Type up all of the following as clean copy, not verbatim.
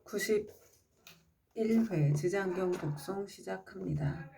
91회 지장경 독송 시작합니다.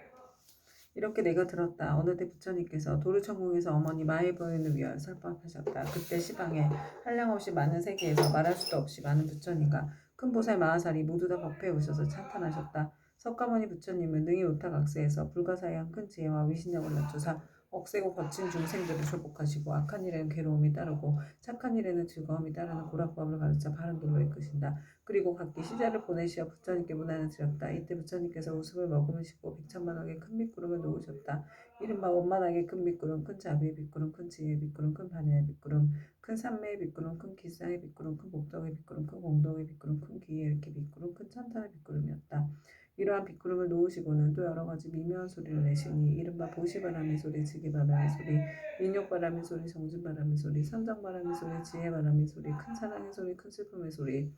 이렇게 내가 들었다. 어느 때 부처님께서 도르천궁에서 어머니 마해부인을 위하여 설법하셨다. 그때 시방에 한량없이 많은 세계에서 말할 수도 없이 많은 부처님과 큰 보살 마하살이 모두 다 법회에 오셔서 찬탄하셨다. 석가모니 부처님은 능히 오타각세에서 불가사의한 큰 지혜와 위신력을 낮추사 억세고 거친 중생들을 조복하시고 악한 일에는 괴로움이 따르고 착한 일에는 즐거움이 따르는 고락법을 가르쳐 바른 길로 이끄신다. 그리고 각기 시자를 보내시어 부처님께 문안을 드렸다. 이때 부처님께서 우습을 머금으시고 백천만억의 큰 밑구름을 놓으셨다. 이른바 원만하게 큰 밑구름, 큰 자비의 밑구름, 큰 지혜의 밑구름, 큰 반야의 밑구름, 큰 산매의 밑구름, 큰 기상의 밑구름, 큰 복덕의 밑구름, 큰 공덕의 밑구름, 큰 귀의 밑구름, 큰 찬탄의 밑구름이었다. 이러한 빗구름을 놓으시고는 또 여러 가지 미묘한 소리를 내시니 이른바 보시바람의 소리, 지기바람의 소리, 민욕바람의 소리, 정진바람의 소리, 선정바람의 소리, 지혜바람의 소리, 큰 사랑의 소리, 큰 슬픔의 소리,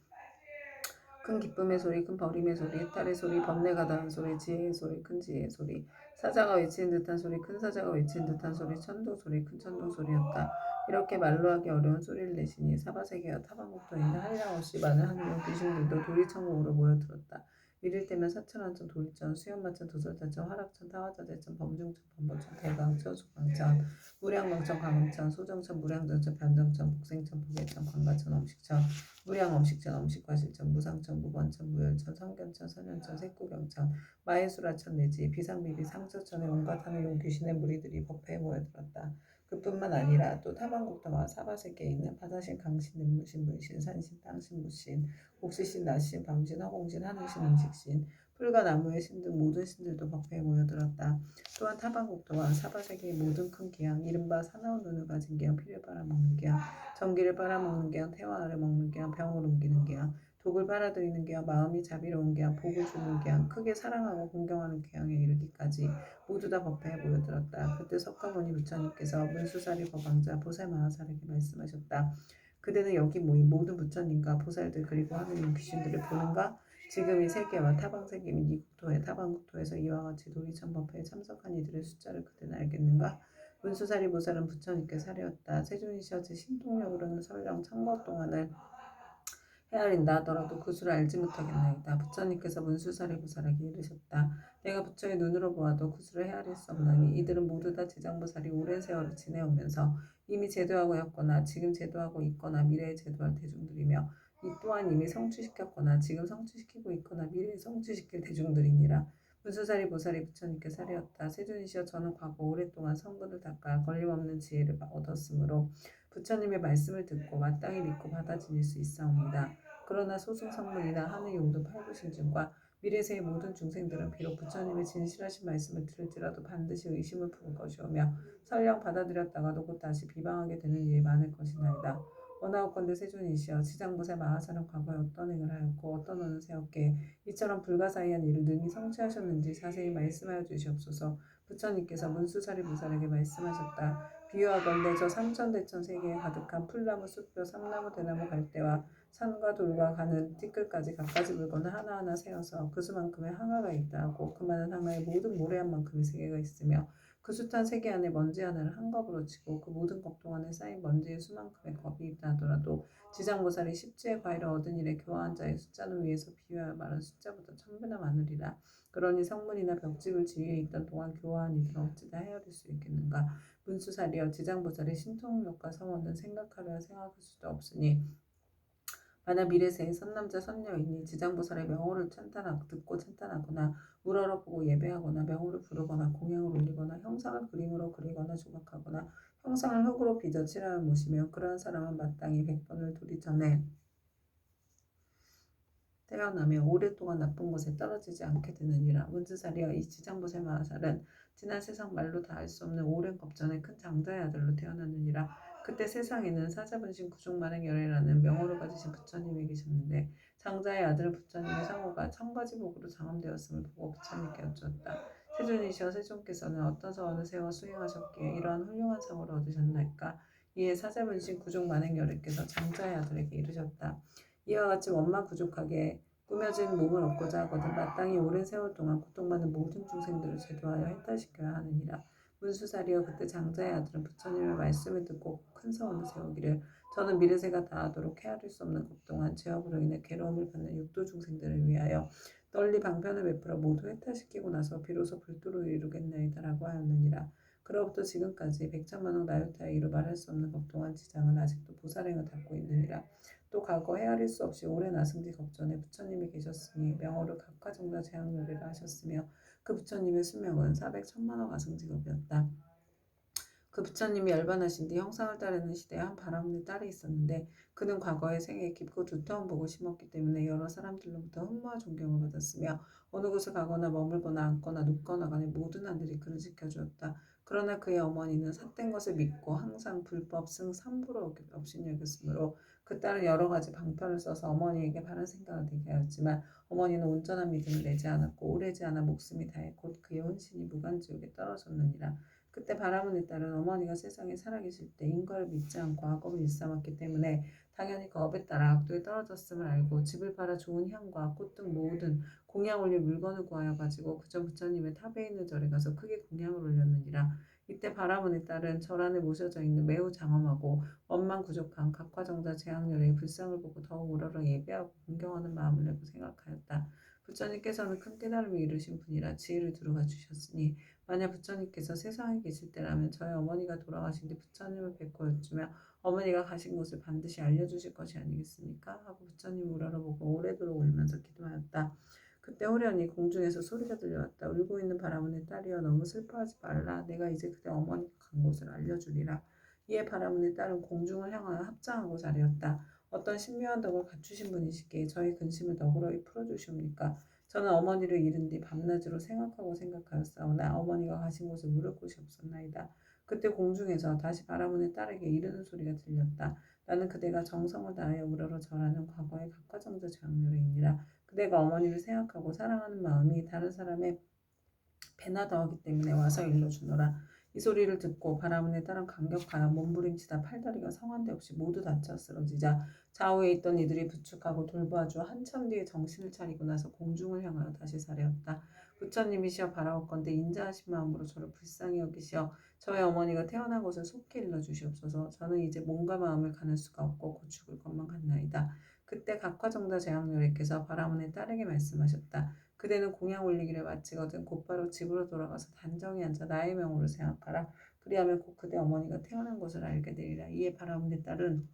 큰 기쁨의 소리, 큰 버림의 소리, 해탈의 소리, 번뇌가 닿은 소리, 지혜의 소리, 큰 지혜의 소리, 사자가 외치는 듯한 소리, 큰 사자가 외치는 듯한 소리, 천둥 소리, 큰 천둥 소리였다. 이렇게 말로 하기 어려운 소리를 내시니 사바세계와 타방국토에 있는 한량없이 많은 하늘의 귀신들도 도리천국으로 모여들었다. 이를 때면 사천왕천, 도리천, 수연마천, 도솔타천, 화락천, 타화자재천, 범중천, 범보천, 대강천, 소강천, 무량광천, 광음천, 소정천, 무량정천, 변정천, 복생천, 복예천, 광가천, 엄식천, 무량엄식천, 엄식과실천, 무상천, 무번천, 무열천, 성견천, 선현천, 색구경천, 마해수라천 내지 비상비비 상처천의 온갖 하늘 용 귀신의 무리들이 법회에 모여들었다. 그뿐만 아니라 또 타방국토와 사바세계에 있는 바다신, 강신, 음무신, 물신, 산신, 땅신, 무신, 옥시신, 낮신, 밤신, 허공신, 하늘신, 음식신, 풀과 나무의 신 등 모든 신들도 법회에 모여들었다. 또한 타방국토와 사바세계의 모든 큰 기양, 이른바 사나운 눈을 가진 기양, 피를 빨아먹는 기양, 전기를 빨아먹는 기양, 태화를 먹는 기양, 병을 옮기는 기양, 독을 빨아들이는 기양, 마음이 자비로운 기양, 복을 주는 기양, 크게 사랑하고 공경하는 기양에 이르기까지 모두 다 법회에 모여들었다. 그때 석가모니 부처님께서 문수사리 법왕자 보살마하살에게 말씀하셨다. 그대는 여기 모인 모든 부처님과 보살들 그리고 하느님 귀신들을 보는가? 지금 이 세계와 타방세계 및 이 국토에 타방국토에서 이와 같이 도리천법회에 참석한 이들의 숫자를 그대는 알겠는가? 문수사리 보살은 부처님께 사려었다. 세존이시여 제 신통력으로는 설령 천거 동안을 헤아린다 하더라도 그 수를 알지 못하겠나이다. 부처님께서 문수사리 보살에게 이르셨다. 내가 부처의 눈으로 보아도 그 수를 헤아릴 수 없나니 이들은 모두 다 지장보살이 오랜 세월을 지내오면서 이미 제도하고였거나 지금 제도하고 있거나 미래에 제도할 대중들이며 이 또한 이미 성취시켰거나 지금 성취시키고 있거나 미래에 성취시킬 대중들이니라. 문수사리 보살이 부처님께 사려었다. 세존이시여 저는 과거 오랫동안 성근을 닦아 걸림없는 지혜를 얻었으므로 부처님의 말씀을 듣고 마땅히 믿고 받아들일 수 있사옵니다. 그러나 소승성문이나 하늘용도 팔부신중과 미래세의 모든 중생들은 비록 부처님의 진실하신 말씀을 들을지라도 반드시 의심을 품을 것이오며 설령 받아들였다가도 곧 다시 비방하게 되는 일이 많을 것이나이다. 원하옵건대 세존이시여 지장보살 마하살은 과거에 어떤 행을 하였고 어떤 언을 세웠기에 이처럼 불가사의한 일을 능히 성취하셨는지 자세히 말씀하여 주시옵소서. 부처님께서 문수사리 보살에게 말씀하셨다. 비유하건대 저 삼천대천 세계에 가득한 풀나무, 숲뼈, 삼나무, 대나무, 갈대와 산과 돌과 가는 띠끌까지 갖가지 물건을 하나하나 세어서 그 수만큼의 항아가 있다 하고 그 많은 항아에 모든 모래한 만큼의 세계가 있으며 그 숱한 세계 안에 먼지 하나를 한 겁으로 치고 그 모든 겁동 안에 쌓인 먼지의 수만큼의 겁이 있다 하더라도 지장보살이 십지의 과일을 얻은 일에 교화한 자의 숫자는 위에서 비유하여 말한 숫자보다 1000배나 많으리라. 그러니 성문이나 벽집을 지위에 있던 동안 교화한 이들은 어찌다 헤아릴 수 있겠는가. 문수사리여 지장보살의 신통력과 성원은 생각하려 생각할 수도 없으니 만약 미래세의 선남자 선녀이니 지장보살의 명호를 듣고 찬탄하거나 우러러보고 예배하거나 명호를 부르거나 공양을 올리거나 형상을 그림으로 그리거나 조각하거나 형상을 흙으로 빚어 칠하여 모시며 그러한 사람은 마땅히 100번을 도리천에 태어나며 오랫동안 나쁜 곳에 떨어지지 않게 되느니라. 문수사리여 이 지장보살 마하살은 지난 세상 말로 다 알 수 없는 오랜 겁전에 큰 장자의 아들로 태어났느니라. 그때 세상에는 사자분신 구중만행열애라는 명호를 가지신 부처님이 계셨는데 장자의 아들은 부처님의 상호가 1000가지 복으로 장엄되었음을 보고 부처님께 여쭈었다. 세존이시여 세존께서는 어떤 서원을 세워 수행하셨기에 이러한 훌륭한 상호를 얻으셨나이까. 이에 사자분신 구중만행열애께서 장자의 아들에게 이르셨다. 이와 같이 원망부족하게 꾸며진 몸을 얻고자 하거든 마땅히 오랜 세월 동안 고통받는 모든 중생들을 제도하여 해탈시켜야 하느니라. 문수사리여 그때 장자의 아들은 부처님의 말씀을 듣고 큰 서원을 세우기를 저는 미르세가 다하도록 헤아릴 수 없는 것 동안 죄업으로 인해 괴로움을 받는 육도 중생들을 위하여 널리 방편을 베풀어 모두 해탈시키고 나서 비로소 불도를 이루겠나이다라고 하였느니라. 그로부터 지금까지 백천만억 나요타의 이루 말할 수 없는 것 동안 지장은 아직도 보살행을 닦고 있느니라. 또 과거 헤아릴 수 없이 오랜 아승지 겁전에 부처님이 계셨으니 명호를 각화정사 재앙요리라 하셨으며 그 부처님의 수명은 400천만억 아승지겁이었다. 그 부처님이 열반하신 뒤 형상을 따르는 시대에 한 바라문의 딸이 있었는데 그는 과거의 생에 깊고 두터운 복을 심었기 때문에 여러 사람들로부터 흠모와 존경을 받았으며 어느 곳에 가거나 머물거나 앉거나 눕거나 간에 모든 안들이 그를 지켜주었다. 그러나 그의 어머니는 삿된 것을 믿고 항상 불법 승 삼부로 업신여겼으므로 그 딸은 여러 가지 방편을 써서 어머니에게 바른 생각을 되게 하였지만 어머니는 온전한 믿음을 내지 않았고 오래지 않아 목숨이 다해 곧 그의 혼신이 무간지옥에 떨어졌느니라. 그때 바라문의 딸은 어머니가 세상에 살아계실 때 인과를 믿지 않고 악업을 일삼았기 때문에 당연히 그 업에 따라 악도에 떨어졌음을 알고 집을 팔아 좋은 향과 꽃 등 모든 공양 올릴 물건을 구하여 가지고 그전 부처님의 탑에 있는 절에 가서 크게 공양을 올렸느니라. 이때 바라문의 딸은 절 안에 모셔져 있는 매우 장엄하고 원망구족한 각화정자 재앙렬의 불상을 보고 더욱 우러러 예배하고 공경하는 마음을 내고 생각하였다. 부처님께서는 큰 깨달음을 이루신 분이라 지혜를 두루가 주셨으니 만약 부처님께서 세상에 계실 때라면 저희 어머니가 돌아가신 뒤 부처님을 뵙고 여쭈며 어머니가 가신 곳을 반드시 알려주실 것이 아니겠습니까? 하고 부처님 우러러보고 오래도록 울면서 기도하였다. 그때 호련히 공중에서 소리가 들려왔다. 울고 있는 바라문의 딸이여 너무 슬퍼하지 말라. 내가 이제 그대 어머니가 간 곳을 알려주리라. 이에 바라문의 딸은 공중을 향하여 합장하고 자리었다. 어떤 신묘한 덕을 갖추신 분이시기에 저희 근심을 너그러이 풀어주시옵니까? 저는 어머니를 잃은 뒤 밤낮으로 생각하였사오나 어머니가 가신 곳을 물을 곳이 없었나이다. 그때 공중에서 다시 바라문의 딸에게 이르는 소리가 들렸다. 나는 그대가 정성을 다하여 우러러 절하는 과거의 각화정자 재앙요리이니라. 그대가 어머니를 생각하고 사랑하는 마음이 다른 사람의 배나 더하기 때문에 와서 일러주노라. 이 소리를 듣고 바라문의 딸은 감격하여 몸부림치다 팔다리가 성한데 없이 모두 다쳐 쓰러지자 좌우에 있던 이들이 부축하고 돌보아주어 한참 뒤에 정신을 차리고 나서 공중을 향하여 다시 사려었다. 부처님이시여 바라옵건대 인자하신 마음으로 저를 불쌍히 여기시어 저의 어머니가 태어난 곳을 속히 일러주시옵소서. 저는 이제 몸과 마음을 가눌 수가 없고 곧 죽을 것만 같나이다. 그때 각화정자 재앙요리께서 바라문의 딸에게 말씀하셨다. 그대는 공양 올리기를 마치거든 곧바로 집으로 돌아가서 단정히 앉아 나의 명호를 생각하라. 그리하면 곧 그대 어머니가 태어난 것을 알게 되리라. 이에 바라문의 딸은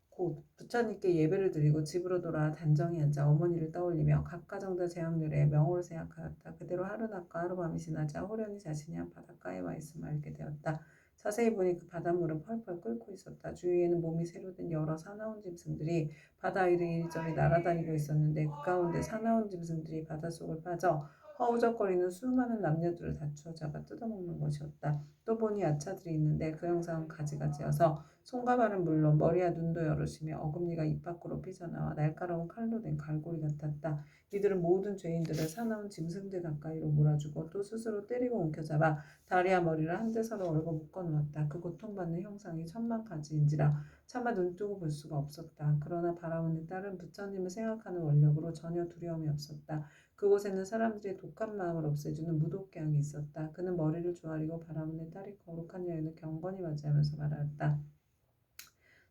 곧 부처님께 예배를 드리고 집으로 돌아와 단정히 앉아 어머니를 떠올리며 각가정자 재앙률의 명호를 생각하였다. 그대로 하루낮과 하루밤이 지나자 호련히 자신이 한 바닷가에 와 있음을 알게 되었다. 자세히 보니 그 바닷물은 펄펄 끓고 있었다. 주위에는 몸이 새로 된 여러 사나운 짐승들이 바다 위를 이리저리 날아다니고 있었는데 그 가운데 사나운 짐승들이 바닷속을 빠져 허우적거리는 수많은 남녀들을 다투어 잡아 뜯어먹는 것이었다. 또 보니 야차들이 있는데 그 형상은 가지가지여서 손과 발은 물론 머리와 눈도 여럿이며 어금니가 입 밖으로 삐져나와 날카로운 칼로 된 갈고리 같았다. 이들은 모든 죄인들을 사나운 짐승들 가까이로 몰아주고 또 스스로 때리고 움켜잡아 다리와 머리를 한데 서로 얽어 묶어놓았다. 그 고통받는 형상이 천만가지인지라 차마 눈뜨고 볼 수가 없었다. 그러나 바라문의 딸은 부처님을 생각하는 원력으로 전혀 두려움이 없었다. 그곳에는 사람들의 독한 마음을 없애주는 무독개항이 있었다. 그는 머리를 조아리고 바라문의 딸이 거룩한 여인을 경건히 맞이하면서 말하였다.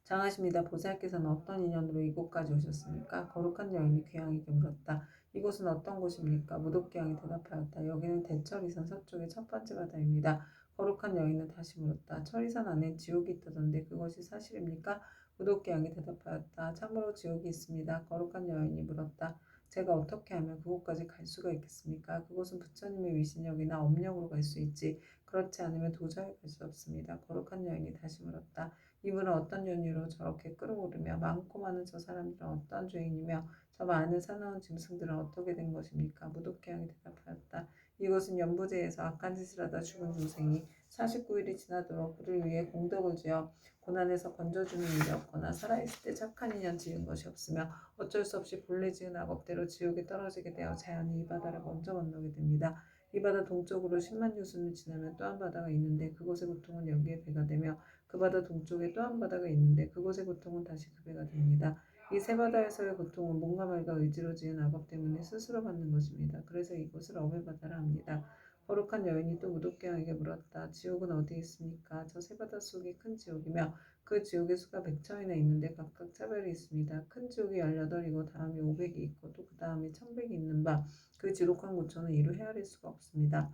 장하십니다. 보살께서는 어떤 인연으로 이곳까지 오셨습니까? 거룩한 여인이 귀양에게 물었다. 이곳은 어떤 곳입니까? 무독귀양이 대답하였다. 여기는 대철이산 서쪽의 첫 번째 바다입니다. 거룩한 여인은 다시 물었다. 철이산 안에 지옥이 있다던데 그것이 사실입니까? 무독귀양이 대답하였다. 참으로 지옥이 있습니다. 거룩한 여인이 물었다. 제가 어떻게 하면 그곳까지 갈 수가 있겠습니까? 그곳은 부처님의 위신력이나 업력으로 갈 수 있지 그렇지 않으면 도저히 갈 수 없습니다. 거룩한 여인이 다시 물었다. 이분은 어떤 연유로 저렇게 끌어오르며 많고 많은 저 사람들은 어떤 죄인이며 저 많은 사나운 짐승들은 어떻게 된 것입니까? 무독귀양이 대답하였다. 이곳은 연부제에서 악한 짓을 하다 죽은 중생이 49일이 지나도록 그를 위해 공덕을 지어 고난에서 건져주는 일이 없거나 살아있을 때 착한 인연 지은 것이 없으며 어쩔 수 없이 본래 지은 악업대로 지옥에 떨어지게 되어 자연히 이 바다를 먼저 건너게 됩니다. 이 바다 동쪽으로 10만 유순을 지나면 또 한 바다가 있는데 그곳의 고통은 여기에 배가 되며 그 바다 동쪽에 또 한 바다가 있는데 그곳의 고통은 다시 그 배가 됩니다. 이 세 바다에서의 고통은 몸과 말과 의지로 지은 악업 때문에 스스로 받는 것입니다. 그래서 이곳을 업의 바다라 합니다. 거룩한 여인이 또 무독갱에게 물었다. 지옥은 어디 있습니까? 저 세바다 속이 큰 지옥이며 그 지옥의 수가 100처이나 있는데 각각 차별이 있습니다. 큰 지옥이 18이고 다음이 500이 있고 또 그 다음이 1000백이 있는 바 그 지독한 고초는 이루 헤아릴 수가 없습니다.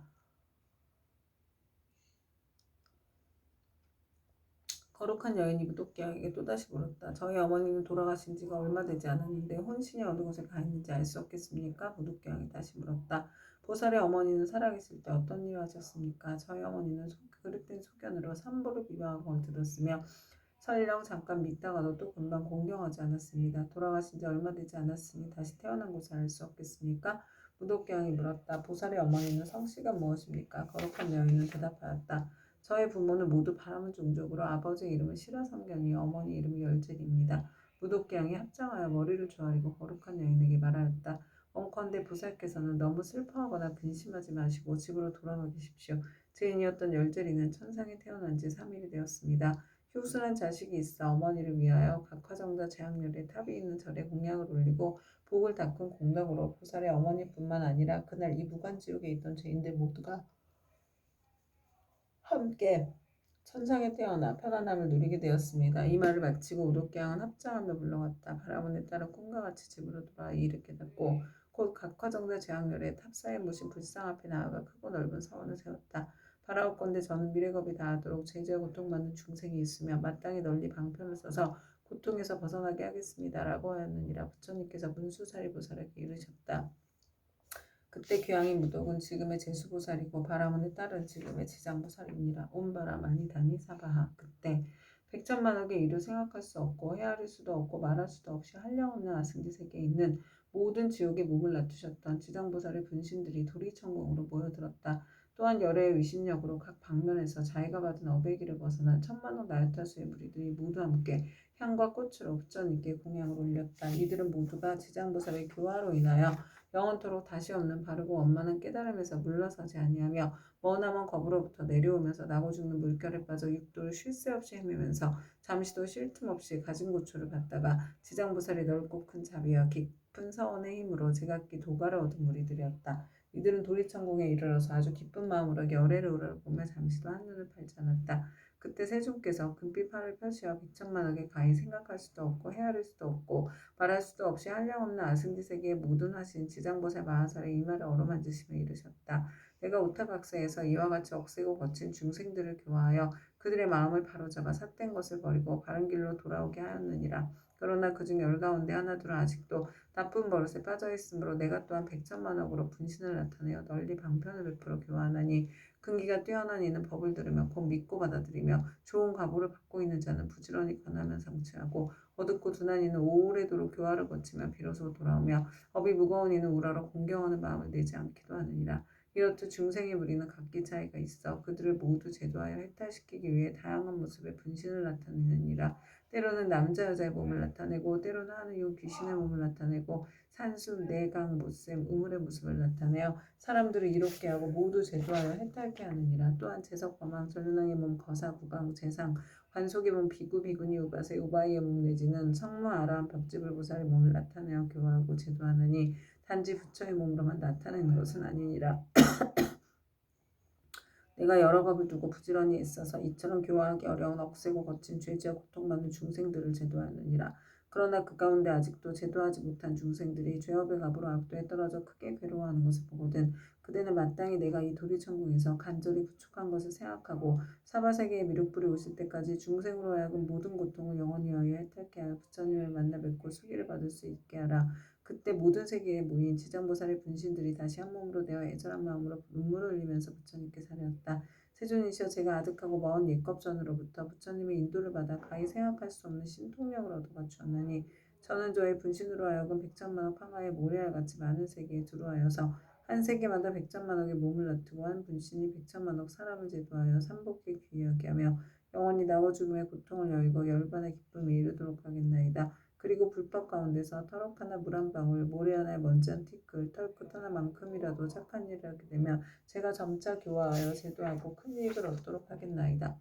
거룩한 여인이 무독갱에게 또다시 물었다. 저희 어머니는 돌아가신 지가 얼마 되지 않았는데 혼신이 어느 곳에 가 있는지 알 수 없겠습니까? 무독갱이 다시 물었다. 보살의 어머니는 살아계실 때 어떤 일을 하셨습니까? 저희 어머니는 그릇된 소견으로 삼보를 비방하고 들었으며 설령 잠깐 믿다가도 또 금방 공경하지 않았습니다. 돌아가신 지 얼마 되지 않았으니 다시 태어난 곳을 알 수 없겠습니까? 무독갱이 물었다. 보살의 어머니는 성씨가 무엇입니까? 거룩한 여인은 대답하였다. 저의 부모는 모두 바람은 종족으로 아버지 이름은 시라성견이요 어머니 이름이 열젤입니다. 무독갱이 합장하여 머리를 조아리고 거룩한 여인에게 말하였다. 원컨대 보살께서는 너무 슬퍼하거나 근심하지 마시고 집으로 돌아가 계십시오. 죄인이었던 열젤이는 천상에 태어난 지 3일이 되었습니다. 효순한 자식이 있어 어머니를 위하여 각화정자 제학렬에 탑이 있는 절에 공양을 올리고 복을 닦은 공덕으로 보살의 어머니뿐만 아니라 그날 이 무간지옥에 있던 죄인들 모두가 함께 천상에 태어나 편안함을 누리게 되었습니다. 이 말을 마치고 우독갱은 합장하며 물러갔다. 바라문에 따라 꿈과 같이 집으로 돌아와 이 일을 깨닫고 곧 각화정자 제학렬에 탑사에 모신 불상 앞에 나아가 크고 넓은 서원을 세웠다. 바라옵건대 저는 미래겁이 다하도록 죄지와 고통받는 중생이 있으며 마땅히 널리 방편을 써서 고통에서 벗어나게 하겠습니다. 라고 하였느니라. 부처님께서 문수사리보살에게 이르셨다. 그때 귀양인 무독은 지금의 제수보살이고 바라문에 따른 지금의 지장보살이니라. 온바람 아니다니 사바하. 그때 백천만억의 일을 생각할 수 없고 헤아릴 수도 없고 말할 수도 없이 한량없는 아승지 세계에 있는 모든 지옥에 몸을 놔두셨던 지장보살의 분신들이 도리천공으로 모여들었다. 또한 열애의 위신력으로 각 방면에서 자기가 받은 어배기를 벗어난 천만억 나유타수의 무리들이 모두 함께 향과 꽃으로 부처님께 공양을 올렸다. 이들은 모두가 지장보살의 교화로 인하여 영원토록 다시 없는 바르고 원만한 깨달음에서 물러서지 아니하며 머나먼 겁으로부터 내려오면서 나고 죽는 물결에 빠져 육도를 쉴 새 없이 헤매면서 잠시도 쉴 틈 없이 가진 고초를 받다가 지장보살이 넓고 큰 자비와 깊은 서원의 힘으로 제각기 도가를 얻은 무리들이었다. 이들은 도리천공에 이르러서 아주 기쁜 마음으로 열애를 우러러보며 잠시도 한눈을 팔지 않았다. 그때 세존께서 금빛 팔을 펴시어 백천만억에 가히 생각할 수도 없고 헤아릴 수도 없고 말할 수도 없이 한량없는 아승지 세계의 모든 하신 지장보살 마하살의 이마를 어루만지시며 이르셨다. 내가 오타각세에서 이와 같이 억세고 거친 중생들을 교화하여 그들의 마음을 바로잡아 삿된 것을 버리고 바른 길로 돌아오게 하였느니라. 그러나 그중 열 가운데 하나둘은 아직도 나쁜 버릇에 빠져있으므로 내가 또한 백천만억으로 분신을 나타내어 널리 방편을 베풀어 교화하나니 근기가 뛰어난 이는 법을 들으며 곧 믿고 받아들이며 좋은 과보를 받고 있는 자는 부지런히 권하면 성취하고 어둡고 둔한 이는 오래도록 교화를 거치며 비로소 돌아오며 업이 무거운 이는 우러러 공경하는 마음을 내지 않기도 하느니라. 이렇듯 중생의 무리는 각기 차이가 있어 그들을 모두 제도하여 해탈시키기 위해 다양한 모습의 분신을 나타내느니라. 때로는 남자 여자의 몸을 나타내고 때로는 하늘용 귀신의 몸을 나타내고 산수, 내강, 못샘, 우물의 모습을 나타내어 사람들을 이롭게 하고 모두 제도하여 해탈케 하느니라. 또한 재석, 범왕, 전륜왕의 몸, 거사, 구강, 재상, 관속의 몸, 비구, 비구니, 우바세, 우바이의 몸 내지는 성무, 아라한, 벽지불, 보살의 몸을 나타내어 교화하고 제도하느니 단지 부처의 몸으로만 나타내는 것은 아니니라. 내가 여러 법을 두고 부지런히 있어서 이처럼 교화하기 어려운 억세고 거친 죄지와 고통받는 중생들을 제도하느니라. 그러나 그 가운데 아직도 제도하지 못한 중생들이 죄업의 갑으로 악도에 떨어져 크게 괴로워하는 것을 보거든 그대는 마땅히 내가 이 도리천궁에서 간절히 부축한 것을 생각하고 사바세계의 미륵불이 오실 때까지 중생으로 하여금 모든 고통을 영원히 하여 해탈케 하여 부처님을 만나 뵙고 수기를 받을 수 있게 하라. 그때 모든 세계에 모인 지장보살의 분신들이 다시 한 몸으로 되어 애절한 마음으로 눈물을 흘리면서 부처님께 사려왔다. 세존이시여 제가 아득하고 먼 옛겁전으로부터 부처님의 인도를 받아 가히 생각할 수 없는 신통력을 얻어 갖추었나니 저는 저의 분신으로 하여금 백천만억 황하의 모래알같이 많은 세계에 들어와여서 한 세계마다 백천만억의 몸을 놔두고 한 분신이 백천만억 사람을 제도하여 삼복에 귀하게 하며 영원히 나고 죽음의 고통을 여의고 열반의 기쁨에 이르도록 하겠나이다. 그리고 불법 가운데서 터럭 하나 물 한 방울, 모래 하나에 먼지 한 티끌, 털끝 하나만큼이라도 착한 일을 하게 되면 제가 점차 교화하여 제도하고 큰 이익을 얻도록 하겠나이다.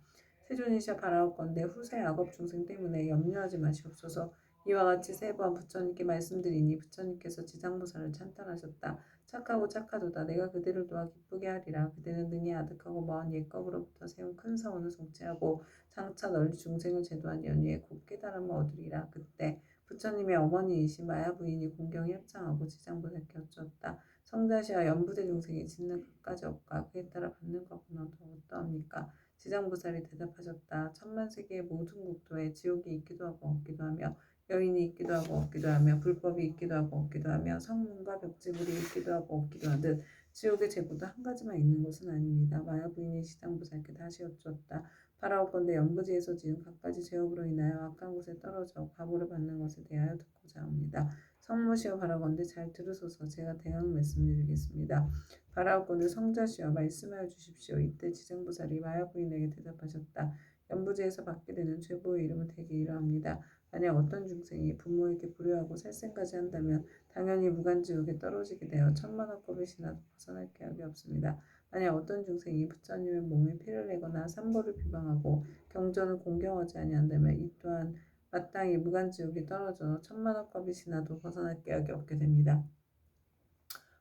세존이시여 바라옵건대 후세 악업 중생 때문에 염려하지 마시옵소서. 이와 같이 세 번 부처님께 말씀드리니 부처님께서 지장보살을 찬탄하셨다. 착하고 착하도다. 내가 그대를 도와 기쁘게 하리라. 그대는 능히 아득하고 먼 옛겁으로부터 세운 큰 사원을 성취하고 장차 널리 중생을 제도한 연후에 곧 깨달음을 얻으리라. 그때 부처님의 어머니이신 마야 부인이 공경에 합창하고 지장보살께 여쭈었다. 성자시와 연부대 중생이 짓는 것까지 없까 그에 따라 받는 것은 어떠합니까? 지장보살이 대답하셨다. 천만세계의 모든 국토에 지옥이 있기도 하고 없기도 하며 여인이 있기도 하고 없기도 하며 불법이 있기도 하고 없기도 하며 성문과 벽지불이 있기도 하고 없기도 하듯 지옥의 제보도 한 가지만 있는 것은 아닙니다. 마야 부인이 지장보살께 다시 여쭈었다. 바라옵건대 연부지에서 지은 갖가지 죄업으로 인하여 악한 곳에 떨어져 과보를 받는 것에 대하여 듣고자 합니다. 성모시여 바라건대 잘 들으소서. 제가 대강 말씀드리겠습니다. 바라옵건대 성자시여 말씀하여 주십시오. 이때 지장보살이 마야 부인에게 대답하셨다. 연부지에서 받게 되는 죄보의 이름은 대개 이러합니다. 만약 어떤 중생이 부모에게 불효하고 살생까지 한다면 당연히 무간지옥에 떨어지게 되어 천만억겁의 신하도 벗어날 계약이 없습니다. 만약 어떤 중생이 부처님의 몸에 피를 내거나 삼보를 비방하고 경전을 공경하지 아니한다면 이 또한 마땅히 무간지옥에 떨어져 천만억겁의 신하도 벗어날 계약이 없게 됩니다.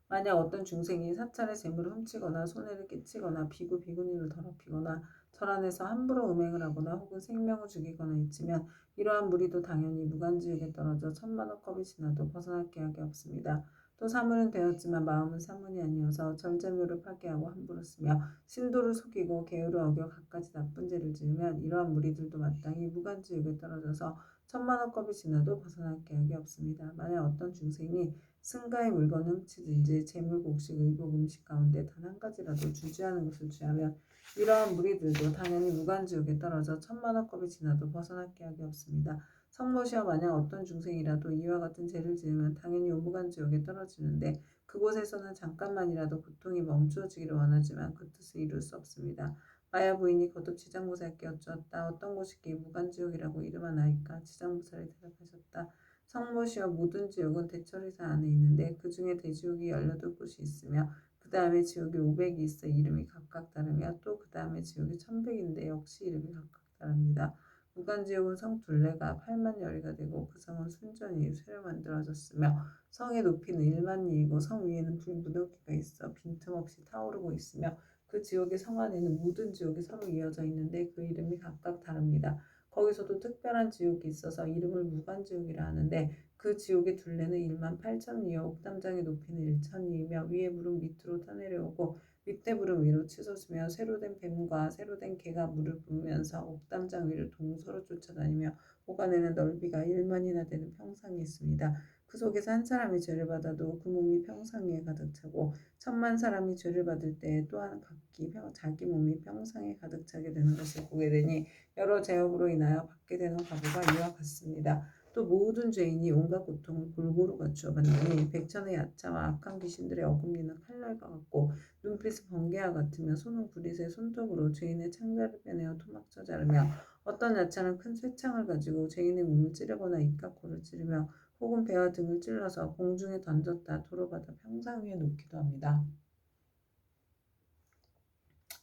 만약 어떤 중생이 사찰의 재물을 훔치거나 손해를 끼치거나 비구 비구니를 더럽히거나 절 안에서 함부로 음행을 하거나 혹은 생명을 죽이거나 해치면 이러한 무리도 당연히 무간지옥에 떨어져 천만억겁이 지나도 벗어날 계약이 없습니다. 또 사문은 되었지만 마음은 사문이 아니어서 절제묘를 파괴하고 함부로 쓰며 신도를 속이고 계율을 어겨 갖가지 나쁜 죄를 지으면 이러한 무리들도 마땅히 무간지옥에 떨어져서 천만억겁이 지나도 벗어날 계약이 없습니다. 만약 어떤 중생이 승가의 물건을 훔치든지 재물, 곡식, 의복, 음식 가운데 단 한 가지라도 주지하는 것을 취하면 이러한 무리들도 당연히 무간지옥에 떨어져 천만억겁이 지나도 벗어날 계약이 없습니다. 성모시와 만약 어떤 중생이라도 이와 같은 죄를 지으면 당연히 우무간지옥에 떨어지는데 그곳에서는 잠깐만이라도 고통이 멈추어지기를 원하지만 그 뜻을 이룰 수 없습니다. 마야 부인이 거듭 지장보살께 여쭈었다. 어떤 곳이기에 무간지옥이라고 이름하나이까? 지장보살이 대답하셨다. 성모시와 모든 지옥은 대처리사 안에 있는데 그 중에 대지옥이 18곳이 있으며 그 다음에 지옥이 500이 있어 이름이 각각 다르며 또 그 다음에 지옥이 1100인데 역시 이름이 각각 다릅니다. 무간지옥은 성 둘레가 8만 여리가 되고 그 성은 순전히 쇠로 만들어졌으며 성의 높이는 1만 리이고 성 위에는 불 무더기가 있어 빈틈없이 타오르고 있으며 그 지옥의 성 안에는 모든 지옥이 서로 이어져 있는데 그 이름이 각각 다릅니다. 거기서도 특별한 지옥이 있어서 이름을 무간지옥이라 하는데 그 지옥의 둘레는 1만 8천 리여 옥담장의 높이는 1천 리이며 위에 물은 밑으로 타내려오고 밑에 물은 위로 치솟으며 새로 된 뱀과 새로 된 개가 물을 뿜으면서 옥담장 위를 동서로 쫓아다니며 옥 안에는 넓이가 1만이나 되는 평상이 있습니다. 그 속에서 한 사람이 죄를 받아도 그 몸이 평상 위에 가득 차고 1000만 사람이 죄를 받을 때 또한 각기 자기 몸이 평상에 가득 차게 되는 것을 보게 되니 여러 죄업으로 인하여 받게 되는 과보가 이와 같습니다. 또 모든 죄인이 온갖 고통을 골고루 갖추어 받느니 백천의 야차와 악한 귀신들의 어금니는 칼날과 같고 눈빛은 번개와 같으며 손은 구릿의 손톱으로 죄인의 창자를 빼내어 토막쳐 자르며 어떤 야차는 큰 쇠창을 가지고 죄인의 몸을 찌르거나 입과 코를 찌르며 혹은 배와 등을 찔러서 공중에 던졌다 도로 받아 평상 위에 놓기도 합니다.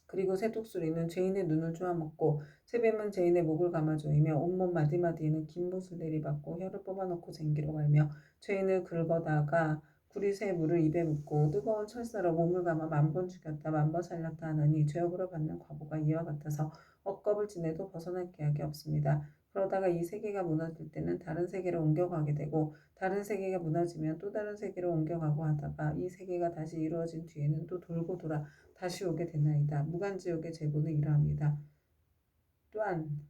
그리고 새독수리는 죄인의 눈을 쪼아먹고 쇠뱀은 죄인의 목을 감아조이며 온몸 마디마디에는 긴 못을 내리받고 혀를 뽑아넣고 쟁기로 갈며 죄인을 긁어다가 구리새 물을 입에 붓고 뜨거운 철사로 몸을 감아 10,000번 죽였다 10,000번 살렸다 하느니 죄업으로 받는 과보가 이와 같아서 억겁을 지내도 벗어날 계약이 없습니다. 그러다가 이 세계가 무너질 때는 다른 세계로 옮겨가게 되고 다른 세계가 무너지면 또 다른 세계로 옮겨가고 하다가 이 세계가 다시 이루어진 뒤에는 또 돌고 돌아 다시 오게 되나이다. 무간지옥의 제보는 이러합니다. 또한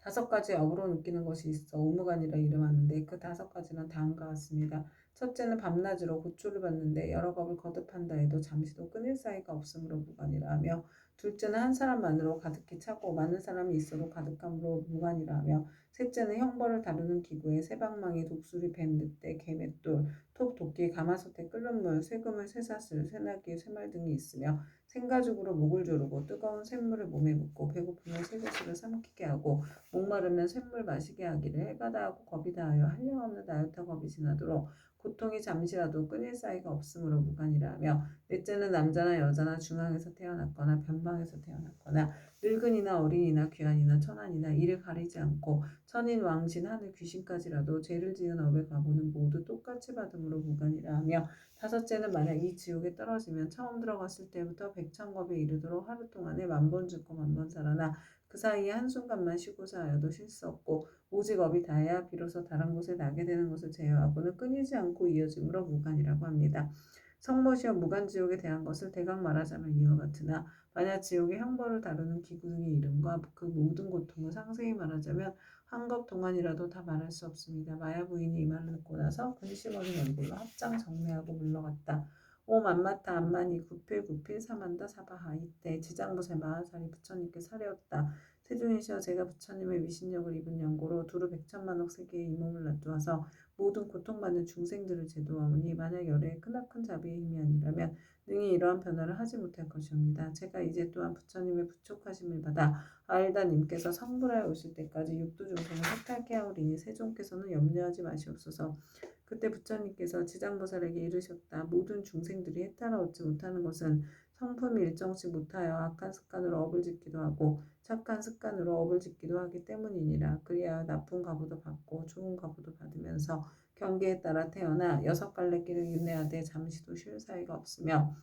5가지 업으로 느끼는 것이 있어 오무간이라 이름하는데 그 5가지는 다음과 같습니다. 첫째는 밤낮으로 고초를 받는데 여러 겁을 거듭한다 해도 잠시도 끊을 사이가 없으므로 무간이라 하며 둘째는 한 사람만으로 가득히 차고 많은 사람이 있어도 가득함으로 무간이라 하며 셋째는 형벌을 다루는 기구에 새방망이, 독수리, 뱀, 늑대, 개, 맷돌, 톱, 도끼, 가마솥에 끓는 물, 쇠그물, 쇠사슬, 쇠나귀, 쇠말 등이 있으며 생가죽으로 목을 조르고 뜨거운 샘물을 몸에 붓고 배고프면 쇠고수를 삼키게 하고 목마르면 샘물 마시게 하기를 해가 다하고 겁이 다하여 한량없는 나요타 겁이 지나도록 고통이 잠시라도 끊일 사이가 없으므로 무간이라 하며 넷째는 남자나 여자나 중앙에서 태어났거나 변방에서 태어났거나 늙은이나 어린이나 귀한이나 천한이나 이를 가리지 않고 천인 왕신 하늘 귀신까지라도 죄를 지은 업의 과보는 모두 똑같이 받음으로 무관이라 하며 다섯째는 만약 이 지옥에 떨어지면 처음 들어갔을 때부터 백천겁에 이르도록 하루 동안에 10,000번 죽고 10,000번 살아나 그 사이에 한순간만 쉬고자 하여도 쉴 수 없고 오직 업이 다해야 비로소 다른 곳에 나게 되는 것을 제외하고는 끊이지 않고 이어짐으로 무관이라고 합니다. 성모시어 무간지옥에 대한 것을 대강 말하자면 이와 같으나 만약 지옥의 형벌을 다루는 기구 등의 이름과 그 모든 고통을 상세히 말하자면 한겁 동안이라도 다 말할 수 없습니다. 마야 부인이 이 말을 듣고 나서 근심 어린 얼굴로 합장 정례하고 물러갔다. 오 만마타 암마니 구필구필 사만다 사바하. 이때 지장보살 마하살이 부처님께 사례었다. 세존이시여 제가 부처님의 위신력을 입은 연고로 두루 백천만억 세계에 이 몸을 놔두어서 모든 고통받는 중생들을 제도하오니 만약 열의 크나큰 자비의 힘이 아니라면 능히 이러한 변화를 하지 못할 것이옵니다. 제가 이제 또한 부처님의 부촉하심을 받아 아일다님께서 성불하여 오실 때까지 육도 중생을 해탈케 하오리니 세존께서는 염려하지 마시옵소서. 그때 부처님께서 지장보살에게 이르셨다. 모든 중생들이 해탈을 얻지 못하는 것은 성품이 일정치 못하여 악한 습관으로 업을 짓기도 하고 착한 습관으로 업을 짓기도 하기 때문이니라. 그리하여 나쁜 가보도 받고 좋은 가보도 받으면서 경계에 따라 태어나 여섯 갈래길을 윤회하되 잠시도 쉴 사이가 없으며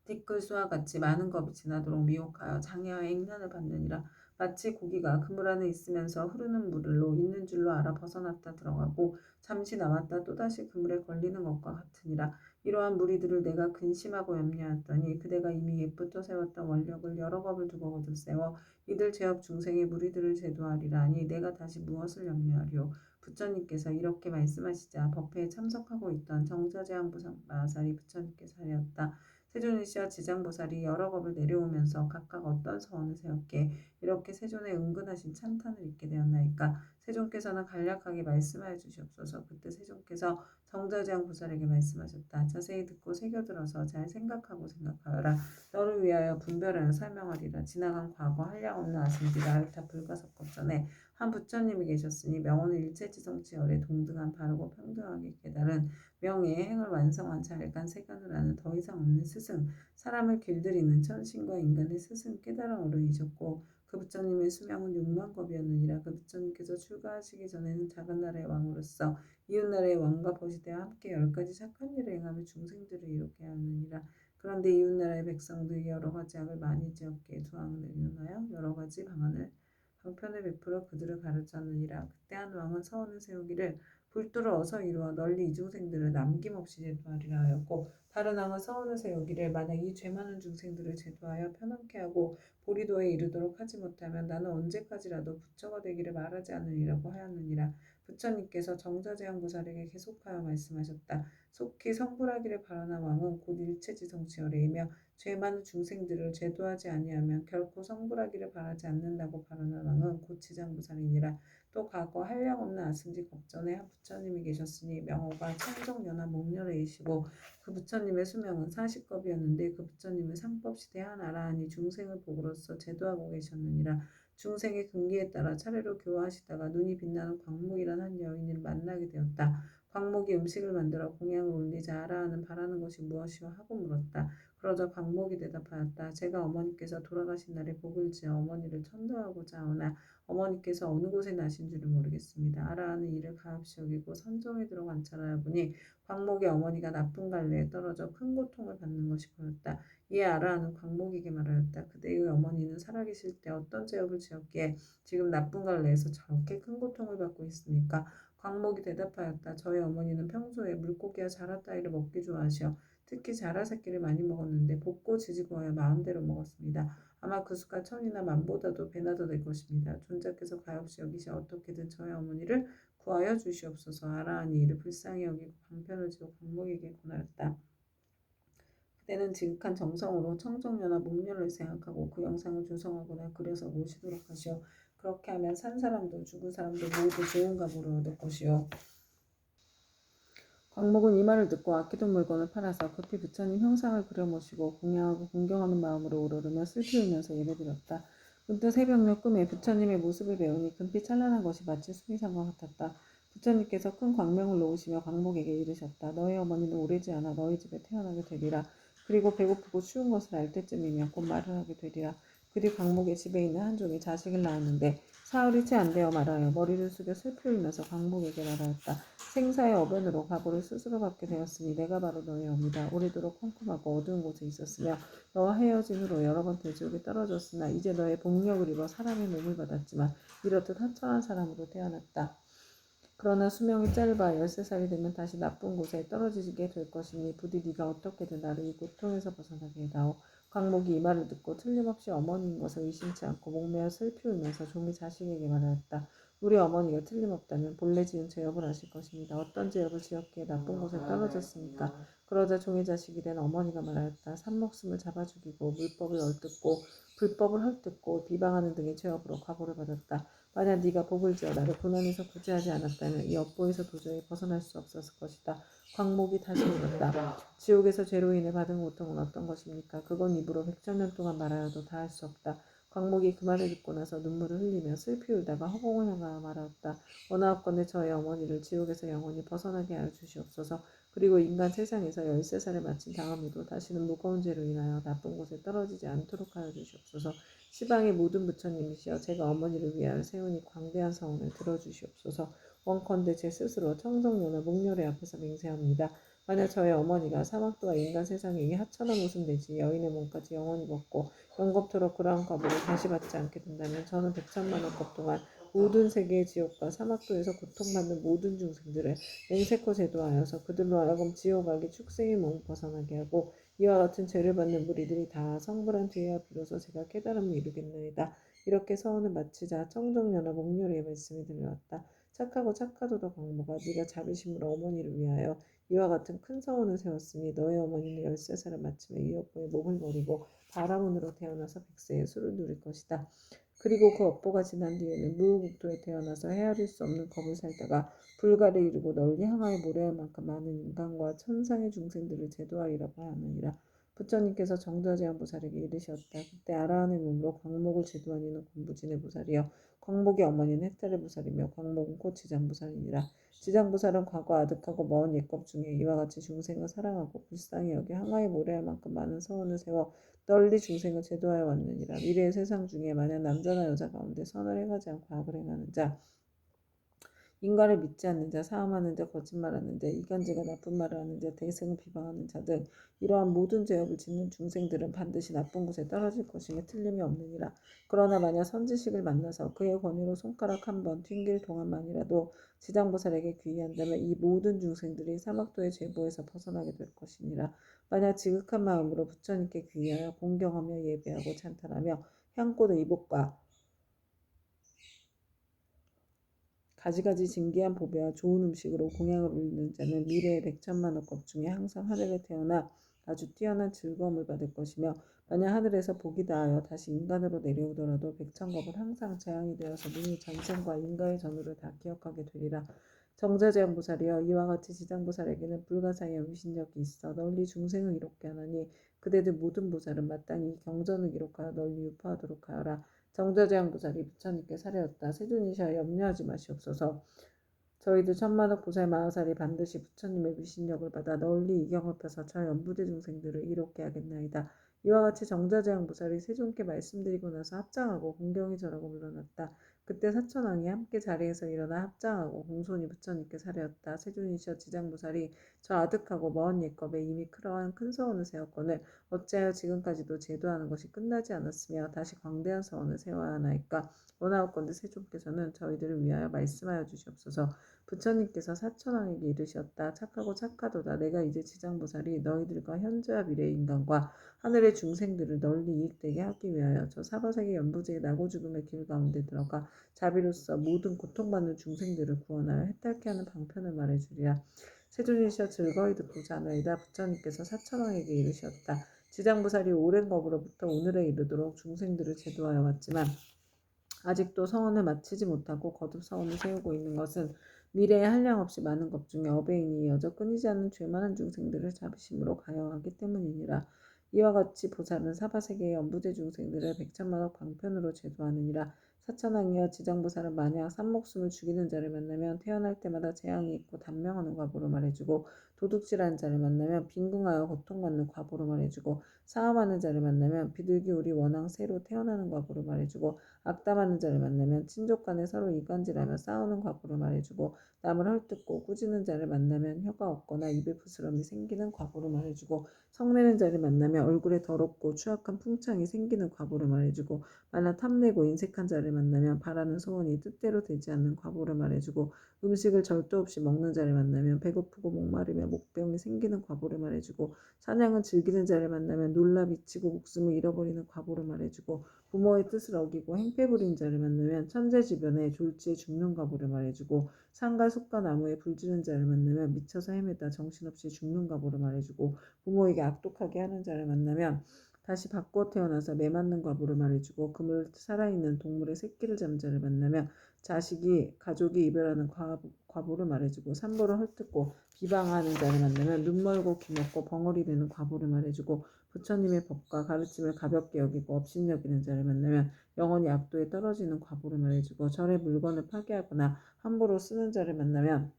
티끌수와 같이 많은 겁이 지나도록 미혹하여 장애와 액난을 받느니라. 마치 고기가 그물 안에 있으면서 흐르는 물로 있는 줄로 알아 벗어났다 들어가고 잠시 나왔다 또다시 그물에 걸리는 것과 같으니라. 이러한 무리들을 내가 근심하고 염려하였더니 그대가 이미 옛부터 세웠던 원력을 여러 법을 두고 거듭세워 이들 죄업 중생의 무리들을 제도하리라 하니 내가 다시 무엇을 염려하리오. 부처님께서 이렇게 말씀하시자 법회에 참석하고 있던 정자제왕보살이 부처님께 사례었다. 세존이시여 지장보살이 여러 겁을 내려오면서 각각 어떤 서원을 세웠기에 이렇게 세존의 은근하신 찬탄을 잊게 되었나이까. 세존께서는 간략하게 말씀하여 주시옵소서. 그때 세존께서 정자제왕보살에게 말씀하셨다. 자세히 듣고 새겨들어서 잘 생각하여라. 너를 위하여 분별하여 설명하리라. 지나간 과거 한량없는 아승지가 알타 불가석법 전에 한 부처님이 계셨으니 명호는 일체지성치열에 동등한 바르고 평등하게 깨달은 명예의 행을 완성한 잘간 세간을 아는 더 이상 없는 스승, 사람을 길들이는 천신과 인간의 스승 깨달은 어른이셨고 그 부처님의 수명은 6만겁이었느니라. 그 부처님께서 출가하시기 전에는 작은 나라의 왕으로서 이웃나라의 왕과 보시대와 함께 10가지 착한 일을 행하며 중생들을 이롭게 하느니라. 그런데 이웃나라의 백성들이 여러 가지 악을 많이 지었기에 두 왕을 내려놔요 여러 가지 방편을 베풀어 그들을 가르쳤느니라. 그때 한 왕은 서원을 세우기를 불도를 어서 이루어 널리 이중생들을 남김없이 제도하리라 하였고 다른 왕은 서원을 세우기를 만약 이 죄 많은 중생들을 제도하여 편안케 하고 보리도에 이르도록 하지 못하면 나는 언제까지라도 부처가 되기를 말하지 않으리라고 하였느니라. 부처님께서 정자제왕보살에게 계속하여 말씀하셨다. 속히 성불하기를 바라는 왕은 곧 일체지성치열이며 죄 많은 중생들을 제도하지 아니하면 결코 성불하기를 바라지 않는다고 바라는 왕은 곧 지장보살이니라. 또 과거 한량없는 아승지 법전에 한 부처님이 계셨으니 명호가 청정연화 목렬이시고 그 부처님의 수명은 40겁이었는데 그 부처님은 상법시대 한 아라한이 중생을 복으로써 제도하고 계셨느니라. 중생의 근기에 따라 차례로 교화하시다가 눈이 빛나는 광목이란 한 여인을 만나게 되었다. 광목이 음식을 만들어 공양을 올리자 아라한은 바라는 것이 무엇이오 하고 물었다. 그러자 광목이 대답하였다. 제가 어머니께서 돌아가신 날에 복을 지어 어머니를 천도하고자 하오나 어머니께서 어느 곳에 나신 줄을 모르겠습니다. 아라한은 이를 가엾이 여기고 선정에 들어 관찰하여 보니 광목의 어머니가 나쁜 갈래에 떨어져 큰 고통을 받는 것이 보였다. 이에 아라한은 광목에게 말하였다. 그대의 어머니는 살아계실 때 어떤 죄업을 지었기에 지금 나쁜 갈래에서 저렇게 큰 고통을 받고 있습니까? 광목이 대답하였다. 저희 어머니는 평소에 물고기와 자라 따위를 먹기 좋아하시어 특히 자라 새끼를 많이 먹었는데 볶고 지지고하여 마음대로 먹었습니다. 아마 그 수가 천이나 만보다도 배나 더 될 것입니다. 존자께서 가엾이 여기시어 어떻게든 저희 어머니를 구하여 주시옵소서. 아라한이 이를 불쌍히 여기고 방편을 지어 광목에게 권하였다. 그때는 지극한 정성으로 청정연화 목련을 생각하고 그 영상을 조성하거나 그려서 모시도록 하시오. 그렇게 하면 산 사람도 죽은 사람도 모두 좋은 값으로 얻을 것이요. 광목은 이 말을 듣고 아끼던 물건을 팔아서 급히 부처님 형상을 그려 모시고 공양하고 공경하는 마음으로 우러르며 슬피 울면서 예배드렸다. 문득 새벽녘 꿈에 부처님의 모습을 배우니 금빛 찬란한 것이 마치 수미산과 같았다. 부처님께서 큰 광명을 놓으시며 광목에게 이르셨다. 너의 어머니는 오래지 않아 너희 집에 태어나게 되리라. 그리고 배고프고 추운 것을 알 때쯤이면 곧 말을 하게 되리라. 그뒤 광목의 집에 있는 한 종이 자식을 낳았는데 사흘이 채 안 되어 말하여 머리를 숙여 슬피 울면서 광목에게 말하였다. 생사의 어변으로 과보를 스스로 받게 되었으니 내가 바로 너의 어미다. 오래도록 컴컴하고 어두운 곳에 있었으며 너와 헤어진 후로 여러 번 대지옥에 떨어졌으나 이제 너의 복력을 입어 사람의 몸을 받았지만 이렇듯 하찮은 사람으로 태어났다. 그러나 수명이 짧아 13살이 되면 다시 나쁜 곳에 떨어지게 될 것이니 부디 네가 어떻게든 나를 이 고통에서 벗어나게 해다오. 광목이 이 말을 듣고 틀림없이 어머니인 것을 의심치 않고 목매어 슬피 울면서 종이 자식에게 말하였다. 우리 어머니가 틀림없다면 본래 지은 죄업을 아실 것입니다. 어떤 죄업을 지었기에 나쁜 곳에 떨어졌습니까? 그러자 종의 자식이 된 어머니가 말하였다. 산목숨을 잡아 죽이고 물법을 헐뜯고 불법을 헐뜯고 비방하는 등의 죄업으로 과보를 받았다. 만약 네가 복을 지어 나를 고난에서 구제하지 않았다면 이 업보에서 도저히 벗어날 수 없었을 것이다. 광목이 다시 물었다. 지옥에서 죄로 인해 받은 고통은 어떤 것입니까? 그건 입으로 100천년 동안 말하여도 다 할 수 없다. 광목이 그 말을 듣고 나서 눈물을 흘리며 슬피 울다가 허공을 향하여 말하였다. 원하옵건대 저의 어머니를 지옥에서 영원히 벗어나게 하여 주시옵소서. 그리고 인간 세상에서 13살을 마친 다음에도 다시는 무거운 죄로 인하여 나쁜 곳에 떨어지지 않도록 하여 주시옵소서. 시방의 모든 부처님이시여 제가 어머니를 위하여 세우니 광대한 서원을 들어주시옵소서. 원컨대 제 스스로 청정녀나 목녀의 앞에서 맹세합니다. 만약 저의 어머니가 사막도와 인간 세상에 이 하찮은 옷은 되지 여인의 몸까지 영원히 벗고 영겁토록 그러한 과보를 다시 받지 않게 된다면 저는 100천만억 동안 모든 세계의 지옥과 사막도에서 고통받는 모든 중생들을 맹세코 제도하여서 그들로 하여금 지옥악의 축생의 몸을 벗어나게 하고 이와 같은 죄를 받는 무리들이 다 성불한 뒤에야 비로소 제가 깨달음을 이루겠나이다. 이렇게 서원을 마치자 청정녀나 목녀의 말씀이 들려왔다. 착하고 착하도다 광모가 네가 자비심으로 어머니를 위하여 이와 같은 큰 서원을 세웠으니 너의 어머니는 13살을 마침에 이 업보에 몸을 버리고 바라문으로 태어나서 백세의 수를 누릴 것이다. 그리고 그 업보가 지난 뒤에는 무국토에 태어나서 헤아릴 수 없는 겁을 살다가 불가를 이루고 널리 향하여 모래할 만큼 많은 인간과 천상의 중생들을 제도하리라고 하느니라. 부처님께서 정자제한보살에게 이르셨다. 그때 아라한의 몸으로 광목을 제도한 이는 공부진의 보살이여 광목의 어머니는 햇달의 보살이며 광목은 곧 지장보살이니라. 지장보살은 과거 아득하고 먼 옛겁 중에 이와 같이 중생을 사랑하고 불쌍히 여겨 항아에 모래할 만큼 많은 서원을 세워 널리 중생을 제도하여 왔느니라. 미래의 세상 중에 만약 남자나 여자 가운데 선을 행하지 않고 악을 행하는 자 인간을 믿지 않는 자, 사함하는 자, 거짓말하는 자, 이간질과 나쁜 말을 하는 자, 대승을 비방하는 자 등 이러한 모든 죄업을 짓는 중생들은 반드시 나쁜 곳에 떨어질 것임에 틀림이 없느니라. 그러나 만약 선지식을 만나서 그의 권위로 손가락 한 번 튕길 동안만이라도 지장보살에게 귀의한다면 이 모든 중생들이 사막도의 죄보에서 벗어나게 될 것이니라. 만약 지극한 마음으로 부처님께 귀의하여 공경하며 예배하고 찬탄하며 향꽃의 이복과 가지가지 진귀한 보배와 좋은 음식으로 공양을 올리는 자는 미래의 100천만억 급 중에 항상 하늘에 태어나 아주 뛰어난 즐거움을 받을 것이며 만약 하늘에서 복이 다하여 다시 인간으로 내려오더라도 100천겁은 항상 재앙이 되어서 능히 전생과 인가의 전후를 다 기억하게 되리라. 정자제한보살이여 이와 같이 지장보살에게는 불가사의한 위신력이 있어 널리 중생을 이롭게 하나니 그대들 모든 보살은 마땅히 경전을 기록하여 널리 유포하도록 하여라. 정자제한보살이 부처님께 사례였다. 세존이시여 염려하지 마시옵소서. 저희들 천만억 보살 마하살이 반드시 부처님의 위신력을 받아 널리 이경을 펴서 저 연부대 중생들을 이롭게 하겠나이다. 이와 같이 정자제왕보살이 세존께 말씀드리고 나서 합장하고 공경이 절하고 물러났다. 그때 사천왕이 함께 자리에서 일어나 합장하고 공손히 부처님께 사례였다. 세존이시여 지장보살이 저 아득하고 먼 옛겁에 이미 그러한 큰 서원을 세웠거늘 어찌하여 지금까지도 제도하는 것이 끝나지 않았으며 다시 광대한 서원을 세워야 하나이까. 원하옵건대 세존께서는 저희들을 위하여 말씀하여 주시옵소서. 부처님께서 사천왕에게 이르셨다. 착하고 착하도다. 내가 이제 지장보살이 너희들과 현재와 미래의 인간과 하늘의 중생들을 널리 이익되게 하기 위하여 저 사바세계 연부제의 나고 죽음의 길 가운데 들어가 자비로서 모든 고통받는 중생들을 구원하여 해탈케 하는 방편을 말해주리라. 세존이시여 즐거이 듣고자 하나이다. 부처님께서 사천왕에게 이르셨다. 지장보살이 오랜 법으로부터 오늘에 이르도록 중생들을 제도하여 왔지만 아직도 서원을 마치지 못하고 거듭 서원을 세우고 있는 것은 미래에 한량없이 많은 것 중에 어베인이 이어져 끊이지 않는 죄 많은 중생들을 자비심으로 가여하기 때문이니라. 이와 같이 보살은 사바세계의 연부제 중생들을 100천만억 방편으로 제도하느니라. 사천왕이여 지장보살은 만약 산목숨을 죽이는 자를 만나면 태어날 때마다 재앙이 있고 단명하는 과보로 말해주고 도둑질하는 자를 만나면 빈궁하여 고통받는 과보로 말해주고 사업하는 자를 만나면 비둘기 우리 원앙 새로 태어나는 과보로 말해주고 악담하는 자를 만나면 친족 간에 서로 이간질하며 싸우는 과보로 말해주고 남을 헐뜯고 꾸짖는 자를 만나면 혀가 없거나 입에 부스럼이 생기는 과보로 말해주고 성내는 자를 만나면 얼굴에 더럽고 추악한 풍창이 생기는 과보로 말해주고 만약 탐내고 인색한 자를 만나면 바라는 소원이 뜻대로 되지 않는 과보를 말해주고 음식을 절도 없이 먹는 자를 만나면 배고프고 목마르며 목병이 생기는 과보를 말해주고 사냥을 즐기는 자를 만나면 놀라 미치고 목숨을 잃어버리는 과보를 말해주고 부모의 뜻을 어기고 행패 부린 자를 만나면 천재지변에 졸지에 죽는 과보를 말해주고 산과 숲과 나무에 불지른 자를 만나면 미쳐서 헤매다 정신없이 죽는 과보를 말해주고 부모에게 악독하게 하는 자를 만나면 다시 바꿔 태어나서 매맞는 과보를 말해주고 그물 살아있는 동물의 새끼를 잡는 자를 만나면 가족이 이별하는 과보를 말해주고 산보를 헐뜯고 비방하는 자를 만나면 눈멀고 귀먹고 벙어리 되는 과보를 말해주고 부처님의 법과 가르침을 가볍게 여기고 업신여기는 자를 만나면 영원히 악도에 떨어지는 과보를 말해주고 절의 물건을 파괴하거나 함부로 쓰는 자를 만나면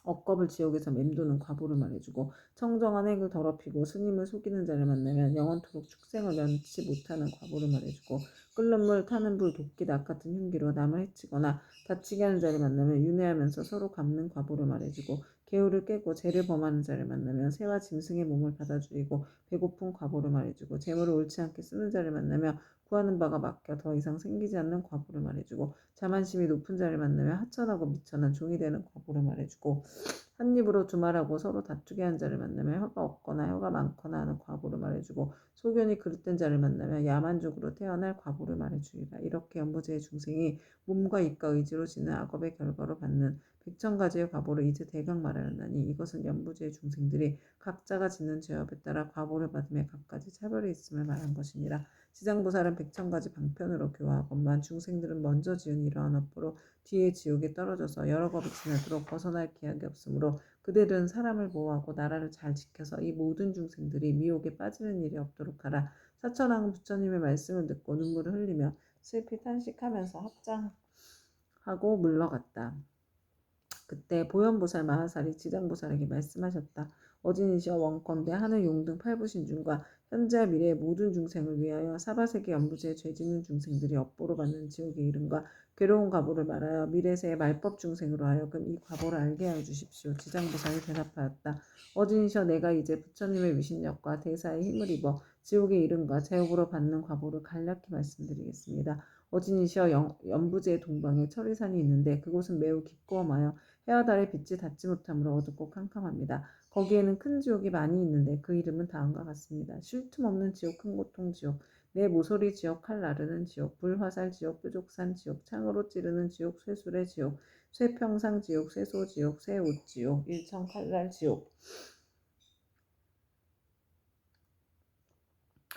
억겁을 지옥에서 맴도는 과보를 말해주고 청정한 핵을 더럽히고 스님을 속이는 자를 만나면 영원토록 축생을 면치 못하는 과보를 말해주고 끓는 물 타는 불 도끼 낙 같은 흉기로 남을 해치거나 다치게 하는 자를 만나면 윤회하면서 서로 갚는 과보를 말해주고 계율을 깨고 죄를 범하는 자를 만나면 새와 짐승의 몸을 받아들이고 배고픈 과보를 말해주고 재물을 옳지 않게 쓰는 자를 만나면 구하는 바가 막혀 더 이상 생기지 않는 과보를 말해주고 자만심이 높은 자를 만나면 하천하고 미천한 종이 되는 과보를 말해주고 한 입으로 두말하고 서로 다투게 한 자를 만나면 혀가 없거나 혀가 많거나 하는 과보를 말해주고 소견이 그릇된 자를 만나면 야만족으로 태어날 과보를 말해주리라. 이렇게 연보제의 중생이 몸과 입과 의지로 지는 악업의 결과로 받는 백천가지의 과보를 이제 대강 말하였나니 이것은 연보제의 중생들이 각자가 짓는 죄업에 따라 과보를 받음에 각가지 차별이 있음을 말한 것이니라. 지장보살은 백천가지 방편으로 교화하건만 중생들은 먼저 지은 이러한 업보로 뒤에 지옥에 떨어져서 여러 겁이 지나도록 벗어날 기약이 없으므로 그들은 사람을 보호하고 나라를 잘 지켜서 이 모든 중생들이 미혹에 빠지는 일이 없도록 하라. 사천왕은 부처님의 말씀을 듣고 눈물을 흘리며 슬피 탄식하면서 합장하고 물러갔다. 그때 보현보살 마하살이 지장보살에게 말씀하셨다. 어진이시여 원컨대 하늘 용등 팔부신중과 현재와 미래의 모든 중생을 위하여 사바세계 연부제 죄짓는 중생들이 업보로 받는 지옥의 이름과 괴로운 과보를 말하여 미래세의 말법 중생으로 하여금 이 과보를 알게 하여 주십시오. 지장보살이 대답하였다. 어진이시여 내가 이제 부처님의 위신력과 대사의 힘을 입어 지옥의 이름과 제옥으로 받는 과보를 간략히 말씀드리겠습니다. 어진이시여 연부제의 동방에 철이산이 있는데 그곳은 매우 깊고 험하여 해와 달의 빛이 닿지 못하므로 어둡고 캄캄합니다. 거기에는 큰 지옥이 많이 있는데 그 이름은 다음과 같습니다. 쉴 틈 없는 지옥, 큰 고통 지옥, 내 모서리 지옥, 칼 나르는 지옥, 불화살 지옥, 뾰족산 지옥, 창으로 찌르는 지옥, 쇠술의 지옥, 쇠평상 지옥, 쇠소 지옥, 쇠옷 지옥, 일천 칼날 지옥,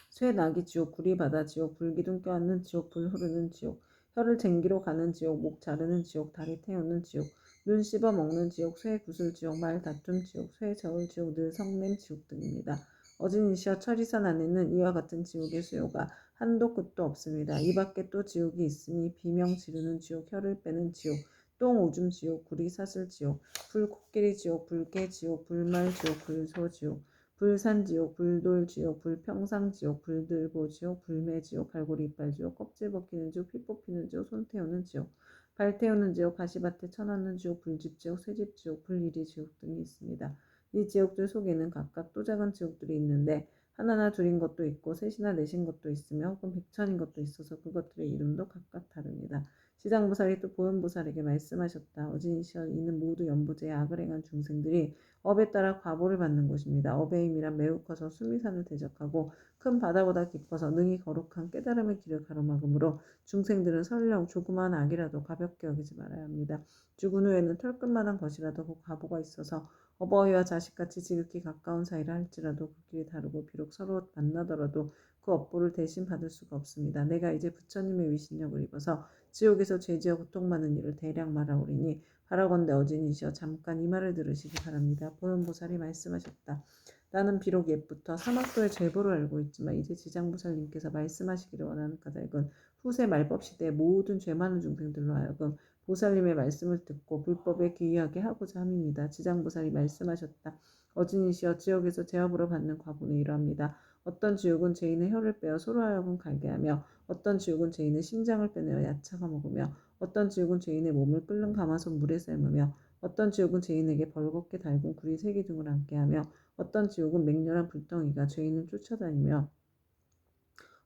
쇠나기 지옥, 구리바다 지옥, 불기둥 껴안는 지옥, 불 흐르는 지옥, 혀를 쟁기로 가는 지옥, 목 자르는 지옥, 다리 태우는 지옥, 눈 씹어 먹는 지옥, 쇠 구슬 지옥, 말 다툼 지옥, 쇠 저울 지옥, 늘 성냄 지옥 등입니다. 어진이시여 철이산 안에는 이와 같은 지옥의 수요가 한도 끝도 없습니다. 이 밖에 또 지옥이 있으니 비명 지르는 지옥, 혀를 빼는 지옥, 똥 오줌 지옥, 구리 사슬 지옥, 불 코끼리 지옥, 불개 지옥, 불말 지옥, 불소 지옥, 불산지옥, 불돌지옥, 불평상지옥, 불들보지옥, 불매지옥, 갈고리 이빨지옥, 껍질 벗기는 지옥, 피 뽑히는 지옥, 손 태우는 지옥, 발 태우는 지옥, 가시밭에 쳐넣는 지옥, 불집지옥, 쇠집지옥, 불이리지옥 등이 있습니다. 이 지옥들 속에는 각각 또 작은 지옥들이 있는데 하나나 둘인 것도 있고 셋이나 넷인 것도 있으며 혹은 백천인 것도 있어서 그것들의 이름도 각각 다릅니다. 지장보살이 또 보현보살에게 말씀하셨다. 어진이시여 이는 모두 연보제의 악을 행한 중생들이 업에 따라 과보를 받는 곳입니다. 업의 힘이란 매우 커서 수미산을 대적하고 큰 바다보다 깊어서 능히 거룩한 깨달음의 길을 가로막으므로 중생들은 설령 조그마한 악이라도 가볍게 여기지 말아야 합니다. 죽은 후에는 털끝만한 것이라도 그 과보가 있어서 어버이와 자식같이 지극히 가까운 사이라 할지라도 그 길이 다르고 비록 서로 만나더라도 그 업보를 대신 받을 수가 없습니다. 내가 이제 부처님의 위신력을 입어서 지옥에서 죄지어 고통받는 일을 대략 말하오리니 바라건대 어진이시여 잠깐 이 말을 들으시기 바랍니다. 보현보살이 말씀하셨다. 나는 비록 옛부터 사막도의 죄보를 알고 있지만 이제 지장보살님께서 말씀하시기를 원하는 까닭은 후세 말법 시대의 모든 죄 많은 중생들로 하여금 보살님의 말씀을 듣고 불법에 귀의하게 하고자 함입니다. 지장보살이 말씀하셨다. 어진이시여 지옥에서 제업으로 받는 과보는 이러합니다. 어떤 지옥은 죄인의 혀를 빼어 소로 하여금 갈게 하며 어떤 지옥은 죄인의 심장을 빼내어 야차가 먹으며 어떤 지옥은 죄인의 몸을 끓는 가마솥 물에 삶으며 어떤 지옥은 죄인에게 벌겋게 달군 구리 세기둥을 앉게 하며 어떤 지옥은 맹렬한 불덩이가 죄인을 쫓아다니며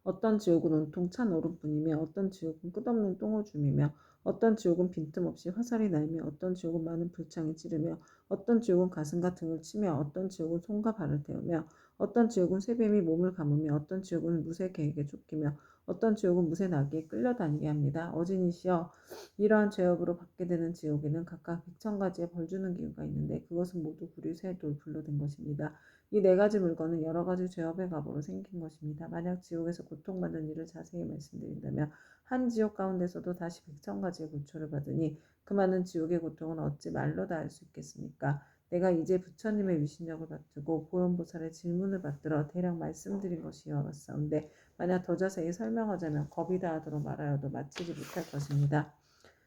어떤 지옥은 온통 찬 얼음뿐이며 어떤 지옥은 끝없는 똥오줌이며 어떤 지옥은 빈틈없이 화살이 날며 어떤 지옥은 많은 불창이 찌르며 어떤 지옥은 가슴과 등을 치며 어떤 지옥은 손과 발을 태우며 어떤 지옥은 쇠뱀이 몸을 감으며 어떤 지옥은 무쇠 개에게 쫓기며 어떤 지옥은 무쇠 나귀에 끌려다니게 합니다. 어진이시여 이러한 죄업으로 받게 되는 지옥에는 각각 100,000가지의 벌 주는 기구가 있는데 그것은 모두 구리, 쇠, 돌, 불로 된 것입니다. 이 네 가지 물건은 여러 가지 죄업의 값으로 생긴 것입니다. 만약 지옥에서 고통받는 일을 자세히 말씀드린다면 한 지옥 가운데서도 다시 100,000가지의 고초를 받으니 그 많은 지옥의 고통은 어찌 말로 다 할 수 있겠습니까? 내가 이제 부처님의 위신력을 받들고 보현보살의 질문을 받들어 대략 말씀드린 것이 이와 같사온데 만약 더 자세히 설명하자면 겁이 다하도록 말하여도 마치지 못할 것입니다.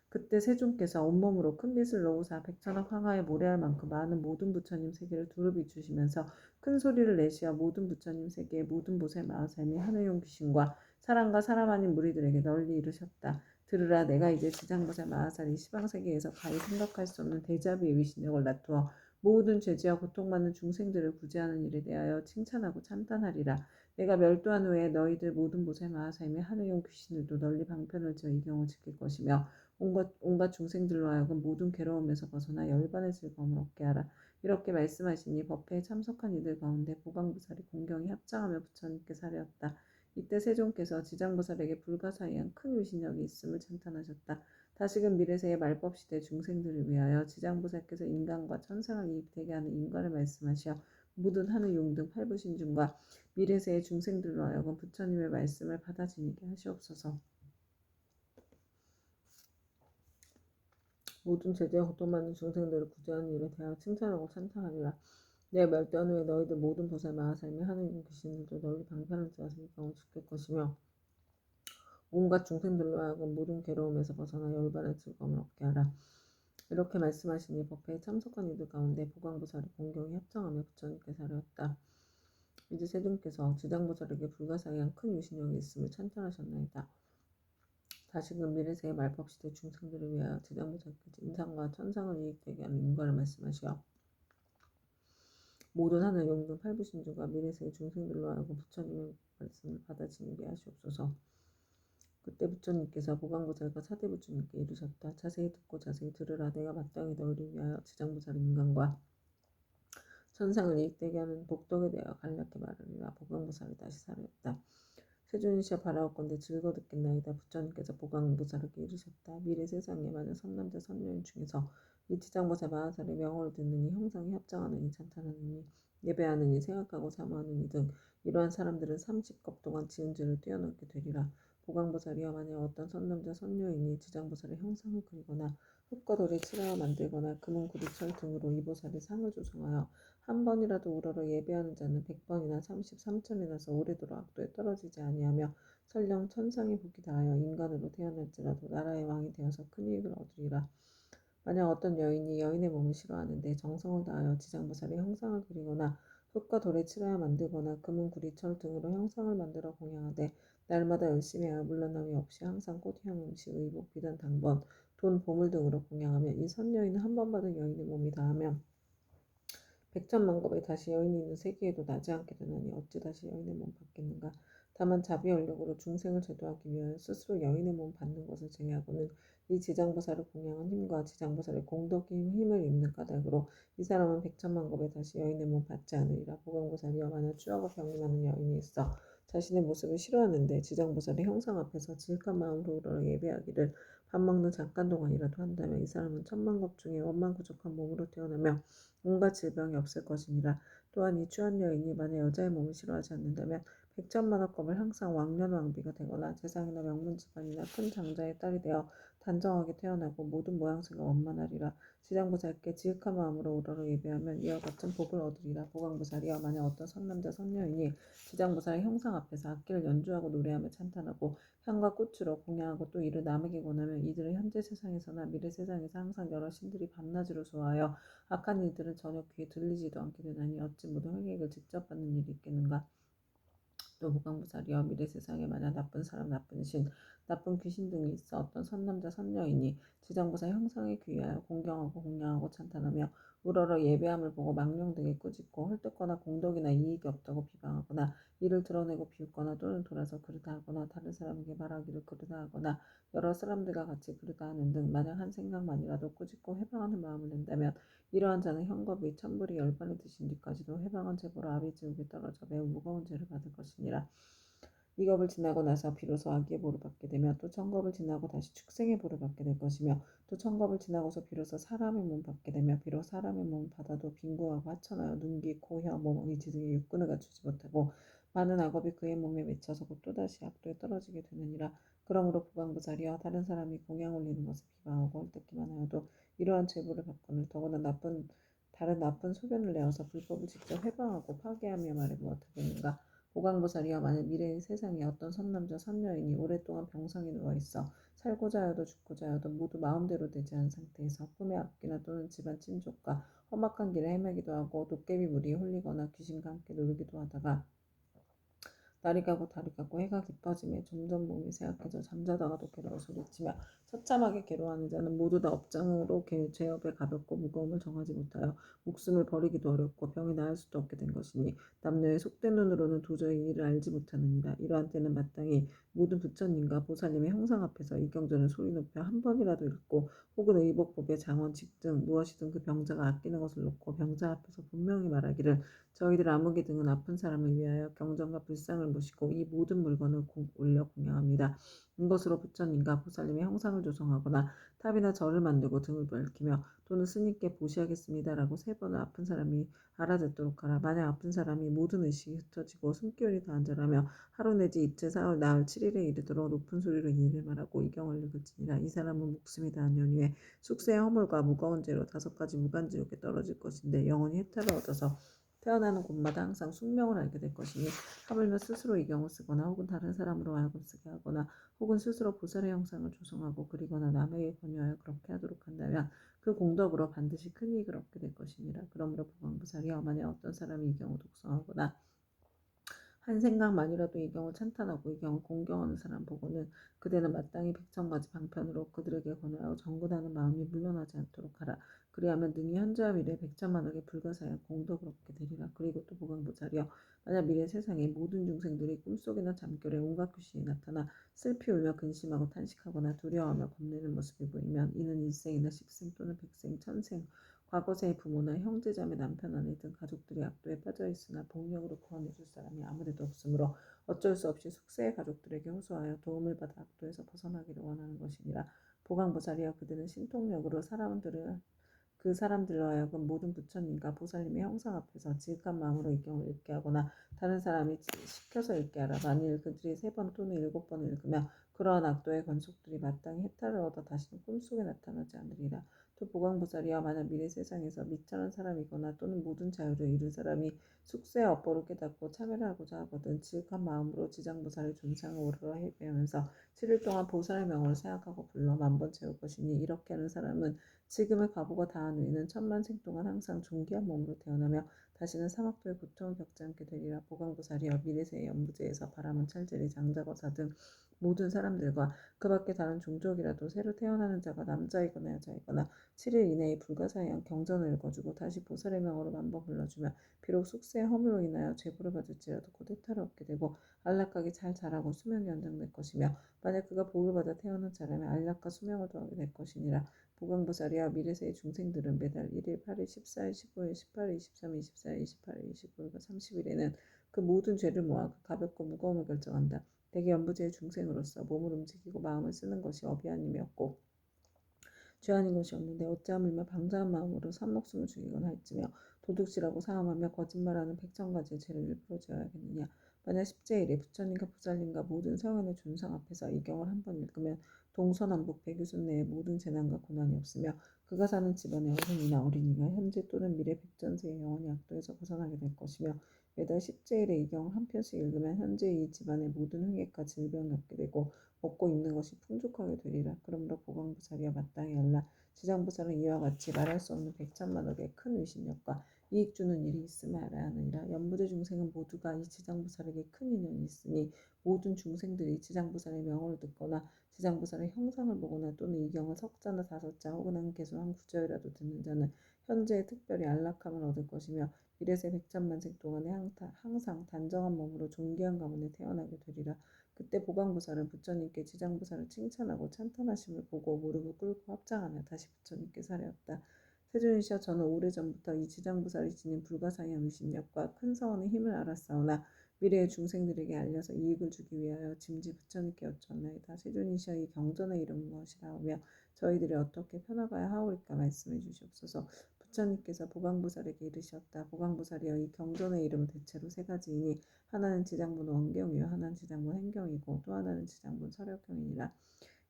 그때 세존께서 온몸으로 큰 빛을 놓으사 100,000억 황하에 모래할 만큼 많은 모든 부처님 세계를 두루 비추시면서 큰 소리를 내시어 모든 부처님 세계의 모든 보살 마하살미 하늘용 귀신과 사람과 사람 아닌 무리들에게 널리 이르셨다. 들으라 내가 이제 지장보살 마하살이 시방세계에서 가히 생각할 수 없는 대자비의 위신력을 나투어 모든 죄지와 고통받는 중생들을 구제하는 일에 대하여 칭찬하고 찬탄하리라. 내가 멸도한 후에 너희들 모든 보살 마하살미 하늘용 귀신들도 널리 방편을 지어 이 경을 지킬 것이며 온갖 중생들로 하여금 모든 괴로움에서 벗어나 열반의 즐거움을 얻게 하라. 이렇게 말씀하시니 법회에 참석한 이들 가운데 보강보살이 공경히 합장하며 부처님께 사례었다. 이때 세존께서 지장보살에게 불가사의한 큰 위신력이 있음을 찬탄하셨다. 다시금 미래세의 말법시대 중생들을 위하여 지장보살께서 인간과 천상을 이익되게 하는 인과를 말씀하시어 모든 하늘 용등 팔부신중과 미래세의 중생들로 하여금 부처님의 말씀을 받아 지니게 하시옵소서. 모든 제재와 고통받는 중생들을 구제하는 일에 대하여 칭찬하고 찬탄하리라. 내가 멸대한 후에 너희들 모든 보살 마하살미 하늘인 귀신들도 너희 방편을 지어서 이 경을 지킬 것이며 온갖 중생들로 하여금 모든 괴로움에서 벗어나 열반의 즐거움을 얻게 하라. 이렇게 말씀하시니 법회에 참석한 이들 가운데 보광보살이 공경히 합장하며 부처님께 사례었다. 이제 세존께서 지장보살에게 불가사의한 큰 유신력이 있음을 찬탄하셨나이다. 다시금 미래세의 말법시대 중생들을 위하여 지장보살께서 인상과 천상을 이익되게 하는 인과를 말씀하시어 모든 하늘 용등 팔부신주가 미래세의 중생들로 하여금 부처님의 말씀을 받아지니게 하시옵소서. 그때 부처님께서 보광보살과 사대부처님께 이르셨다. 자세히 듣고 자세히 들으라. 내가 마땅히 너희를 위하여 지장보살의 인간과 천상을 이익되게 하는 복덕에 대하여 간략히 말하리라. 보광보살이 다시 사례했다. 세존이시여 바라옵건대 즐거 듣겠나이다. 부처님께서 보광보살에게 이르셨다. 미래 세상에 많은 선남자 선녀인 중에서 이 지장보살 마하살의 명호를 듣느니 형상이 합장하느니 찬탄하느니 예배하느니 생각하고 사모하느니 등 이러한 사람들은 30겁 동안 지은 죄를 뛰어넘게 되리라. 보광보살이여 만약 어떤 선남자 선녀인이 지장보살의 형상을 그리거나 흙과 돌에 칠하여 만들거나 금은 구리철 등으로 이 보살의 상을 조성하여 한 번이라도 우러러 예배하는 자는 100번이나 33천이나서 오래도록 악도에 떨어지지 아니하며 설령 천상의 복이 다하여 인간으로 태어날지라도 나라의 왕이 되어서 큰 이익을 얻으리라. 만약 어떤 여인이 여인의 몸을 싫어하는데 정성을 다하여 지장보살의 형상을 그리거나 흙과 돌에 칠하여 만들거나 금은 구리철 등으로 형상을 만들어 공양하되 날마다 열심히 하여 물러남이 없이 항상 꽃향 음식 의복 비단 당번 돈 보물 등으로 공양하면 이 선여인은 한 번 받은 여인의 몸이 다하면 백천만겁에 다시 여인이 있는 세계에도 나지 않게 되나니 어찌 다시 여인의 몸 받겠는가. 다만 자비연력으로 중생을 제도하기 위하여 스스로 여인의 몸 받는 것을 제외하고는 이 지장보살을 공양한 힘과 지장보살의 공덕의 힘을 입는 까닭으로 이 사람은 백천만겁에 다시 여인의 몸 받지 않으리라. 보광보살이여 만약 추하고 병이 많은 여인이 있어 자신의 모습을 싫어하는데 지장보살의 형상 앞에서 지극한 마음으로 우러러 예배하기를 밥 먹는 잠깐 동안이라도 한다면 이 사람은 천만겁 중에 원만구족한 몸으로 태어나며 온갖 질병이 없을 것이니라. 또한 이 추한 여인이 만약 여자의 몸을 싫어하지 않는다면 백천만억겁을 항상 왕년왕비가 되거나 재상이나 명문집안이나 큰 장자의 딸이 되어 단정하게 태어나고 모든 모양새가 원만하리라. 지장보살께 지극한 마음으로 우러러 예배하면 이와 같은 복을 얻으리라. 보강보살이여 만약 어떤 선남자 선녀이니 지장보살의 형상 앞에서 악기를 연주하고 노래하며 찬탄하고 향과 꽃으로 공양하고 또 이를 남에게 권하면 이들은 현재 세상에서나 미래 세상에서 항상 여러 신들이 밤낮으로 수하여 악한 일들은 전혀 귀에 들리지도 않게 되나니 어찌 모든 획액을 직접 받는 일이 있겠는가. 또 무강무살이여 미래 세상에 만약 나쁜 사람, 나쁜 신, 나쁜 귀신 등이 있어 어떤 선남자 선녀이니 지장보살 형상에 귀하여 공경하고 공양하고 찬탄하며 우러러 예배함을 보고 망령 등에 꾸짖고 헐뜯거나 공덕이나 이익이 없다고 비방하거나 이를 드러내고 비웃거나 또는 돌아서 그르다 하거나 다른 사람에게 말하기를 그르다 하거나 여러 사람들과 같이 그르다 하는 등 만약 한 생각만이라도 꾸짖고 해방하는 마음을 낸다면 이러한 자는 형겁이 천불이 열반을 드신 뒤까지도 해방한 죄보로 아비지옥에 떨어져 매우 무거운 죄를 받을 것이니라. 이 겁을 지나고 나서 비로소 악의 보를 받게 되며 또 천겁을 지나고 다시 축생의 보를 받게 될 것이며 또 천겁을 지나고서 비로소 사람의 몸을 받게 되며 비록 사람의 몸을 받아도 빈궁하고 하천하여 눈, 귀, 코, 혀, 몸, 의지 등의 육군을 갖추지 못하고 많은 악업이 그의 몸에 맺혀서 곧 또다시 악도에 떨어지게 되느니라. 그러므로 부방부자리와 다른 사람이 공양 올리는 것을 비방하고 헐뜯기만 하여도 이러한 죄보를 받거늘 더구나 다른 나쁜 소견을 내어서 불법을 직접 해방하고 파괴하며 말해 무엇하겠는가. 보강보살이여 만일 미래의 세상에 어떤 선남자 선녀이니 오랫동안 병상에 누워있어 살고자 하여도 죽고자 하여도 모두 마음대로 되지 않은 상태에서 꿈의 악기나 또는 집안 친족과 험악한 길을 헤매기도 하고 도깨비 무리에 홀리거나 귀신과 함께 놀기도 하다가 날이 가고 달이 가고 해가 깊어지며 점점 몸이 쇠약해져 잠자다가도 괴로워 소리치며 처참하게 괴로워하는 자는 모두 다 업장으로 죄업에 가볍고 무거움을 정하지 못하여 목숨을 버리기도 어렵고 병이 나을 수도 없게 된 것이니 남녀의 속된 눈으로는 도저히 이를 알지 못하느니라. 이러한 때는 마땅히 모든 부처님과 보살님의 형상 앞에서 이 경전을 소리 높여 한 번이라도 읽고 혹은 의복법의 장원, 직등 무엇이든 그 병자가 아끼는 것을 놓고 병자 앞에서 분명히 말하기를 저희들 아무개 등은 아픈 사람을 위하여 경전과 불상을 모시고 이 모든 물건을 올려 공양합니다. 이것으로 부처님과 보살님의 형상을 조성하거나 탑이나 절을 만들고 등을 밝히며 또는 스님께 보시하겠습니다라고 세 번을 아픈 사람이 알아듣도록 하라. 만약 아픈 사람이 모든 의식이 흩어지고 숨결이 다한 자라며 하루 내지 이틀 사흘 나흘 7일에 이르도록 높은 소리로 이를 말하고 이 경을 읽을지니라. 이 사람은 목숨이 다한 연후에 숙세의 허물과 무거운 죄로 5가지 무간지옥에 떨어질 것인데 영원히 해탈을 얻어서 태어나는 곳마다 항상 숙명을 알게 될 것이니 하물며 스스로 이경을 쓰거나 혹은 다른 사람으로 하여금 쓰게 하거나 혹은 스스로 보살의 형상을 조성하고 그리거나 남에게 권유하여 그렇게 하도록 한다면 그 공덕으로 반드시 큰 이익을 얻게 될 것이니라. 그러므로 보광부살이여 만약 어떤 사람이 이경을 독성하거나 한 생각만이라도 이 경우 찬탄하고 이 경우 공경하는 사람 보고는 그대는 마땅히 백천가지 방편으로 그들에게 권하여 정근하는 마음이 물러나지 않도록 하라. 그리하면 능히 현재와 미래 백천만억의 불가사의한 공덕을 얻게 되리라. 그리고 또 보강보살이여 만약 미래 세상에 모든 중생들이 꿈속이나 잠결에 온갖 귀신이 나타나 슬피 울며 근심하고 탄식하거나 두려워하며 겁내는 모습이 보이면 이는 일생이나 십생 또는 백생 천생 과거세의 부모나 형제자매 남편 아내 등 가족들이 악도에 빠져있으나 복력으로 구원해줄 사람이 아무데도 없으므로 어쩔 수 없이 숙세의 가족들에게 호소하여 도움을 받아 악도에서 벗어나기를 원하는 것이니라. 보강보살이여 그들은 신통력으로 그 사람들로 하여금 모든 부처님과 보살님의 형상 앞에서 지극한 마음으로 이 경을 읽게 하거나 다른 사람이 시켜서 읽게 하라. 만일 그들이 3번 또는 7번을 읽으며 그러한 악도의 권속들이 마땅히 해탈을 얻어 다시는 꿈속에 나타나지 않으리라. 또 보광보살이야 만약 미래 세상에서 미천한 사람이거나 또는 모든 자유를 이룬 사람이 숙세의 업보를 깨닫고 참여를 하고자 하거든 지극한 마음으로 지장보살의 존상을 오르러 해배하면서 7일 동안 보살의 명을 생각하고 불러 만번 채울 것이니 이렇게 하는 사람은 지금의 과보가 다한 후에는 천만생 동안 항상 존귀한 몸으로 태어나며 다시는 사막도의 고통을 겪지 않게 되리라. 보광보살이여 미래세의 연부제에서 바라문 찰제리 장자거사 등 모든 사람들과 그 밖에 다른 종족이라도 새로 태어나는 자가 남자이거나 여자이거나 7일 이내에 불가사의한 경전을 읽어주고 다시 보살의 명으로 만번 불러주면 비록 숙세의 허물로 인하여 제보를 받을지라도 곧 해탈을 얻게 되고 안락하게 잘 자라고 수명이 연장될 것이며 만약 그가 복을 받아 태어난 자라면 안락과 수명을 더하게 될 것이니라. 보강보살이야 미래세의 중생들은 매달 1일, 8일, 14일, 15일, 18일, 23일, 24일, 28일, 29일과 30일에는 그 모든 죄를 모아 그 가볍고 무거움을 결정한다. 대개 연부제의 중생으로서 몸을 움직이고 마음을 쓰는 것이 업이 아님이었고 죄 아닌 것이 없는데 어찌하물며 방자한 마음으로 산목숨을 죽이거나 할지며 도둑질하고 사함하며 거짓말하는 백천가지의 죄를 일부러 지어야겠느냐. 만약 십제일에 부처님과 보살님과 모든 성현의 존상 앞에서 이 경을 한 번 읽으면 동서남북 백유순 내에 모든 재난과 고난이 없으며 그가 사는 집안의 어른이나 어린이가 현재 또는 미래 백전세의 영원히 악도에서 벗어나게 될 것이며 매달 10제일에 이 경을 한 편씩 읽으면 현재 이 집안의 모든 흉액과 질병이 없게 되고 먹고 입는 것이 풍족하게 되리라. 그러므로 보강부살이여 마땅히 알라. 지장부살은 이와 같이 말할 수 없는 백천만억의 큰 위신력과 이익 주는 일이 있음을 알아야 하느니라. 연부대 중생은 모두가 이 지장부살에게 큰 인연이 있으니 모든 중생들이 지장부살의 명호를 듣거나 지장부살의 형상을 보거나 또는 이 경을 석자나 다섯자 혹은 한 개수 한 구절이라도 듣는 자는 현재에 특별히 안락함을 얻을 것이며 이래세 백천만생 동안에 항상 단정한 몸으로 존귀한 가문에 태어나게 되리라. 그때 보강부살은 부처님께 지장부살을 칭찬하고 찬탄하심을 보고 무릎을 꿇고 합장하며 다시 부처님께 사례었다. 세존이시여, 저는 오래전부터 이 지장부살이 지닌 불가사의한 위신력과 큰 서원의 힘을 알았사오나 미래의 중생들에게 알려서 이익을 주기 위하여 짐지 부처님께 여쭈었나이다. 세존이시여, 이 경전의 이름은 무엇이라 하며 저희들이 어떻게 편화가야 하오리까 말씀해 주시옵소서. 부처님께서 보강부살에게 이르셨다. 보강부살이여, 이 경전의 이름은 대체로 세 가지이니 하나는 지장분 원경이요 하나는 지장분 행경이고 또 하나는 지장분 설역경이니라.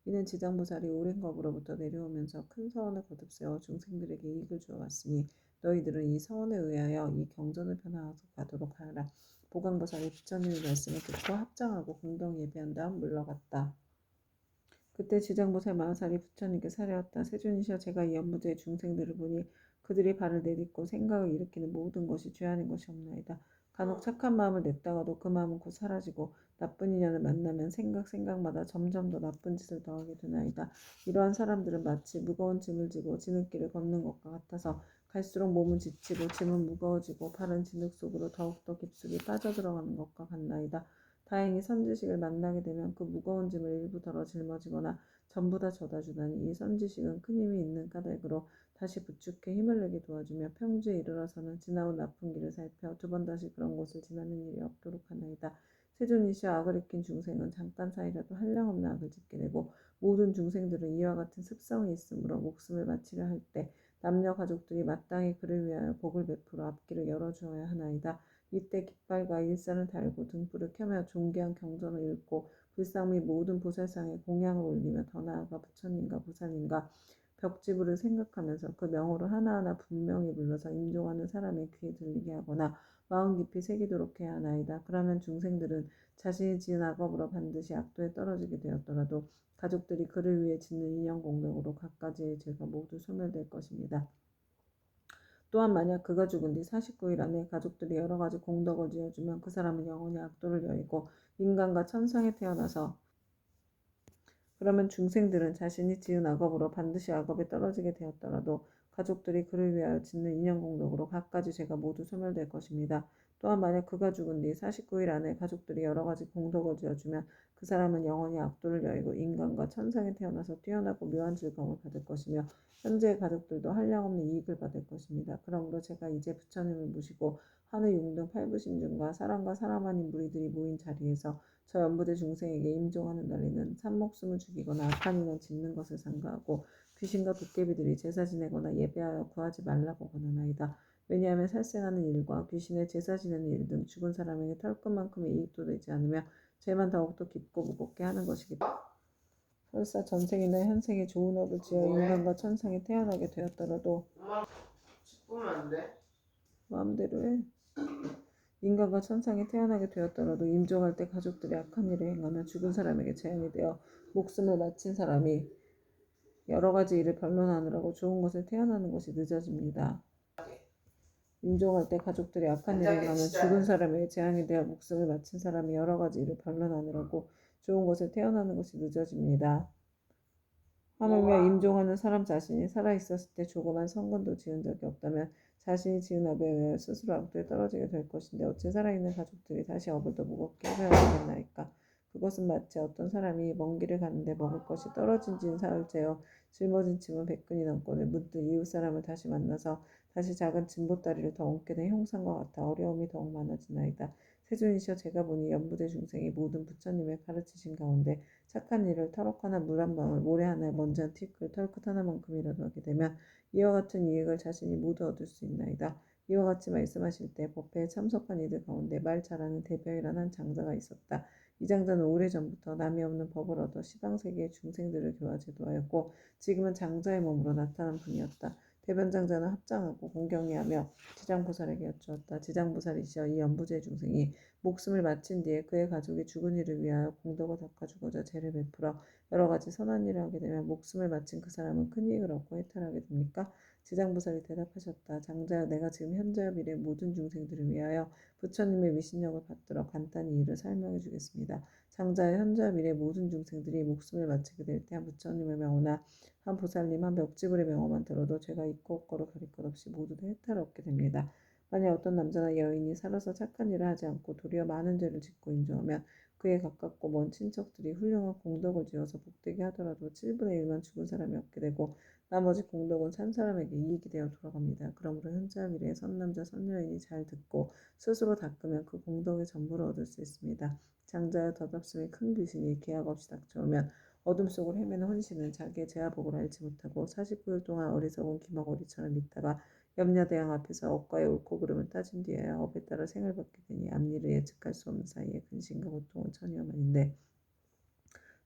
이는 지장부살이 오랜 거부로부터 내려오면서 큰 서원을 거듭세워 중생들에게 이익을 주어왔으니 너희들은 이 서원에 의하여 이 경전을 편화하도록 하라. 보강부살이 부처님의 말씀을 듣고 합장하고 공경 예배한 다음 물러갔다. 그때 지장보살 마하살이 부처님께 사례었다. 세존이시여, 제가 이 연무대의 중생들을 보니 그들이 발을 내딛고 생각을 일으키는 모든 것이 죄 아닌 것이 없나이다. 간혹 착한 마음을 냈다가도 그 마음은 곧 사라지고 나쁜 인연을 만나면 생각마다 점점 더 나쁜 짓을 더하게 되나이다. 이러한 사람들은 마치 무거운 짐을 지고 지름길을 걷는 것과 같아서 갈수록 몸은 지치고 짐은 무거워지고 발은 진흙 속으로 더욱더 깊숙이 빠져들어가는 것과 같나이다. 다행히 선지식을 만나게 되면 그 무거운 짐을 일부 덜어 짊어지거나 전부 다 져다 주다니 이 선지식은 큰 힘이 있는 까닭으로 다시 부축해 힘을 내게 도와주며 평주에 이르러서는 지나온 나쁜 길을 살펴 두 번 다시 그런 곳을 지나는 일이 없도록 하나이다. 세존이시여, 악을 익힌 중생은 잠깐 사이라도 한량없는 악을 짓게 되고 모든 중생들은 이와 같은 습성이 있으므로 목숨을 바치려 할 때 남녀 가족들이 마땅히 그를 위하여 복을 베풀어 앞길을 열어주어야 하나이다. 이때 깃발과 일산을 달고 등불을 켜며 존귀한 경전을 읽고 불상 및 모든 보살상에 공양을 올리며 더 나아가 부처님과 보살님과 벽지부를 생각하면서 그 명호를 하나하나 분명히 불러서 임종하는 사람의 귀에 들리게 하거나 마음 깊이 새기도록 해야 하나이다. 그러면 중생들은 자신이 지은 악업으로 반드시 악도에 떨어지게 되었더라도 가족들이 그를 위해 짓는 인연 공덕으로 갖가지의 죄가 모두 소멸될 것입니다. 또한 만약 그가 죽은 뒤 49일 안에 가족들이 여러 가지 공덕을 지어주면 그 사람은 영원히 악도를 여의고 인간과 천상에 태어나서 그러면 중생들은 자신이 지은 악업으로 반드시 악업에 떨어지게 되었더라도 가족들이 그를 위하여 짓는 인연 공덕으로 갖가지 죄가 모두 소멸될 것입니다. 또한 만약 그가 죽은 뒤 49일 안에 가족들이 여러 가지 공덕을 지어주면 그 사람은 영원히 악도를 여의고 인간과 천상에 태어나서 뛰어나고 묘한 즐거움을 받을 것이며 현재의 가족들도 한량없는 이익을 받을 것입니다. 그러므로 제가 이제 부처님을 모시고 하늘 용등 팔부신중과 사람과 사람 아닌 무리들이 모인 자리에서 저 연부대 중생에게 임종하는 날에는 산목숨을 죽이거나 악한 인을 짓는 것을 삼가하고 귀신과 도깨비들이 제사 지내거나 예배하여 구하지 말라고 권하나이다. 왜냐하면 살생하는 일과 귀신의 제사 지내는 일 등 죽은 사람에게 털끝만큼의 이익도 되지 않으며 죄만 더욱더 깊고 무겁게 하는 것이기 때문에 설사 전생이나 현생에 좋은 업을 지어 인간과 천상에 태어나게 되었더라도 마음대로 해. 인간과 천상에 태어나게 되었더라도 임종할 때 가족들이 악한 일을 행하며 죽은 사람에게 재앙이 되어 목숨을 마친 사람이 여러 가지 일을 변론하느라고 좋은 곳에 태어나는 것이 늦어집니다. 임종할 때 가족들이 악한 일을 행하며 죽은 사람에게 재앙이 되어 목숨을 마친 사람이 여러 가지 일을 변론하느라고 좋은 곳에 태어나는 것이 늦어집니다. 하물며 임종하는 사람 자신이 살아있었을 때 조그만 성근도 지은 적이 없다면 자신이 지은 업에 의하여 스스로 악도에 떨어지게 될 것인데 어째 살아있는 가족들이 다시 업을 더 무겁게 해서야 되겠나이까. 그것은 마치 어떤 사람이 먼 길을 가는데 먹을 것이 떨어진 지는 사흘째요 짊어진 짐은 100근이 넘거늘 문득 이웃 사람을 다시 만나서 다시 작은 짐보따리를 더 옮게 된 형상과 같아 어려움이 더욱 많아지나이다. 세존이시여 제가 보니 연부대 중생이 모든 부처님의 가르치신 가운데 착한 일을 터럭 하나 물 한 방울 모래 하나에 먼지 한 티끌 털끝 하나만큼이라도 하게 되면 이와 같은 이익을 자신이 모두 얻을 수 있나이다. 이와 같이 말씀하실 때 법회에 참석한 이들 가운데 말 잘하는 대병이라는 한 장자가 있었다. 이 장자는 오래전부터 남이 없는 법을 얻어 시방세계의 중생들을 교화제도하였고 지금은 장자의 몸으로 나타난 분이었다. 대변장자는 합장하고 공경리하며 지장보살에게 여쭈었다. 지장보살이시여 이 연부제 중생이 목숨을 마친 뒤에 그의 가족이 죽은 이를 위하여 공덕을 닦아주고자 죄를 베풀어 여러 가지 선한 일을 하게 되면 목숨을 마친 그 사람은 큰 이익을 얻고 해탈하게 됩니까? 지장보살이 대답하셨다. 장자여 내가 지금 현재와 미래 모든 중생들을 위하여 부처님의 위신력을 받들어 간단히 이를 설명해 주겠습니다. 장자여 현재와 미래 모든 중생들이 목숨을 마치게 될 때 한 부처님의 명호나 한 보살님 한 멱지불의 명호만 들어도 죄가 있고 없고로 가릴 것 없이 모두 다 해탈을 얻게 됩니다. 만약 어떤 남자나 여인이 살아서 착한 일을 하지 않고 도리어 많은 죄를 짓고 인조하면 그에 가깝고 먼 친척들이 훌륭한 공덕을 지어서 복되게 하더라도 7분의 1만 죽은 사람이 얻게 되고 나머지 공덕은 산 사람에게 이익이 되어 돌아갑니다. 그러므로 현재와 미래의 선남자 선여인이 잘 듣고 스스로 닦으면 그 공덕의 전부를 얻을 수 있습니다. 장자의 덧없음이 큰 귀신이 계약 없이 닥쳐오면 어둠 속을 헤매는 혼신은 자기의 제하복을 알지 못하고 49일 동안 어리석은 기머거리처럼 있다가 염려대왕 앞에서 업과의 옳고 그름을 따진 뒤에야 업에 따라 생을 받게 되니 앞일을 예측할 수 없는 사이에 근심과 고통은 천여만인데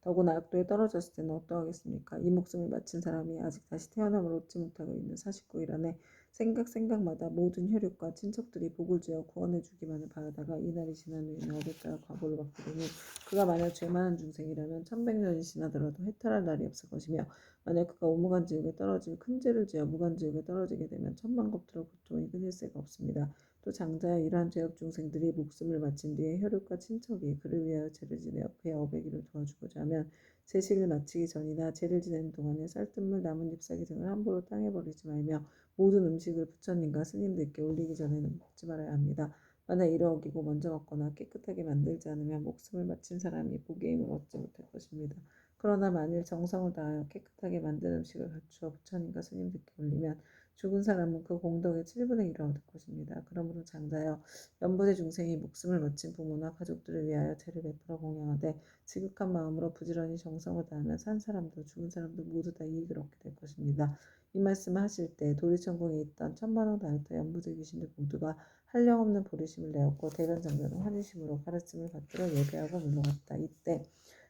더구나 악도에 떨어졌을 때는 어떠하겠습니까? 이 목숨을 마친 사람이 아직 다시 태어남을 얻지 못하고 있는 49일 안에 생각마다 모든 혈육과 친척들이 복을 지어 구원해 주기만을 바라다가 이날이 지난 후에는 업에 따라 과보를 받게 되니 그가 만약 죄 많은 중생이라면 1100년이 지나더라도 해탈할 날이 없을 것이며 만약 그가 오무간지옥에 떨어질 큰 죄를 지어 무간지옥에 떨어지게 되면 천만겁들어 고통이 끊일 새가 없습니다. 또 장자야 이러한 죄업 중생들이 목숨을 마친 뒤에 혈육과 친척이 그를 위하여 죄를 지내어 그의 업의 길을 도와주고자 하면 제식을 마치기 전이나 죄를 지내는 동안에 쌀뜨물 나뭇 잎사귀 등을 함부로 땅에 버리지 말며 모든 음식을 부처님과 스님들께 올리기 전에는 먹지 말아야 합니다. 만약 이러 어기고 먼저 먹거나 깨끗하게 만들지 않으면 목숨을 마친 사람이 복의 힘을 얻지 못할 것입니다. 그러나 만일 정성을 다하여 깨끗하게 만든 음식을 갖추어 부처님과 스님들께 올리면 죽은 사람은 그 공덕의 7분의 1을 얻을 것입니다. 그러므로 장자여 연부대 중생이 목숨을 마친 부모나 가족들을 위하여 죄를 베풀어 공양하되 지극한 마음으로 부지런히 정성을 다하면 산 사람도 죽은 사람도 모두 다 이익을 얻게 될 것입니다. 이 말씀을 하실 때 도리천궁에 있던 천만왕 다이어터 연부대 귀신들 모두가 한량없는 보리심을 내었고 대변장자는 환희심으로 가르침을 받들어 예배하고 물러갔다. 이때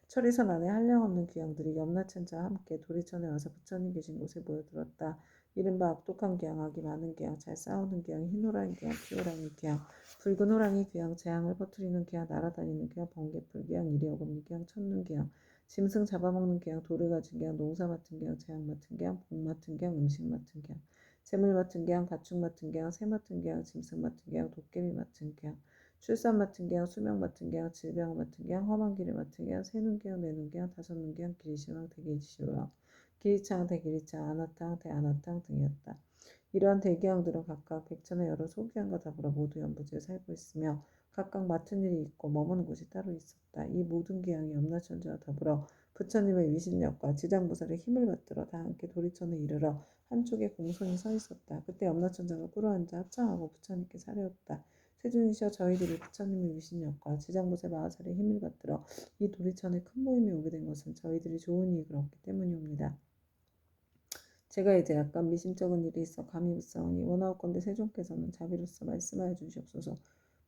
철이선 안에 한량없는 귀양들이 염라천자와 함께 도리천에 와서 부처님 계신 곳에 모여들었다. 이른바 악독한 귀양, 악이 많은 귀양, 잘 싸우는 귀양, 흰호랑이 귀양, 피호랑이 귀양, 붉은 호랑이 귀양, 재앙을 퍼뜨리는 귀양, 날아다니는 귀양, 번개풀 귀양, 이리 어금니 귀양, 첫눈 귀양, 짐승 잡아먹는 귀양, 돌을 가진 귀양, 농사 맡은 귀양, 재앙 맡은 귀양, 복 맡은 귀양, 음식 맡은 귀양, 재물 맡은 귀양, 가축 맡은 귀양, 새 맡은 귀양, 짐승 맡은 귀양, 도깨비 맡은 귀양, 출산 맡은 귀양, 수명 맡은 귀양, 질병 맡은 귀양, 험한 길을 맡은 귀양, 새눈 귀양, 내눈 귀양, 다섯눈 귀양, 기리시왕, 대기지시왕, 기리창, 대기리창, 아나탕, 대아나탕 등이었다. 이러한 대기왕들은 각각 백천의 여러 소기왕과 더불어 모두 연부지에 살고 있으며 각각 맡은 일이 있고 머무는 곳이 따로 있었다. 이 모든 기왕이 염라천자와 더불어 부처님의 위신력과 지장보살의 힘을 받들어 다 함께 도리천에 이르러 한쪽에 공손히 서 있었다. 그때 염라천자가 꿇어앉아 합창하고 부처님께 사려었다. 세존이시여 저희들이 부처님의 위신력과 지장보살 마하살의 힘을 받들어 이 도리천에 큰 모임에 오게 된 것은 저희들이 좋은 이익을 얻기 때문이옵니다. 제가 이제 약간 미심쩍은 일이 있어 감이 묻사오니 원하옵건대 세존께서는 자비로서 말씀하여 주시옵소서.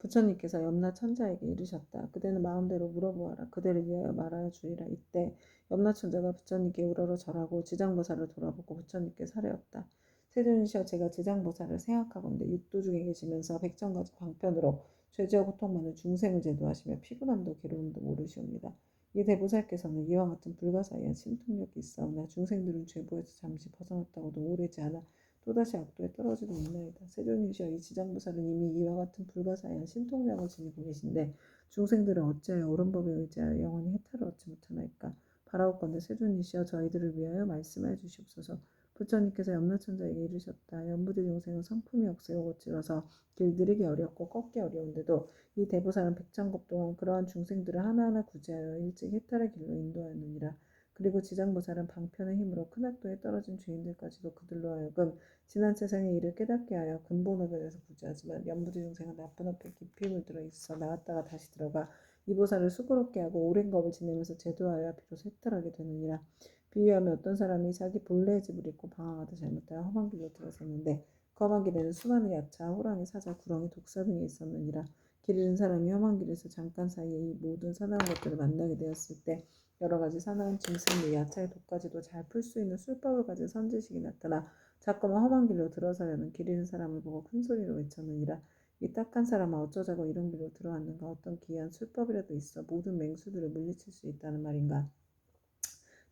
부처님께서 염라천자에게 이르셨다. 그대는 마음대로 물어보아라. 그대를 위하여 말하여 주리라. 이때 염라천자가 부처님께 우러러 절하고 지장보살을 돌아보고 부처님께 사려었다. 세존이시여 제가 지장보살을 생각하건대 육도 중에 계시면서 백천가지 방편으로 죄지어 고통 많은 중생을 제도하시며 피곤함도 괴로움도 모르시옵니다. 이 대보살께서는 이와 같은 불가사의한 신통력이 있사오나 중생들은 죄보에서 잠시 벗어났다고도 오래지 않아 또다시 악도에 떨어지고 있나이다. 세존이시여 이 지장보살은 이미 이와 같은 불가사의한 신통력을 지니고 계신데 중생들은 어찌하여 옳은 법에 의지하여 영원히 해탈을 얻지 못하나이까. 바라옵건대 세존이시여 저희들을 위하여 말씀하여 주시옵소서. 부처님께서 염라천자에게 이르셨다. 연부대 중생은 성품이 억세고 거칠어서 길들이기 어렵고 꺾기 어려운데도 이 대보살은 백천급 동안 그러한 중생들을 하나하나 구제하여 일찍 해탈의 길로 인도하였느니라. 그리고 지장보살은 방편의 힘으로 큰 악도에 떨어진 죄인들까지도 그들로 하여금 지난 세상의 일을 깨닫게 하여 근본업에 대해서 구제하지만 연부지 중생은 나쁜 업에 깊이 물들어 있어 나왔다가 다시 들어가 이 보살을 수고롭게 하고 오랜 겁을 지내면서 제도하여 비로소 해탈하게 되느니라. 비유하면 어떤 사람이 자기 본래의 집을 잃고 방황하다 잘못하여 험한 길로 들어섰는데 그 험한 길에는 수많은 야차, 호랑이, 사자, 구렁이, 독사 등이 있었느니라. 길 잃은 사람이 험한 길에서 잠깐 사이에 이 모든 사나운 것들을 만나게 되었을 때 여러 가지 사나운 짐승, 야차의 독까지도 잘 풀 수 있는 술법을 가진 선지식이 나타나 자꾸만 험한 길로 들어서려는 길 잃은 사람을 보고 큰 소리로 외쳤느니라. 이 딱한 사람아 어쩌자고 이런 길로 들어왔는가. 어떤 기이한 술법이라도 있어 모든 맹수들을 물리칠 수 있다는 말인가.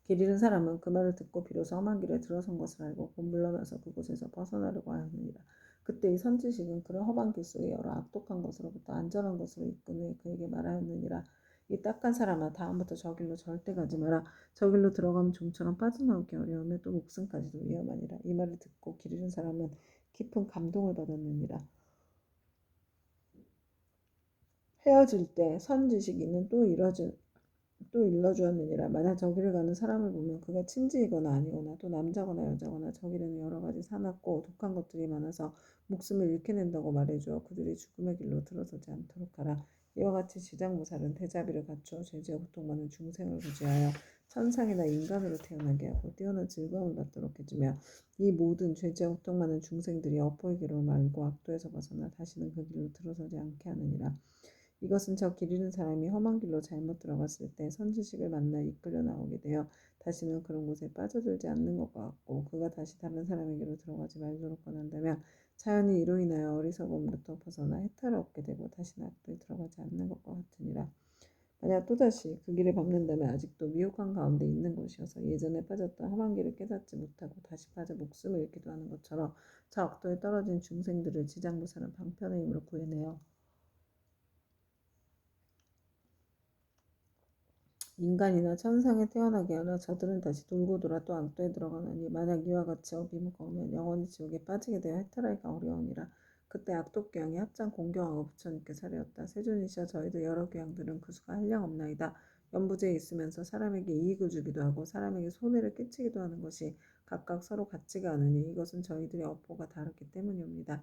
길 잃은 사람은 그 말을 듣고 비로소 험한 길에 들어선 것을 알고 곧 물러나서 그곳에서 벗어나려고 하였느니라. 그때 이 선지식은 그런 험한 길 속에 여러 악독한 것으로부터 안전한 것으로 이끈 후에 그에게 말하였느니라. 이 딱한 사람아 다음부터 저 길로 절대 가지 마라. 저 길로 들어가면 좀처럼 빠져나오기 어려우며 또 목숨까지도 위험하니라. 이 말을 듣고 길 잃은 사람은 깊은 감동을 받았느니라. 헤어질 때 선지식이는 또 일러주었느니라. 만약 저기를 가는 사람을 보면 그가 친지이거나 아니거나 또 남자거나 여자거나 저길에는 여러 가지 사납고 독한 것들이 많아서 목숨을 잃게 된다고 말해주어 그들이 죽음의 길로 들어서지 않도록 하라. 이와 같이 지장보살은 대자비를 갖추어 죄지어 고통받는 중생을 구제하여 천상이나 인간으로 태어나게 하고 뛰어난 즐거움을 받도록 해주며 이 모든 죄지어 고통받는 중생들이 엇보의 길을 말고 악도에서 벗어나 다시는 그 길로 들어서지 않게 하느니라. 이것은 저 길 잃은 사람이 험한 길로 잘못 들어갔을 때 선지식을 만나 이끌려 나오게 되어 다시는 그런 곳에 빠져들지 않는 것과 같고 그가 다시 다른 사람에게로 들어가지 말도록 권한다면 자연히 이로 인하여 어리석음으로부터 벗어나 해탈을 얻게 되고 다시는 악도에 들어가지 않는 것과 같으니라. 만약 또다시 그 길을 밟는다면 아직도 미혹한 가운데 있는 것이어서 예전에 빠졌던 험한 길을 깨닫지 못하고 다시 빠져 목숨을 잃기도 하는 것처럼 저 악도에 떨어진 중생들을 지장보살은 방편의 힘으로 구해내어 인간이나 천상에 태어나게 하나 저들은 다시 돌고 돌아 또 악도에 들어가느니 만약 이와 같이 업이 무거우면 영원히 지옥에 빠지게 되어 해탈하기가 어려우니라. 그때 악독귀양이 합장 공경하고 부처님께 사려었다. 세존이시여 저희들 여러 귀양들은 그 수가 한량없나이다. 연부제에 있으면서 사람에게 이익을 주기도 하고 사람에게 손해를 끼치기도 하는 것이 각각 서로 같지가 않으니 이것은 저희들의 업보가 다르기 때문입니다.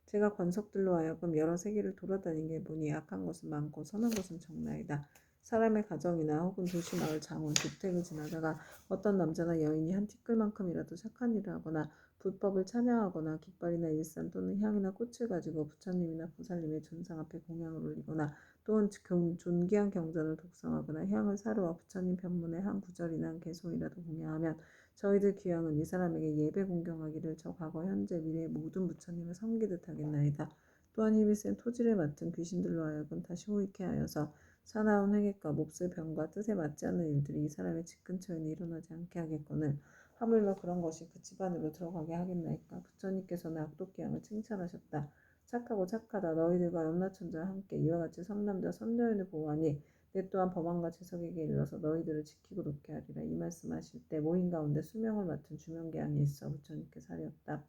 제가 권석들로 하여금 여러 세계를 돌아다니게 보니 악한 것은 많고 선한 것은 적나이다. 사람의 가정이나 혹은 도시 마을 장원 주택을 지나다가 어떤 남자나 여인이 한 티끌만큼이라도 착한 일을 하거나 불법을 찬양하거나 깃발이나 일산 또는 향이나 꽃을 가지고 부처님이나 보살님의 존상 앞에 공양을 올리거나 또는 존귀한 경전을 독성하거나 향을 사르와 부처님 편문의 한 구절이나 한 개송이라도 공양하면 저희들 귀양은 이 사람에게 예배 공경하기를 저 과거 현재 미래의 모든 부처님을 섬기듯 하겠나이다. 또한 힘이 센 토지를 맡은 귀신들로 하여금 다시 호익해 하여서 사나운 회개과 몹쓸 병과 뜻에 맞지 않는 일들이 이 사람의 집 근처에는 일어나지 않게 하겠거늘 하물며 그런 것이 그 집안으로 들어가게 하겠나이까. 부처님께서는 악독기양을 칭찬하셨다. 착하고 착하다. 너희들과 염라천자와 함께 이와 같이 선남자 선여인을 보호하니 내 또한 범한과 재석에게 이르러서 너희들을 지키고 돕게 하리라. 이 말씀하실 때 모인 가운데 수명을 맡은 주명계양이 있어 부처님께서 하렸다.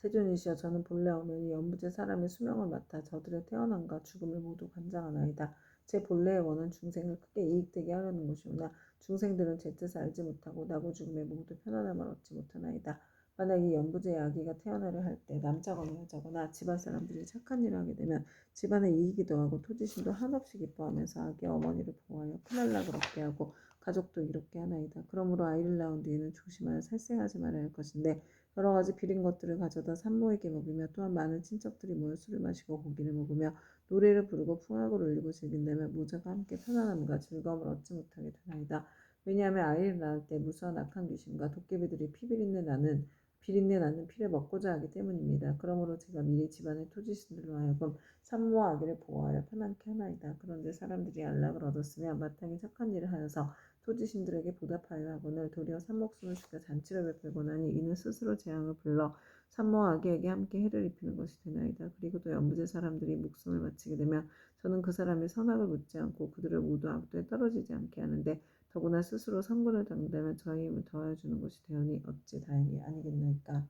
세존이시여 저는 본래 어머니 연부제 사람의 수명을 맡아 저들의 태어남과 죽음을 모두 관장하나이다. 제 본래의 원은 중생을 크게 이익되게 하려는 것이오나 중생들은 제 뜻을 알지 못하고 나고 죽음에 모두 편안함을 얻지 못하나이다. 만약 이 연부제의 아기가 태어나려 할 때 남자거나 여자거나 집안 사람들이 착한 일을 하게 되면 집안에 이익이 더하고 토지신도 한없이 기뻐하면서 아기의 어머니를 보호하여 큰 안락을 얻게 하고 가족도 이롭게 하나이다. 그러므로 아이를 낳은 뒤에는 조심하여 살생하지 말아야 할 것인데 여러 가지 비린 것들을 가져다 산모에게 먹이며 또한 많은 친척들이 모여 술을 마시고 고기를 먹으며 노래를 부르고 풍악을 울리고 즐긴다면 모자가 함께 편안함과 즐거움을 얻지 못하게 되나이다. 왜냐하면 아이를 낳을 때 무수한 악한 귀신과 도깨비들이 비린내 나는 피를 먹고자 하기 때문입니다. 그러므로 제가 미리 집안의 토지신들로 하여금 산모와 아기를 보호하여 편안케 하나이다. 그런데 사람들이 안락을 얻었으면 마땅히 착한 일을 하여서 토지신들에게 보답하여 하거늘 도리어 산목숨을 죽여 잔치를 베풀곤 하니 이는 스스로 재앙을 불러 산모와 아기에게 함께 해를 입히는 것이 되나이다. 그리고 또 연부제 사람들이 목숨을 바치게 되면 저는 그 사람의 선악을 묻지 않고 그들을 모두 악도에 떨어지지 않게 하는데 더구나 스스로 선고를 당다면 저의 힘을 더하여 주는 것이 되오니 어찌 다행이 아니겠나이까.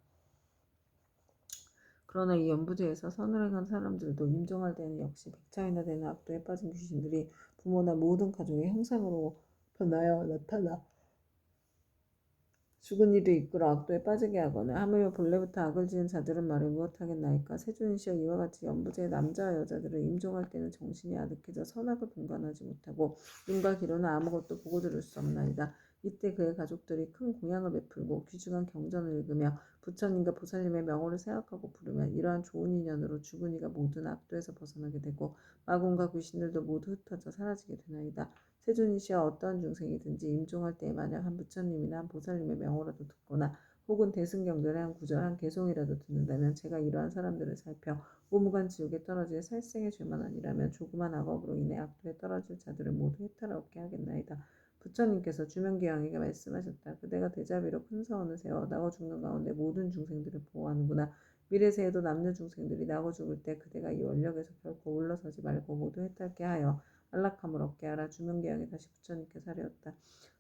그러나 이 연부제에서 선을 행한 사람들도 임종할 때는 역시 백차이나 되는 악도에 빠진 귀신들이 부모나 모든 가족의 형상으로 나타나 죽은 이를 이끌어 악도에 빠지게 하거나 하물며 본래부터 악을 지은 자들은 말을 무엇하겠나이까. 세존이시여 이와 같이 연부제의 남자와 여자들을 임종할 때는 정신이 아득해져 선악을 분간하지 못하고 눈과 귀로는 아무것도 보고 들을 수 없나이다. 이때 그의 가족들이 큰 공양을 베풀고 귀중한 경전을 읽으며 부처님과 보살님의 명호를 생각하고 부르면 이러한 좋은 인연으로 죽은 이가 모든 악도에서 벗어나게 되고 마군과 귀신들도 모두 흩어져 사라지게 되나이다. 세존이시여 어떠한 중생이든지 임종할 때에 만약 한 부처님이나 한 보살님의 명호라도 듣거나 혹은 대승경전의 한 구절 한 개송이라도 듣는다면 제가 이러한 사람들을 살펴 오무간 지옥에 떨어질 살생의 죄만 아니라면 조그만 악업으로 인해 악도에 떨어질 자들을 모두 해탈하게 하겠나이다. 부처님께서 주명기왕에게 말씀하셨다. 그대가 대자비로 큰 사원을 세워 나고 죽는 가운데 모든 중생들을 보호하는구나. 미래세에도 남녀 중생들이 나고 죽을 때 그대가 이 원력에서 결코 물러서지 말고 모두 해탈게 하여 안락함을 얻게 하라. 주명기양에 다시 부처님께 사려었다.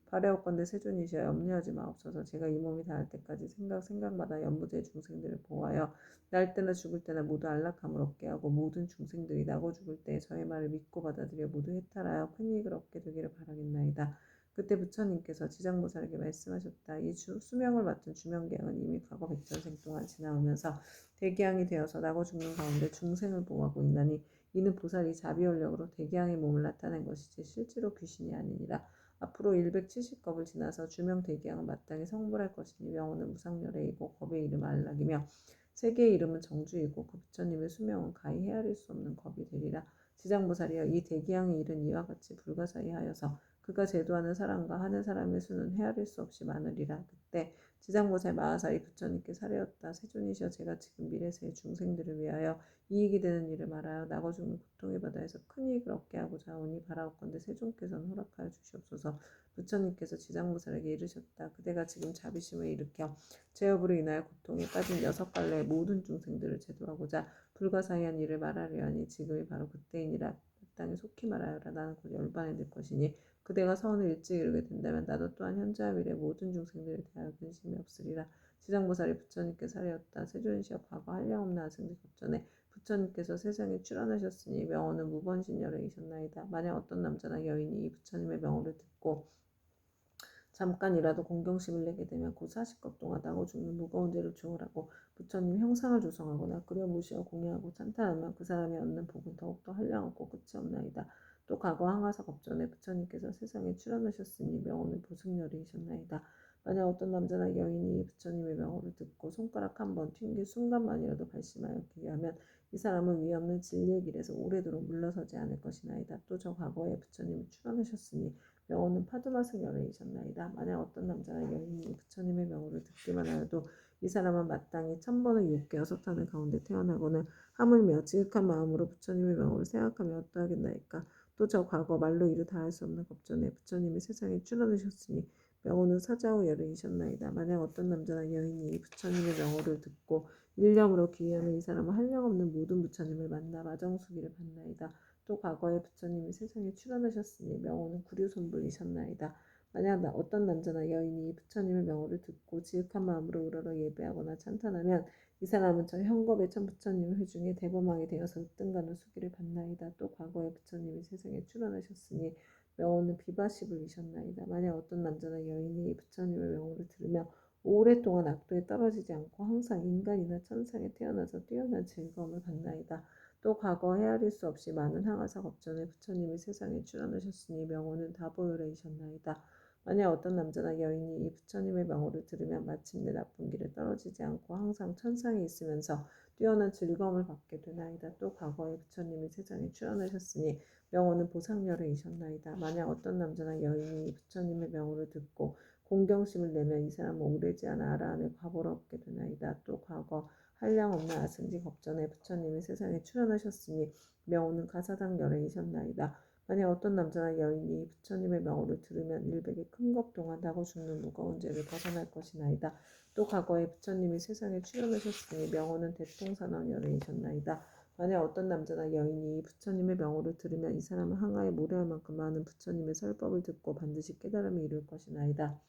바라옵건대 세존이시여 염려하지 마옵소서. 제가 이 몸이 닿을 때까지 생각마다 연부제 중생들을 보호하여 날 때나 죽을 때나 모두 안락함을 얻게 하고 모든 중생들이 나고 죽을 때 저의 말을 믿고 받아들여 모두 해탈하여 큰 이익을 얻게 되기를 바라겠나이다. 그때 부처님께서 지장보살에게 말씀하셨다. 이 수명을 맡은 주명기양은 이미 과거 백전생 동안 지나오면서 대기양이 되어서 나고 죽는 가운데 중생을 보호하고 있나니 이는 보살이 자비원력으로 대기양의 몸을 나타낸 것이지 실제로 귀신이 아니니라. 앞으로 170겁을 지나서 주명 대기양은 마땅히 성불할 것이니 명호는 무상열애이고 겁의 이름 안락이며 세계의 이름은 정주이고 그 부처님의 수명은 가히 헤아릴 수 없는 겁이 되리라. 지장보살이여 이 대기양의 일은 이와 같이 불가사의 하여서 그가 제도하는 사람과 하는 사람의 수는 헤아릴 수 없이 많으리라. 그때 지장보살 마하사의 부처님께 사례었다. 세존이시여 제가 지금 미래세의 중생들을 위하여 이익이 되는 일을 말하여 나고 죽는 고통의 바다에서 큰 이익을 얻게 하고자 하오니 바라옵건대 세존께서는 허락하여 주시옵소서. 부처님께서 지장보살에게 이르셨다. 그대가 지금 자비심을 일으켜 죄업으로 인하여 고통에 빠진 6갈래의 모든 중생들을 제도하고자 불가사의한 일을 말하려 하니 지금이 바로 그때이니라. 마땅히 속히 말하여라. 나는 곧 열반에 들 것이니 그대가 서원을 일찍 이루게 된다면 나도 또한 현재와 미래 모든 중생들에 대하여 근심이 없으리라. 지장보살이 부처님께 사례었다. 세존이시여 과거 한량없는 아승지 법전에 부처님께서 세상에 출현하셨으니 명호는 무번신열애이셨나이다. 만약 어떤 남자나 여인이 이 부처님의 명호를 듣고 잠깐이라도 공경심을 내게 되면 곧 40겁 동안 나고 죽는 무거운 죄를 주어라고 부처님 형상을 조성하거나 그려 모시어 공양하고 찬탄하면 그 사람이 얻는 복은 더욱더 한량없고 끝이 없나이다. 또 과거 항아사 겁전에 부처님께서 세상에 출현하셨으니 명호는 보승열애이셨나이다. 만약 어떤 남자나 여인이 부처님의 명호를 듣고 손가락 한 번 튕길 순간만이라도 발심하였게 하면 이 사람은 위 없는 진리의 길에서 오래도록 물러서지 않을 것이나이다. 또 저 과거에 부처님이 출현하셨으니 명호는 파두마승열애이셨나이다. 만약 어떤 남자나 여인이 부처님의 명호를 듣기만 하여도 이 사람은 마땅히 1000번의 유혹에 6탄을 가운데 태어나고는 하물며 지극한 마음으로 부처님의 명호를 생각하며 어떠하겠나이까. 또 저 과거 말로 이루 다할 수 없는 겁전에 부처님이 세상에 출현하셨으니 명호는 사자후 열애이셨나이다. 만약 어떤 남자나 여인이 부처님의 명호를 듣고 일념으로 귀의하면 이 사람은 한량없는 모든 부처님을 만나 마정수기를 받나이다. 또 과거에 부처님이 세상에 출현하셨으니 명호는 구류손불이셨나이다. 만약 어떤 남자나 여인이 부처님의 명호를 듣고 지극한 마음으로 우러러 예배하거나 찬탄하면 이 사람은 저 현겁의 천부처님의 회중에 대범하게 되어서 으뜸가는 수기를 받나이다. 또 과거에 부처님이 세상에 출현하셨으니 명호는 비바시불이셨나이다. 만약 어떤 남자나 여인이 부처님의 명호를 들으며 오랫동안 악도에 떨어지지 않고 항상 인간이나 천상에 태어나서 뛰어난 즐거움을 받나이다. 또 과거 헤아릴 수 없이 많은 항아사 겁전에 부처님이 세상에 출현하셨으니 명호는 다보열애이셨나이다. 만약 어떤 남자나 여인이 이 부처님의 명호를 들으면 마침내 나쁜 길에 떨어지지 않고 항상 천상에 있으면서 뛰어난 즐거움을 받게 되나이다. 또 과거에 부처님이 세상에 출현하셨으니 명호는 보상열애이셨나이다. 만약 어떤 남자나 여인이 이 부처님의 명호를 듣고 공경심을 내면 이 사람은 오래지 않아 아라한의 과보를 얻게 되나이다. 또 과거 한량없는 아승지 겁전에 부처님이 세상에 출현하셨으니 명호는 가사당 열애이셨나이다. 만약 어떤 남자나 여인이 부처님의 명호를 들으면 일백의 큰 겁 동안 나고 죽는 무거운 죄를 벗어날 것이나이다. 또 과거에 부처님이 세상에 출현하셨으니 명호는 대통산왕 열애이셨나이다. 만약 어떤 남자나 여인이 부처님의 명호를 들으면 이 사람은 항아에 모래할 만큼 많은 부처님의 설법을 듣고 반드시 깨달음을 이룰 것이나이다.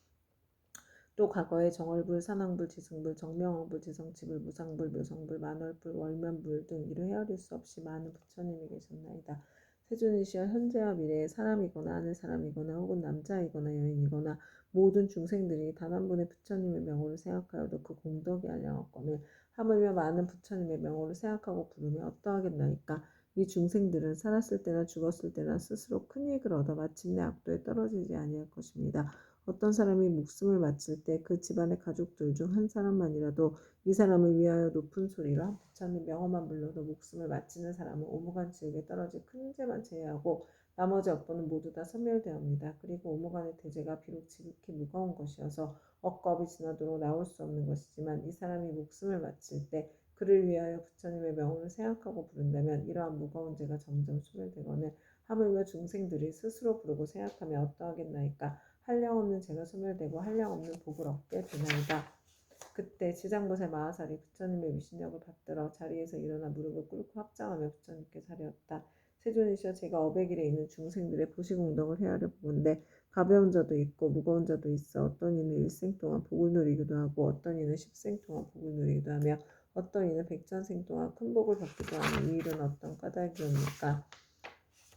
또 과거에 정월불, 산왕불, 지승불, 정명왕불, 지성치불, 무상불, 묘성불, 만월불, 월면불 등 이를 헤아릴 수 없이 많은 부처님이 계셨나이다. 세존이시여 현재와 미래의 사람이거나 아는 사람이거나 혹은 남자이거나 여인이거나 모든 중생들이 단 한 분의 부처님의 명호를 생각하여도 그 공덕이 아니하거늘 하물며 많은 부처님의 명호를 생각하고 부르며 어떠하겠나이까. 이 중생들은 살았을 때나 죽었을 때나 스스로 큰 이익을 얻어 마침내 악도에 떨어지지 아니할 것입니다. 어떤 사람이 목숨을 마칠 때 그 집안의 가족들 중 한 사람만이라도 이 사람을 위하여 높은 소리로 부처님 명호만 불러도 목숨을 마치는 사람은 오무간 지옥에 떨어질 큰 죄만 제외하고 나머지 업보는 모두 다 소멸되옵니다. 그리고 오무간의 대죄가 비록 지극히 무거운 것이어서 억겁이 지나도록 나올 수 없는 것이지만 이 사람이 목숨을 마칠 때 그를 위하여 부처님의 명호를 생각하고 부른다면 이러한 무거운 죄가 점점 소멸되거늘 하물며 중생들이 스스로 부르고 생각하며 어떠하겠나이까. 한량없는 죄가 소멸되고 한량없는 복을 얻게 되나이다. 그때 지장보살 마하살이 부처님의 위신력을 받들어 자리에서 일어나 무릎을 꿇고 합장하며 부처님께 사려었다. 세존이시여 제가 어백일에 있는 중생들의 보시공덕을 헤아려 보건대 가벼운 자도 있고 무거운 자도 있어 어떤 이는 일생 동안 복을 누리기도 하고 어떤 이는 십생 동안 복을 누리기도 하며 어떤 이는 백전생 동안 큰 복을 받기도 하니 이 일은 어떤 까닭이옵니까?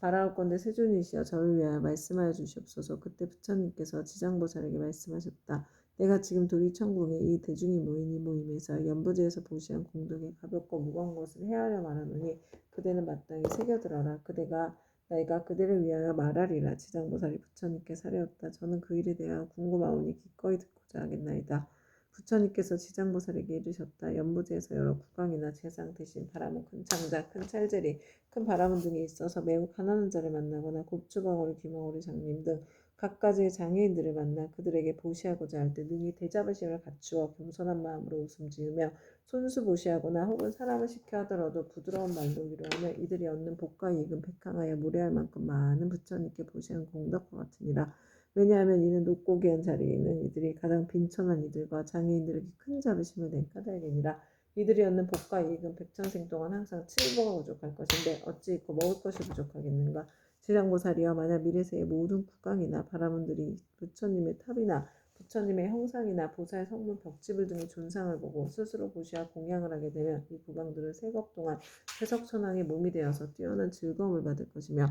바라올건대 세존이시여 저를 위하여 말씀하여 주시옵소서. 그때 부처님께서 지장보살에게 말씀하셨다. 내가 지금 도리천궁에 이 대중이 모인 이 모임에서 연부제에서 보시한 공덕의 가볍고 무거운 것을 헤아려 말하노니 그대는 마땅히 새겨들어라. 내가 그대를 위하여 말하리라. 지장보살이 부처님께 사려었다. 저는 그 일에 대하여 궁금하오니 기꺼이 듣고자 하겠나이다. 부처님께서 지장보살에게 이르셨다. 연부제에서 여러 국왕이나 재상 대신 바람은 큰 창자, 큰 찰제리, 큰 바람은 등이 있어서 매우 가난한 자를 만나거나 곱주벙어리, 귀멍어리 장님 등 각가지의 장애인들을 만나 그들에게 보시하고자 할 때 능히 대자부심을 갖추어 겸손한 마음으로 웃음 지으며 손수 보시하거나 혹은 사람을 시켜 하더라도 부드러운 말로 위로하며 이들이 얻는 복과 이익은 백항하여 무례할 만큼 많은 부처님께 보시한 공덕과 같으니라. 왜냐하면 이는 높고 귀한 자리에 있는 이들이 가장 빈천한 이들과 장애인들에게 큰 자부심을 낸 까닭이니라. 이들이 얻는 복과 이익은 백천생 동안 항상 칠보가 부족할 것인데 어찌 있고 먹을 것이 부족하겠는가. 지장보살이여 만약 미래세의 모든 국왕이나 바라문들이 부처님의 탑이나 부처님의 형상이나 보살 성문 벽지불 등의 존상을 보고 스스로 보시와 공양을 하게 되면 이 국왕들은 세겁 동안 세석천왕의 몸이 되어서 뛰어난 즐거움을 받을 것이며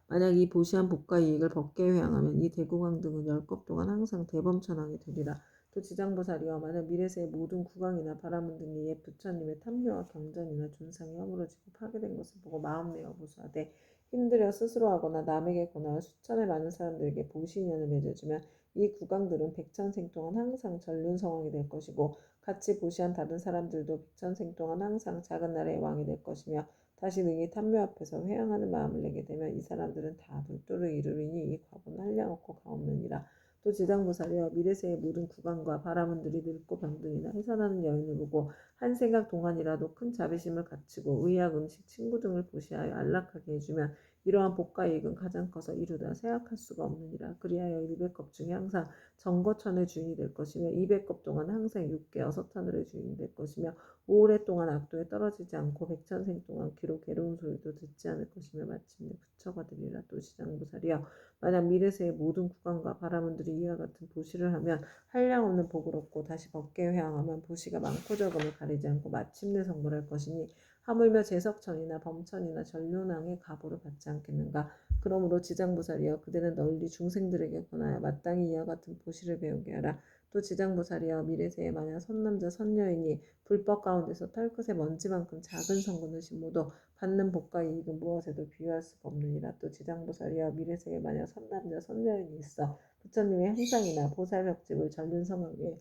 만약 이 보시한 복과 이익을 법계에 회항하면 이 대국왕 등은 10겁 동안 항상 대범천왕이 되리라. 또 지장보살이여 만약 미래세의 모든 국왕이나 바라문 등이 옛 부처님의 탐묘와 경전이나 존상이 허물어지고 파괴된 것을 보고 마음내어 보수하되 힘들여 스스로 하거나 남에게 권하여 수천의 많은 사람들에게 보시인연을 맺어주면 이 국왕들은 백천생 동안 항상 전륜성왕이 될 것이고 같이 보시한 다른 사람들도 백천생 동안 항상 작은 나라의 왕이 될 것이며 다시 능히 탐묘 앞에서 회양하는 마음을 내게 되면 이 사람들은 다 불도를 이루리니 이 과보는 한량없고 가없느니라. 또 지장보살이여 미래세의 모든 국왕과 바라문들이 늙고 병든이나 해산하는 여인을 보고 한 생각 동안이라도 큰 자비심을 갖추고 의약 음식 친구 등을 보시하여 안락하게 해주면 이러한 복과 이익은 가장 커서 이루다 생각할 수가 없느니라. 그리하여 100겁 중에 항상 정거천의 주인이 될 것이며 200겁 동안 항상 육계 어서타늘의 주인이 될 것이며 오랫동안 악도에 떨어지지 않고 백천생 동안 귀로 괴로운 소리도 듣지 않을 것이며 마침내 부처가 되리라. 또 지장보살이여 만약 미래세의 모든 국왕과 바라문들이 이와 같은 보시를 하면 한량없는 복을 얻고 다시 법계에 회항하면 보시가 많고 적음을 가리지 않고 마침내 성불할 것이니 하물며 제석천이나 범천이나 전륜왕의 가보를 받지 않겠는가. 그러므로 지장보살이여 그대는 널리 중생들에게 권하여 마땅히 이와 같은 보시를 배우게 하라. 또 지장보살이여 미래세에 만약 선남자 선여인이 불법 가운데서 털끝의 먼지만큼 작은 성분을 심어도 받는 복과 이익은 무엇에도 비유할 수가 없느니라. 또 지장보살이여 미래세에 만약 선남자 선여인이 있어 부처님의 형상이나 보살벽집을 전륜성하게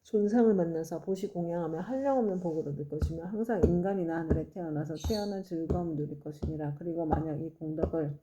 존상을 만나서 보시 공양하며 한량없는 복을 얻을 것이며 항상 인간이나 하늘에 태어나서 태어난 즐거움을 누릴 것이니라. 그리고 만약 이 공덕을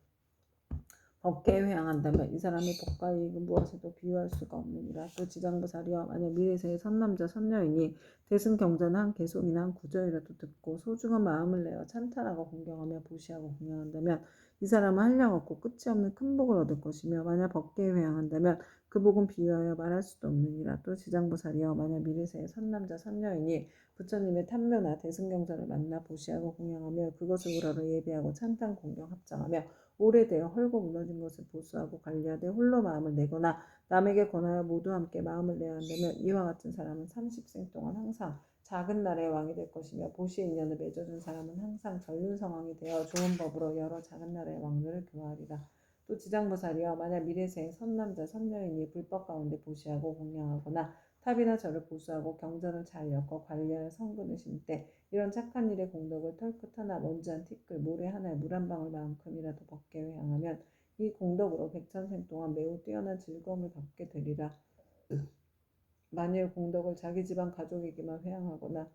법계에 회항한다면 이 사람의 복과 이익은 무엇에도 비유할 수가 없느니라. 또 지장보살이여 만약 미래세의 선남자 선여인이 대승경전한 한 개송이나 한 구절이라도 듣고 소중한 마음을 내어 찬탄하고 공경하며 보시하고 공양한다면 이 사람은 한량없고 끝이 없는 큰 복을 얻을 것이며 만약 법계에 회항한다면 그 복은 비유하여 말할 수도 없느니라. 또 지장보살이여 만약 미래세의 선남자 선여인이 부처님의 탐묘나 대승경전을 만나 보시하고 공양하며 그것을 우러러 예배하고 찬탄 공경 합장하며 오래되어 헐고 무너진 것을 보수하고 관리하되 홀로 마음을 내거나 남에게 권하여 모두 함께 마음을 내야 한다면 이와 같은 사람은 30생 동안 항상 작은 나라의 왕이 될 것이며 보시의 인연을 맺어준 사람은 항상 전륜 상황이 되어 좋은 법으로 여러 작은 나라의 왕들을 교화하리라. 또 지장보살이여 만약 미래세의 선남자 선녀인이 불법 가운데 보시하고 공양하거나 탑이나 절을 보수하고 경전을 잘 엮어 관리하여 성근을 심때 이런 착한 일의 공덕을 털끝 하나 먼지 한 티끌 모래 하나에 물 한 방울만큼이라도 벗게 회항하면 이 공덕으로 백천생 동안 매우 뛰어난 즐거움을 받게 되리라. 만일 공덕을 자기 집안 가족에게만 회항하거나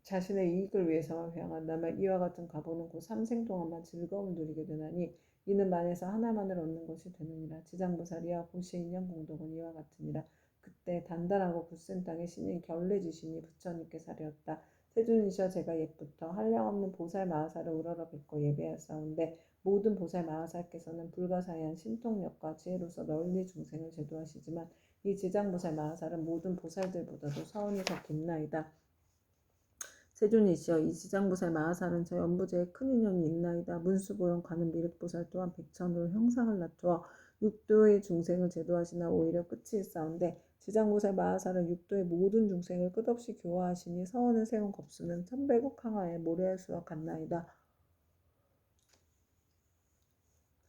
자신의 이익을 위해서만 회항한다면 이와 같은 가보는 곧 삼생 동안만 즐거움을 누리게 되나니 이는 만에서 하나만을 얻는 것이 되느니라. 지장보살이야 보시의 인연 공덕은 이와 같으니라. 그때 단단하고 굳센 땅에 신인 결례지신이 부처님께 사려었다. 세존이시여 제가 옛부터 한량없는 보살 마하사를 우러러 뵙고 예배하사온데 모든 보살 마하사께서는 불가사의한 신통력과 지혜로서 널리 중생을 제도하시지만 이 지장보살 마하사는 모든 보살들보다도 서운이 더 깊나이다. 세존이시여 이 지장보살 마하살은 저 연부제에 큰 인연이 있나이다. 문수보영 가는 미륵보살 또한 백천으로 형상을 낮추어 육도의 중생을 제도하시나 오히려 끝이 있사온데 지장보살 마하살은 육도의 모든 중생을 끝없이 교화하시니 서원을 세운 겁수는 천백억 항아의 모래알 수와 같나이다.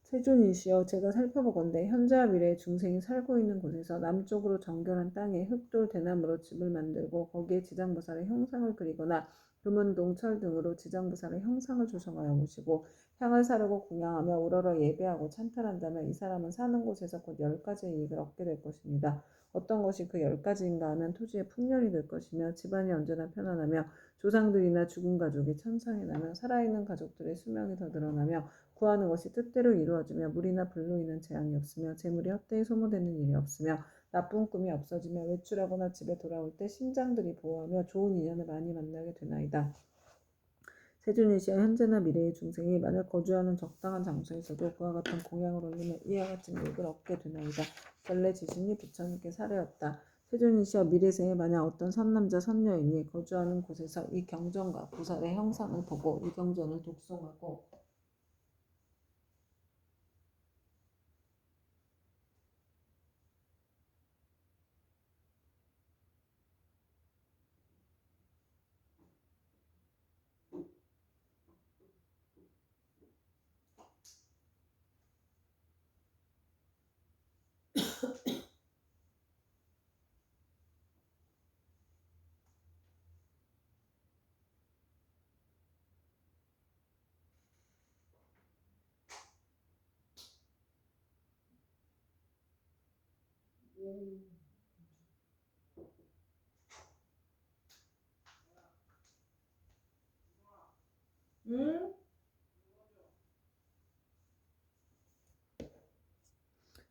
세존이시여 제가 살펴보건대 현재와 미래의 중생이 살고 있는 곳에서 남쪽으로 정결한 땅에 흙돌 대나무로 집을 만들고 거기에 지장보살의 형상을 그리거나 금은 동철 등으로 지장보살의 형상을 조성하여 모시고 향을 사르고 공양하며 우러러 예배하고 찬탈한다면 이 사람은 사는 곳에서 곧 10가지의 이익을 얻게 될 것입니다. 어떤 것이 그 10가지인가 하면 토지의 풍년이 될 것이며 집안이 언제나 편안하며 조상들이나 죽은 가족이 천상에 나며 살아있는 가족들의 수명이 더 늘어나며 구하는 것이 뜻대로 이루어지며 물이나 불로 인한 재앙이 없으며 재물이 헛되이 소모되는 일이 없으며 나쁜 꿈이 없어지며 외출하거나 집에 돌아올 때 심장들이 보호하며 좋은 인연을 많이 만나게 되나이다. 세존이시여 현재나 미래의 중생이 만약 거주하는 적당한 장소에서도 그와 같은 공양을 올리면 이와 같은 이익을 얻게 되나이다. 결례지신이 부처님께 사례였다. 세존이시여 미래세에 만약 어떤 선남자 선녀인이 거주하는 곳에서 이 경전과 보살의 형상을 보고 이 경전을 독송하고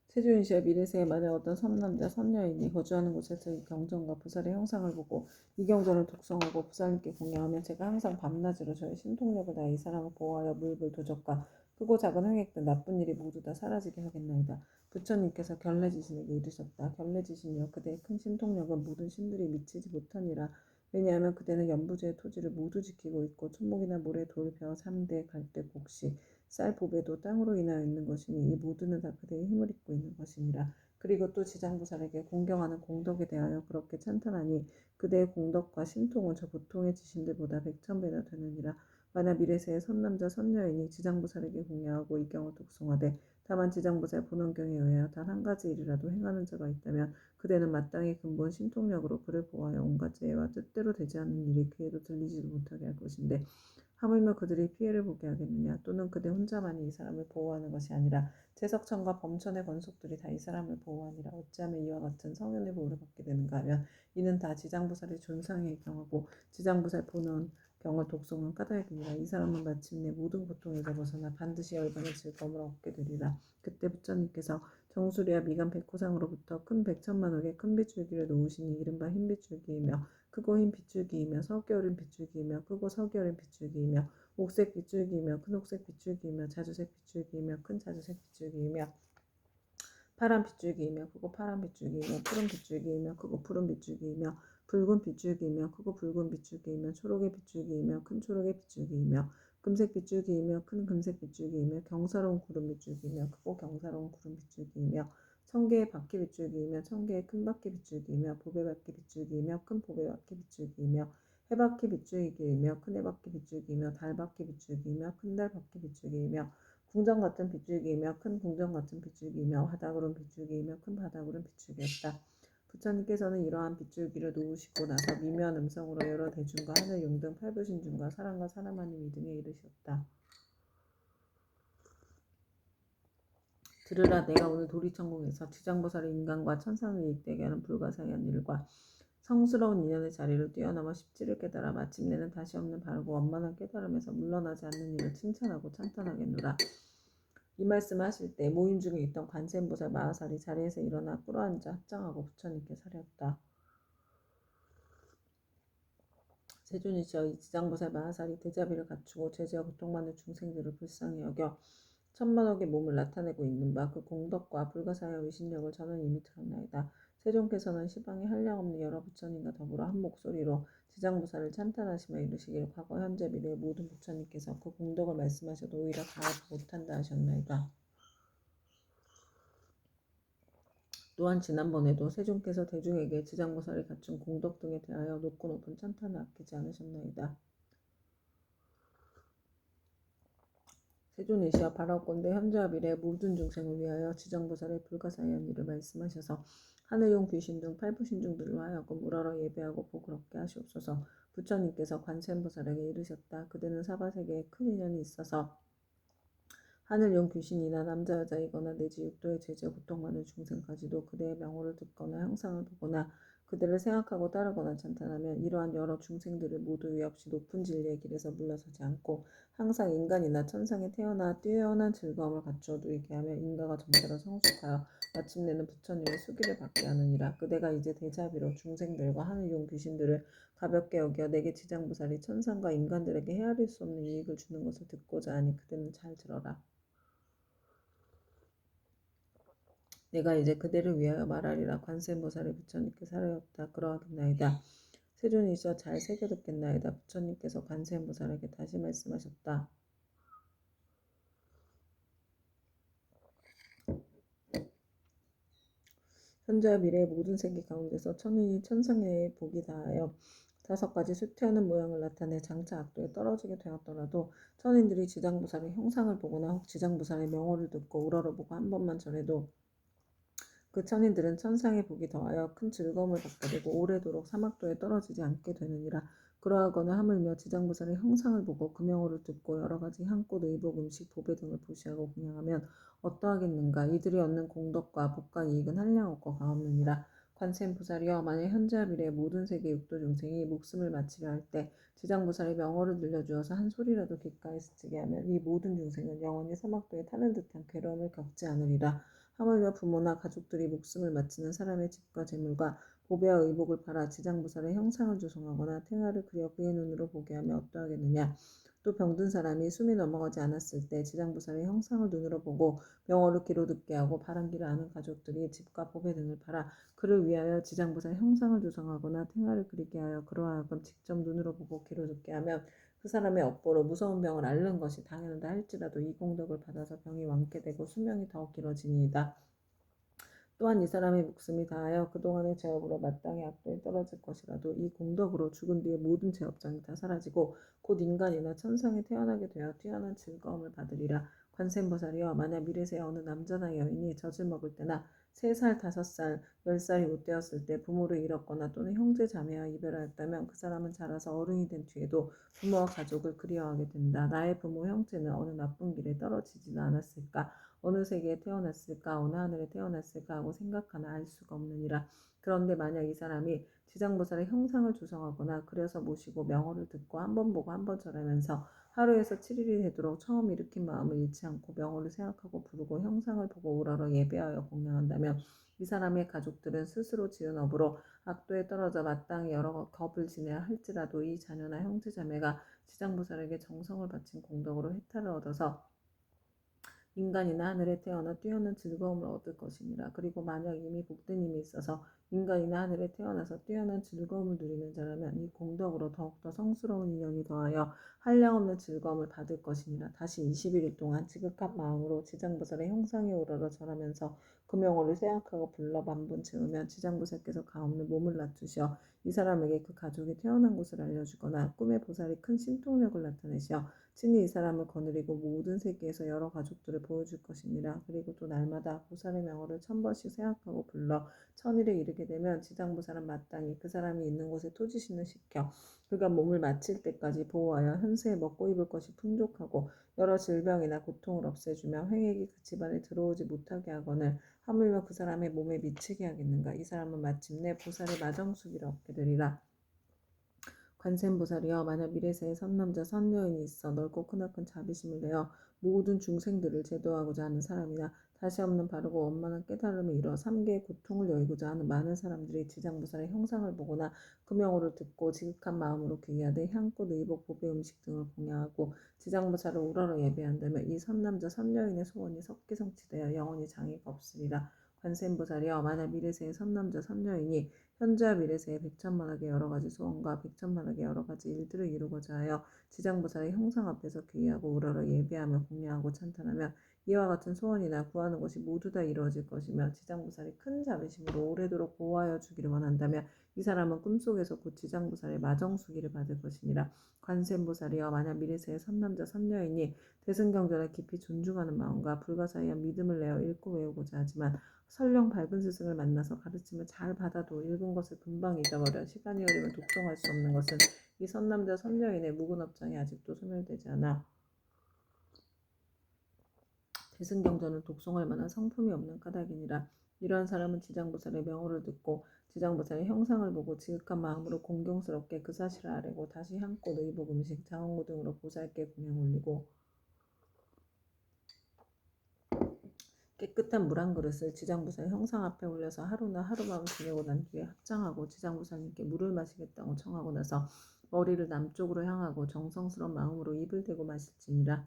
세존이시여 미래세에 만약 어떤 선남자 선녀인이 거주하는 곳에서 이 경전과 부살의 형상을 보고 이 경전을 독송하고 부살님께 공양하면 제가 항상 밤낮으로 저의 신통력을 다해 이 사람을 보호하여 물불 도적과 크고 작은 횡액 등 나쁜 일이 모두 다 사라지게 하겠나이다. 부처님께서 결례지신에게 이르셨다. 결례지신이여 그대의 큰 신통력은 모든 신들이 미치지 못하니라. 왜냐하면 그대는 연부제의 토지를 모두 지키고 있고 천목이나 모래, 돌, 벼, 삼대, 갈대, 곡식 쌀, 보배도 땅으로 인하여 있는 것이니 이 모두는 다 그대의 힘을 입고 있는 것이니라. 그리고 또 지장보살에게 공경하는 공덕에 대하여 그렇게 찬탄하니 그대의 공덕과 신통은 저 보통의 지신들보다 백천배나 되느니라. 만약 미래세의 선남자 선녀인이 지장보살에게 공양하고 이 경을 독송하되 다만 지장보살 본원경에 의하여 단 한 가지 일이라도 행하는 자가 있다면 그대는 마땅히 근본 신통력으로 그를 보호하여 온갖 죄와 뜻대로 되지 않는 일이 그에도 들리지도 못하게 할 것인데 하물며 그들이 피해를 보게 하겠느냐. 또는 그대 혼자만이 이 사람을 보호하는 것이 아니라 제석천과 범천의 권속들이 다 이 사람을 보호하니라. 어찌하면 이와 같은 성현의 보호를 받게 되는가 하면 이는 다 지장보살의 존상에 경하고 지장보살 본원 경을 독송한 까닭이니라. 이 사람은 마침내 모든 고통에서 벗어나 반드시 열반의 즐거움을 얻게 되리라. 그때 부처님께서 정수리와 미간 백호상으로부터 큰 백천만억의 큰 빗줄기를 놓으시니 이른바 흰 빗줄기이며 크고 흰 빗줄기이며 서겨울인 빗줄기이며 크고 서겨울인 빗줄기이며 옥색 빗줄기이며 큰 옥색 빗줄기이며 자주색 빗줄기이며 큰 자주색 빗줄기이며 파란 빗줄기이며 크고 파란 빗줄기이며 푸른 빗줄기이며 크고 푸른 빗줄기이며 붉은 빗줄기이며 크고 붉은 빗줄기이며 초록의 빗줄기이며 큰 초록의 빗줄기이며 금색 빗줄기이며 큰 금색 빗줄기이며 경사로운 구름 빗줄기이며 크고 경사로운 구름 빗줄기이며 천개의 바퀴 빗줄기이며 천개의 큰 바퀴 빗줄기이며 보배 바퀴 빗줄기이며 큰 보배 바퀴 빗줄기이며 해바퀴 빗줄기이며 큰 해바퀴 빗줄기이며 달 바퀴 빗줄기이며 큰 달 바퀴 빗줄기이며 궁전 같은 빗줄기이며 큰 궁전 같은 빗줄기이며 바닥으론 빗줄기이며 큰 바닥으론 빗줄기였다. 부처님께서는 이러한 빗줄기를 놓으시고 나서 미묘한 음성으로 여러 대중과 하늘 용 등 팔부신중과 사람과 사람 아님 등에 이르셨다. 들으라, 내가 오늘 도리천공에서 지장보살의 인간과 천상을 이익되게 하는 불가사의한 일과 성스러운 인연의 자리를 뛰어넘어 십지를 깨달아 마침내는 다시 없는 바르고 원만한 깨달음에서 물러나지 않는 일을 칭찬하고 찬탄하겠노라. 이 말씀을 하실 때 모임 중에 있던 관세음보살 마하살이 자리에서 일어나 꿇어앉아 합장하고 부처님께 사렸다. 세존이시여, 이 지장보살 마하살이 대자비를 갖추고 죄지어 고통받는 중생들을 불쌍히 여겨 천만억의 몸을 나타내고 있는 바 그 공덕과 불가사의 위신력을 저는 이미 들었나이다. 세존께서는 시방에 한량없는 여러 부처님과 더불어 한 목소리로 지장보살을 찬탄하시며 이르시길 과거 현재 미래 모든 부처님께서 그 공덕을 말씀하셔도 오히려 다하지 못한다 하셨나이다. 또한 지난번에도 세존께서 대중에게 지장보살이 갖춘 공덕 등에 대하여 높고 높은 찬탄을 아끼지 않으셨나이다. 세존이시여, 바라옵건대 현재와 미래 모든 중생을 위하여 지장보살의 불가사의한 일을 말씀하셔서 하늘용 귀신 등 팔부신중들로 하여금 우러러 예배하고 복을 얻게 하시옵소서. 부처님께서 관세음보살에게 이르셨다. 그대는 사바세계에 큰 인연이 있어서 하늘용 귀신이나 남자 여자이거나 내지 육도의 죄지어 고통받는 중생까지도 그대의 명호를 듣거나 형상을 보거나 그대를 생각하고 따르거나 찬탄하면 이러한 여러 중생들을 모두 위해 없이 높은 진리의 길에서 물러서지 않고 항상 인간이나 천상에 태어나 뛰어난 즐거움을 갖추어 누리게 하며 인가가 전체로 성숙하여 마침내는 부처님의 수기를 받게 하느니라. 그대가 이제 대자비로 중생들과 하늘용 귀신들을 가볍게 여겨 내게 지장보살이 천상과 인간들에게 헤아릴 수 없는 이익을 주는 것을 듣고자 하니 그대는 잘 들어라. 내가 이제 그대를 위하여 말하리라. 관세음보살의 부처님께 사려없다. 그러하겠나이다. 세존이시여, 잘 새겨듣겠나이다. 부처님께서 관세음보살에게 다시 말씀하셨다. 현재와 미래의 모든 세계 가운데서 천인이 천상의 복이 다하여 5가지 쇠퇴하는 모양을 나타내 장차 악도에 떨어지게 되었더라도 천인들이 지장보살의 형상을 보거나 혹 지장보살의 명호를 듣고 우러러보고 한 번만 전해도 그 천인들은 천상의 복이 더하여 큰 즐거움을 받게 되고 오래도록 사막도에 떨어지지 않게 되느니라. 그러하거나 하물며 지장보살의 형상을 보고 그 명호를 듣고 여러가지 향꽃, 의복, 음식, 보배 등을 보시하고 공양하면 어떠하겠는가. 이들이 얻는 공덕과 복과 이익은 한량없고 가없느니라. 관세음보살이여, 만약 현재와 미래의 모든 세계 육도 중생이 목숨을 마치려 할 때 지장보살의 명호를 늘려주어서 한 소리라도 귓가에 스치게 하면 이 모든 중생은 영원히 사막도에 타는 듯한 괴로움을 겪지 않으리라. 하물며 부모나 가족들이 목숨을 마치는 사람의 집과 재물과 보배와 의복을 팔아 지장보살의 형상을 조성하거나 태화를 그려 그의 눈으로 보게 하며 어떠하겠느냐. 또 병든 사람이 숨이 넘어가지 않았을 때 지장보살의 형상을 눈으로 보고 명호를 귀로 듣게 하고 바른 길을 아는 가족들이 집과 보배 등을 팔아 그를 위하여 지장보살 형상을 조성하거나 태화를 그리게 하여 그러하여금 직접 눈으로 보고 귀로 듣게 하면 그 사람의 업보로 무서운 병을 앓는 것이 당연하다 할지라도 이 공덕을 받아서 병이 완쾌되고 수명이 더욱 길어지니이다. 또한 이 사람의 목숨이 다하여 그동안의 죄업으로 마땅히 악도에 떨어질 것이라도 이 공덕으로 죽은 뒤에 모든 죄업장이 다 사라지고 곧 인간이나 천상에 태어나게 되어 뛰어난 즐거움을 받으리라. 관세음보살이여, 만약 미래세의 어느 남자나 여인이 젖을 먹을 때나 3살, 5살, 10살이 못 되었을 때 부모를 잃었거나 또는 형제 자매와 이별하였다면 그 사람은 자라서 어른이 된 뒤에도 부모와 가족을 그리워하게 된다. 나의 부모 형제는 어느 나쁜 길에 떨어지지는 않았을까? 어느 세계에 태어났을까? 어느 하늘에 태어났을까? 하고 생각하나 알 수가 없느니라. 그런데 만약 이 사람이 지장보살의 형상을 조성하거나 그려서 모시고 명호를 듣고 한 번 보고 한 번 절하면서 하루에서 7일이 되도록 처음 일으킨 마음을 잃지 않고 명호를 생각하고 부르고 형상을 보고 우러러 예배하여 공양한다면 이 사람의 가족들은 스스로 지은 업으로 악도에 떨어져 마땅히 여러 겁을 지내야 할지라도 이 자녀나 형제자매가 지장보살에게 정성을 바친 공덕으로 혜택을 얻어서 인간이나 하늘에 태어나 뛰어난 즐거움을 얻을 것이니라. 그리고 만약 이미 복된 힘이 있어서 인간이나 하늘에 태어나서 뛰어난 즐거움을 누리는 자라면 이 공덕으로 더욱더 성스러운 인연이 더하여 한량없는 즐거움을 받을 것이니라. 다시 21일 동안 지극한 마음으로 지장보살의 형상에 우러러 절하면서 그 명호를 생각하고 불러 만번 채우면 지장보살께서 가없는 몸을 낮추셔 이 사람에게 그 가족이 태어난 곳을 알려주거나 꿈의 보살이 큰 신통력을 나타내시어 친히 이 사람을 거느리고 모든 세계에서 여러 가족들을 보여줄 것이니라. 그리고 또 날마다 보살의 명호를 1000번씩 생각하고 불러 천일에 이르게 되면 지장보살은 마땅히 그 사람이 있는 곳에 토지신을 시켜 그가 몸을 마칠 때까지 보호하여 현세에 먹고 입을 것이 풍족하고 여러 질병이나 고통을 없애주며 횡액이 그 집안에 들어오지 못하게 하거늘 하물며 그 사람의 몸에 미치게 하겠는가. 이 사람은 마침내 보살의 마정수기를 얻게 되리라. 관세음보살이여 만약 미래세에 선남자 선여인이 있어 넓고 크나큰 자비심을 내어 모든 중생들을 제도하고자 하는 사람이나 다시 없는 바르고 원만한 깨달음을 이뤄 삼계의 고통을 여의고자 하는 많은 사람들이 지장보살의 형상을 보거나 그 명호를 듣고 지극한 마음으로 귀하되 향꽃, 의복, 보배, 음식 등을 공양하고 지장보살을 우러러 예배한다면 이 선남자 선여인의 소원이 석기성취되어 영원히 장애가 없으리라. 관세음보살이여 만약 미래세에 선남자 선여인이 현재와 미래세에 백천만하게 여러가지 소원과 백천만하게 여러가지 일들을 이루고자 하여 지장보살의 형상 앞에서 귀의하고 우러러 예배하며 공양하고 찬탄하면 이와 같은 소원이나 구하는 것이 모두 다 이루어질 것이며 지장보살이 큰 자비심으로 오래도록 보호하여 주기를 원한다면 이 사람은 꿈속에서 곧 지장보살의 마정수기를 받을 것이니라. 관세음보살이여 만약 미래세에 선남자 선여인이 대승경전을 깊이 존중하는 마음과 불가사의한 믿음을 내어 읽고 외우고자 하지만 설령 밝은 스승을 만나서 가르침을 잘 받아도 읽은 것을 금방 잊어버려 시간이 흐르면 독송할 수 없는 것은 이 선남자 선여인의 묵은 업장이 아직도 소멸되지 않아 대승경전을 독송할 만한 성품이 없는 까닭이니라. 이러한 사람은 지장보살의 명호를 듣고 지장보살의 형상을 보고 지극한 마음으로 공경스럽게 그 사실을 아뢰고 다시 향꽃, 의복, 음식, 장원고 등으로 보살께 공양 올리고 깨끗한 물 한 그릇을 지장보살 형상 앞에 올려서 하루나 하룻밤을 지내고 난 뒤에 합장하고 지장보살님께 물을 마시겠다고 청하고 나서 머리를 남쪽으로 향하고 정성스러운 마음으로 입을 대고 마실지니라.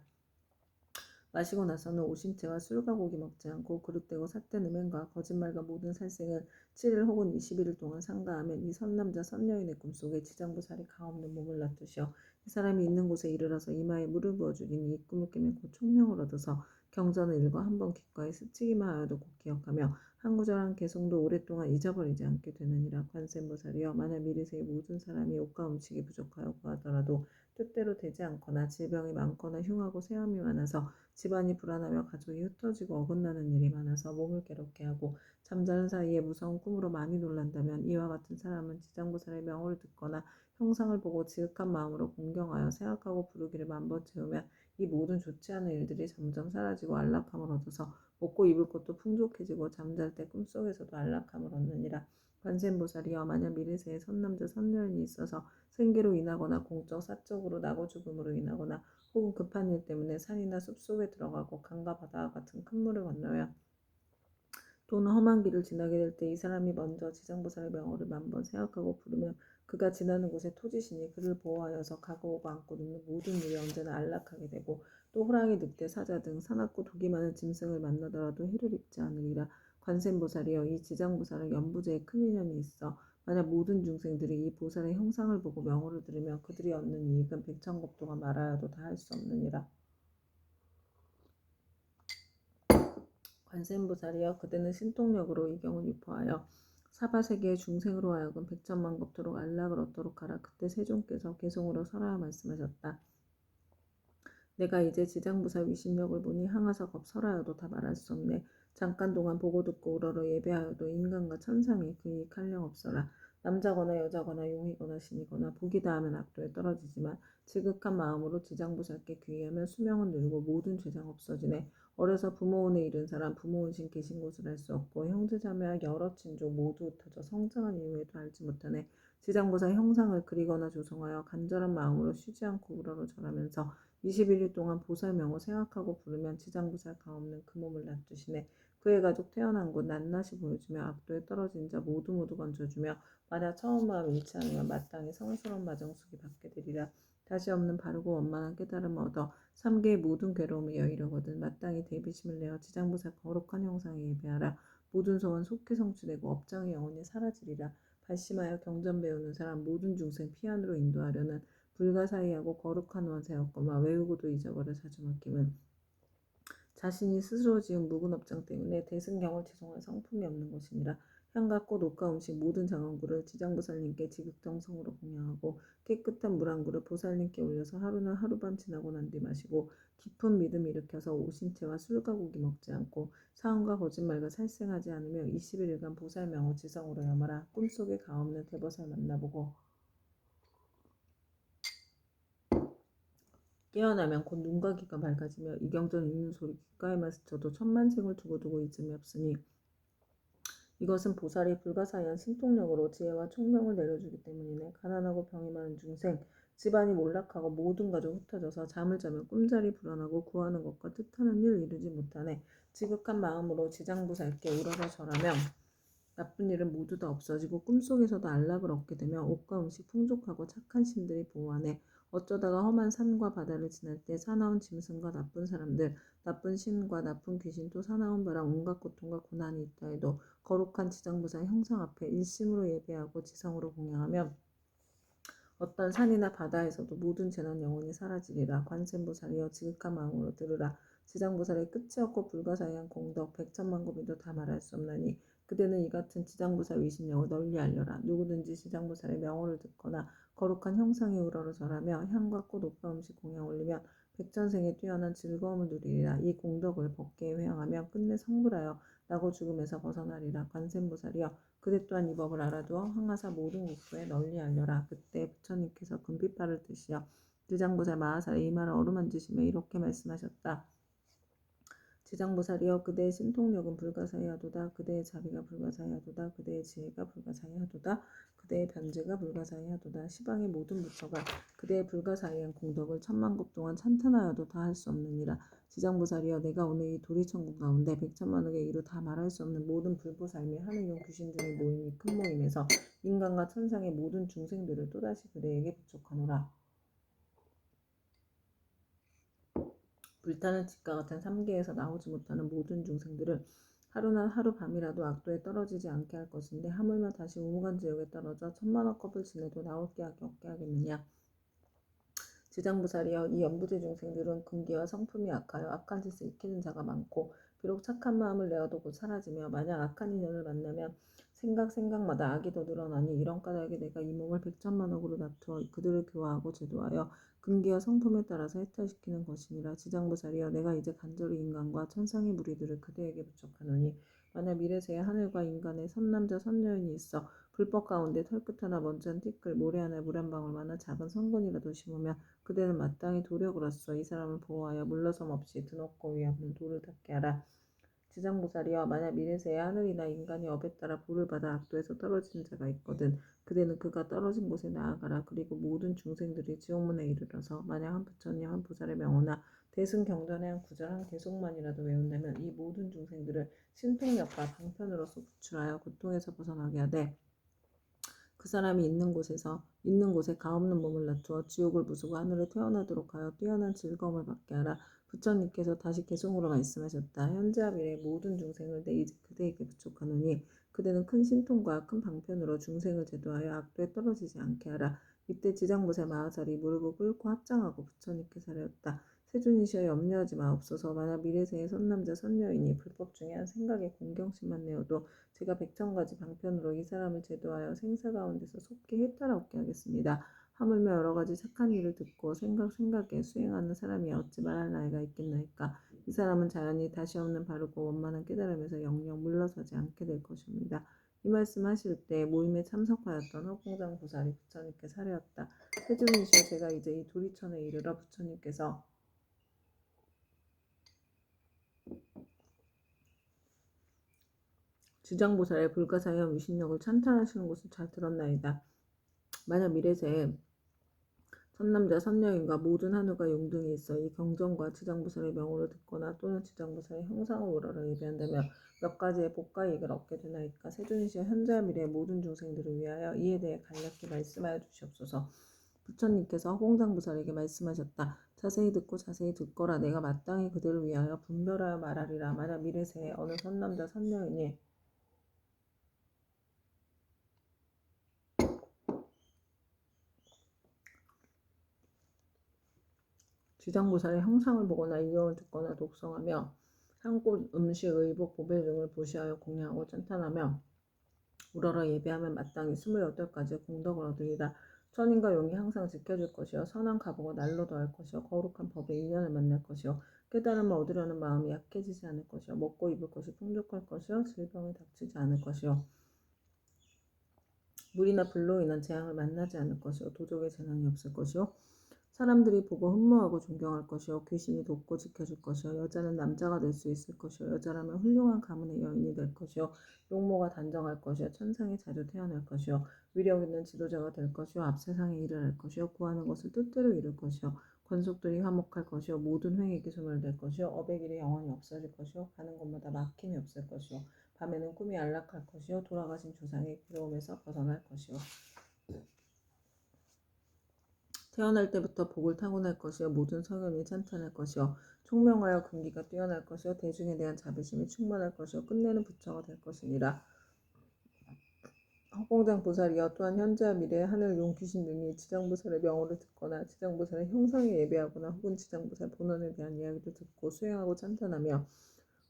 마시고 나서는 오심채와 술과 고기 먹지 않고 그릇되고 삿된 음행과 거짓말과 모든 살생을 7일 혹은 21일 동안 삼가하면 이 선남자 선여인의 꿈속에 지장보살이 가없는 몸을 놔두시어 이 사람이 있는 곳에 이르러서 이마에 물을 부어주리니 이 꿈을 깨면 곧 총명을 얻어서 경전을 읽어 한번 귓가에 스치기만 하여도 곧 기억하며 한 구절 한 개성도 오랫동안 잊어버리지 않게 되느니라. 관세음보살이여 만약 미래세의 모든 사람이 옷과 음식이 부족하여 구하더라도 뜻대로 되지 않거나 질병이 많거나 흉하고 세함이 많아서 집안이 불안하며 가족이 흩어지고 어긋나는 일이 많아서 몸을 괴롭게 하고 잠자는 사이에 무서운 꿈으로 많이 놀란다면 이와 같은 사람은 지장보살의 명호를 듣거나 형상을 보고 지극한 마음으로 공경하여 생각하고 부르기를 만번 채우면 이 모든 좋지 않은 일들이 점점 사라지고 안락함을 얻어서 먹고 입을 것도 풍족해지고 잠잘 때 꿈속에서도 안락함을 얻느니라. 관세음보살이여 만약 미래세에 선남자 선녀인이 있어서 생계로 인하거나 공적 사적으로 나고 죽음으로 인하거나 혹은 급한 일 때문에 산이나 숲속에 들어가고 강과 바다와 같은 큰 물을 건너야 또는 험한 길을 지나게 될 때 이 사람이 먼저 지장보살의 명호를 만번 생각하고 부르면 그가 지나는 곳에 토지시니 그를 보호하여서 가고 오고 앉고 눕는 모든 일이 언제나 안락하게 되고 또 호랑이, 늑대, 사자 등 사납고 독이 많은 짐승을 만나더라도 해를 입지 않으리라. 관세음보살이여 이 지장보살은 연부제에 큰 인연이 있어 만약 모든 중생들이 이 보살의 형상을 보고 명호를 들으면 그들이 얻는 이익은 백천겁도가 말하여도 다 할 수 없느니라. 관세음보살이여 그대는 신통력으로 이 경을 유포하여 사바세계의 중생으로 하여금 백천만 겁토록 안락을 얻도록 하라. 그때 세존께서 개송으로 설하여 말씀하셨다. 내가 이제 지장보살 위신력을 보니 항아사 겁 설하여도 다 말할 수 없네. 잠깐 동안 보고 듣고 우러러 예배하여도 인간과 천상이 그 이익 한량 없어라. 남자거나 여자거나 용이거나 신이거나 복이 다하면 악도에 떨어지지만 지극한 마음으로 지장보살께 귀의하면 수명은 늘고 모든 죄장 없어지네. 어려서 부모운에 이른 사람 부모운신 계신 곳을 알 수 없고 형제자매와 여러 친족 모두 흩어져 성장한 이후에도 알지 못하네. 지장보살 형상을 그리거나 조성하여 간절한 마음으로 쉬지 않고 우러러 절하면서 21일 동안 보살명호 생각하고 부르면 지장보살 가없는 그 몸을 놔두시네. 그의 가족 태어난 곳 낱낱이 보여주며 악도에 떨어진 자 모두 건져주며 만약 처음 마음 잃지 않으면 마땅히 성스러운 마정숙이 받게 되리라. 다시 없는 바르고 원만한 깨달음을 얻어 삼계의 모든 괴로움을 여의려거든 마땅히 대비심을 내어 지장보살 거룩한 형상에 예배하라. 모든 소원 속히 성취되고 업장이 영원히 사라지리라. 발심하여 경전 배우는 사람 모든 중생 피안으로 인도하려는 불가사의하고 거룩한 원세였거마 외우고도 잊어버려 자주 맡김은 자신이 스스로 지은 묵은 업장 때문에 대승경을 지송할 성품이 없는 것이니라. 향과 꽃, 옷과 음식 모든 장원구를 지장보살님께 지극정성으로 공양하고 깨끗한 물 한 그릇 보살님께 올려서 하루는 하룻밤 지나고 난 뒤 마시고 깊은 믿음 일으켜서 오신채와 술과 고기 먹지 않고 사언과 거짓말과 살생하지 않으며 21일간 보살 명호 지성으로 염하라. 꿈속에 가없는 대보살 만나보고 깨어나면 곧 눈과 귀가 밝아지며 이경전 읽는 소리 귓가에만 스쳐도 천만생을 두고두고 잊음이 없으니 이것은 보살이 불가사의한 신통력으로 지혜와 총명을 내려주기 때문이네. 가난하고 병이 많은 중생, 집안이 몰락하고 모든 가족 흩어져서 잠을 자면 꿈자리 불안하고 구하는 것과 뜻하는 일 이루지 못하네. 지극한 마음으로 지장보살께 울어서 절하며 나쁜 일은 모두 다 없어지고 꿈속에서도 안락을 얻게 되며 옷과 음식 풍족하고 착한 신들이 보호하네. 어쩌다가 험한 산과 바다를 지날 때 사나운 짐승과 나쁜 사람들, 나쁜 신과 나쁜 귀신 또 사나운 바람 온갖 고통과 고난이 있다 해도 거룩한 지장보살 형상 앞에 일심으로 예배하고 지성으로 공양하며 어떤 산이나 바다에서도 모든 재난 영원히 사라지리라. 관세음보살이여 지극한 마음으로 들으라. 지장보살의 끝이 없고 불가사의한 공덕 백천만고비도 다 말할 수 없나니 그대는 이 같은 지장보살 위신력을 널리 알려라. 누구든지 지장보살의 명호를 듣거나 거룩한 형상에 우러러 절하며 향과 꽃, 옷과 음식 공양 올리면 백전생에 뛰어난 즐거움을 누리리라. 이 공덕을 법계에 회양하며 끝내 성불하여 나고 죽음에서 벗어나리라. 관세음보살이여 그대 또한 이 법을 알아두어 항아사 모든 국수에 널리 알려라. 그때 부처님께서 금빛발을 드시어 지장보살 마하살의 이마를 어루만지시며 이렇게 말씀하셨다. 지장보살이여 그대의 신통력은 불가사의하도다. 그대의 자비가 불가사의하도다. 그대의 지혜가 불가사의하도다. 그대의 변제가 불가사의하도다. 시방의 모든 부처가 그대의 불가사의한 공덕을 천만급 동안 찬탄하여도 다 할 수 없느니라. 지장보살이여 내가 오늘 이 도리천국 가운데 백천만억의 이루 다 말할 수 없는 모든 불보살 및 하늘용 귀신 등의 모임이 큰 모임에서 인간과 천상의 모든 중생들을 또다시 그대에게 부족하노라. 불타는 집과 같은 삼계에서 나오지 못하는 모든 중생들을 하루나 하루밤이라도 악도에 떨어지지 않게 할 것인데 하물며 다시 우무간지옥에 떨어져 천만억 겁을 지내도 나올 게 없게 하겠느냐. 지장보살이여 이 연부제 중생들은 근기와 성품이 악하여 악한 짓을 익히는 자가 많고 비록 착한 마음을 내어도 곧 사라지며 만약 악한 인연을 만나면 생각마다 악이 더 늘어나니 이런 까닭에 내가 이 몸을 백천만억으로 다투어 그들을 교화하고 제도하여 근기와 성품에 따라서 해탈시키는 것이니라. 지장보살이여 내가 이제 간절히 인간과 천상의 무리들을 그대에게 부족하노니 만약 미래세에 하늘과 인간의 선남자 선여인이 있어 불법 가운데 털끝 하나 먼지 한 티끌 모래 하나 물 한 방울만한 작은 성분이라도 심으면 그대는 마땅히 도력으로써 이 사람을 보호하여 물러섬 없이 드높고 위없는 돌을 닦게 하라. 지장보살이여 만약 미래세에 하늘이나 인간이 업에 따라 보를 받아 악도에서 떨어지는 자가 있거든 그대는 그가 떨어진 곳에 나아가라. 그리고 모든 중생들이 지옥문에 이르러서 만약 한 부처님 한 보살의 명호나 대승경전의 한 구절 한 개속만이라도 외운다면 이 모든 중생들을 신통력과 방편으로서 구출하여 고통에서 벗어나게 하되 그 사람이 있는 곳에 가없는 몸을 낮추어 지옥을 부수고 하늘에 태어나도록 하여 뛰어난 즐거움을 받게 하라. 부처님께서 다시 개송으로 말씀하셨다. 현재와 미래의 모든 중생을 내 이제 그대에게 부족하노니 그대는 큰 신통과 큰 방편으로 중생을 제도하여 악도에 떨어지지 않게 하라. 이때 지장보살 마하살이 무릎을 꿇고 합장하고 부처님께 아뢰었다. 세존이시여 염려하지 마옵소서. 만약 미래세의 선남자 선여인이 불법 중에 한 생각에 공경심만 내어도 제가 백천가지 방편으로 이 사람을 제도하여 생사 가운데서 속히 해탈 얻게 하겠습니다. 하물며 여러 가지 착한 일을 듣고 생각에 수행하는 사람이 어찌 말할 나이가 있겠나이까. 이 사람은 자연히 다시 없는 바르고 원만한 깨달음에서 영영 물러서지 않게 될 것입니다. 이 말씀하실 때 모임에 참석하였던 허공장 보살이 부처님께 사뢰었다. 세존이시여 제가 이제 이 도리천에 이르러 부처님께서 지장보살의 불가사의한 위신력을 찬탄하시는 것을 잘 들었나이다. 만약 미래세에 선남자 선여인과 모든 한우가 용등이 있어 이 경전과 지장보살의 명호를 듣거나 또는 지장보살의 형상을 우러러 예배한다면 몇 가지의 복과 이익을 얻게 되나이까. 세존이시여 현재와 미래의 모든 중생들을 위하여 이에 대해 간략히 말씀하여 주시옵소서. 부처님께서 허공장보살에게 말씀하셨다. 자세히 듣고 자세히 듣거라. 내가 마땅히 그들을 위하여 분별하여 말하리라. 만약 미래세에 어느 선남자 선여인이 지장보살의 형상을 보거나 이경을 듣거나 독성하며 한꽃 음식 의복 보배 등을 보시하여 공양하고 찬탄하며 우러러 예배하면 마땅히 28가지의 공덕을 얻으리라. 천인과 용이 항상 지켜줄 것이요 선한 가보고 날로 더할 것이요 거룩한 법의 인연을 만날 것이요 깨달음을 얻으려는 마음이 약해지지 않을 것이요 먹고 입을 것이 풍족할 것이요 질병이 닥치지 않을 것이요 물이나 불로 인한 재앙을 만나지 않을 것이요 도적의 재난이 없을 것이요 사람들이 보고 흠모하고 존경할 것이요 귀신이 돕고 지켜줄 것이요 여자는 남자가 될 수 있을 것이요 여자라면 훌륭한 가문의 여인이 될 것이요 용모가 단정할 것이요 천상에 자주 태어날 것이요 위력 있는 지도자가 될 것이요 앞세상에 일을 할 것이요 구하는 것을 뜻대로 이룰 것이요 권속들이 화목할 것이요 모든 횡에게 소멸될 것이요 업의 길이 영원히 없어질 것이요 가는 곳마다 막힘이 없을 것이요 밤에는 꿈이 안락할 것이요 돌아가신 조상의 괴로움에서 벗어날 것이요 태어날 때부터 복을 타고날 것이요 모든 성현이 찬탄할 것이요 총명하여 금기가 뛰어날 것이요 대중에 대한 자비심이 충만할 것이요 끝내는 부처가 될 것이니라. 허공장 보살이여 또한 현재와 미래의 하늘 용 귀신 등이 지장보살의 명호를 듣거나 지장보살의 형상에 예배하거나 혹은 지장보살 본원에 대한 이야기를 듣고 수행하고 찬탄하며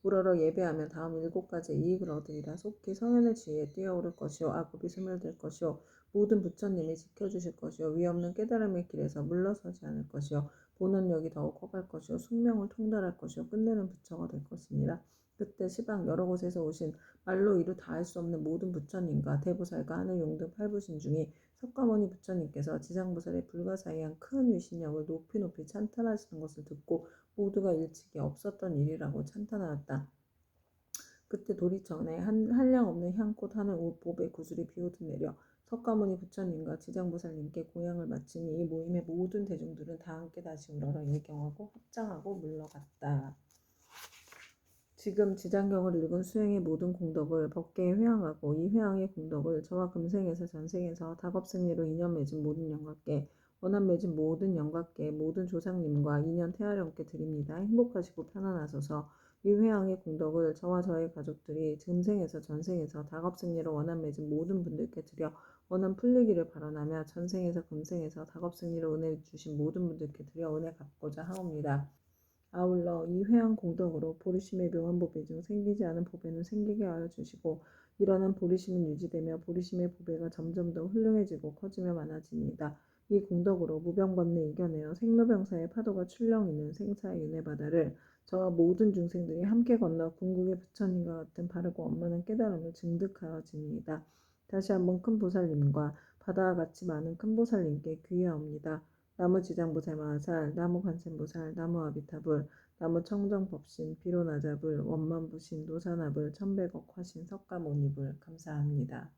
우러러 예배하며 다음 7가지의 이익을 얻으리라. 속히 성현의 지혜에 뛰어오를 것이요 악업이 소멸될 것이요 모든 부처님이 지켜주실 것이요 위없는 깨달음의 길에서 물러서지 않을 것이요 본원력이 더욱 커갈 것이요 숙명을 통달할 것이요 끝내는 부처가 될 것이니라. 그때 시방 여러 곳에서 오신 말로 이루 다할 수 없는 모든 부처님과 대보살과 하늘용 등 8부신 중에 석가모니 부처님께서 지장보살의 불가사의한 큰 위신력을 높이 높이 찬탄하시는 것을 듣고 모두가 일찍이 없었던 일이라고 찬탄하였다. 그때 도리천에 한량없는 향꽃 하늘 보배 구슬이 비오듯 내려 석가모니 부처님과 지장보살님께 공양을 마치니 이 모임의 모든 대중들은 다 함께 다시 우러러 일경하고 합장하고 물러갔다. 지금 지장경을 읽은 수행의 모든 공덕을 법계에 회항하고 이 회항의 공덕을 저와 금생에서 전생에서 다겁생리로 인연 맺은 모든 영광께 원한 맺은 모든 영광께 모든 조상님과 인연 태아령께 드립니다. 행복하시고 편안하소서. 이 회항의 공덕을 저와 저의 가족들이 금생에서 전생에서 다겁생리로 원한 맺은 모든 분들께 드려 원한 풀리기를 바라나며 전생에서 금생에서 다겁생리로 은혜 주신 모든 분들께 드려 은혜 갚고자 하옵니다. 아울러 이 회항 공덕으로 보리심의 묘한 보배 중 생기지 않은 보배는 생기게 하여 주시고 일어난 보리심은 유지되며 보리심의 보배가 점점 더 훌륭해지고 커지며 많아지니이다. 이 공덕으로 무병번뇌 이겨내어 생로병사의 파도가 출렁이는 생사의 은혜 바다를 저와 모든 중생들이 함께 건너 궁극의 부처님과 같은 바르고 원만한 깨달음을 증득하여지니이다. 다시 한번 큰 보살님과 바다와 같이 많은 큰 보살님께 귀하옵니다. 나무 지장보살 마하살, 나무 관세음보살, 나무 아비타불, 나무 청정법신, 비로나자불, 원만부신, 노사나불, 천백억 화신, 석가모니불 감사합니다.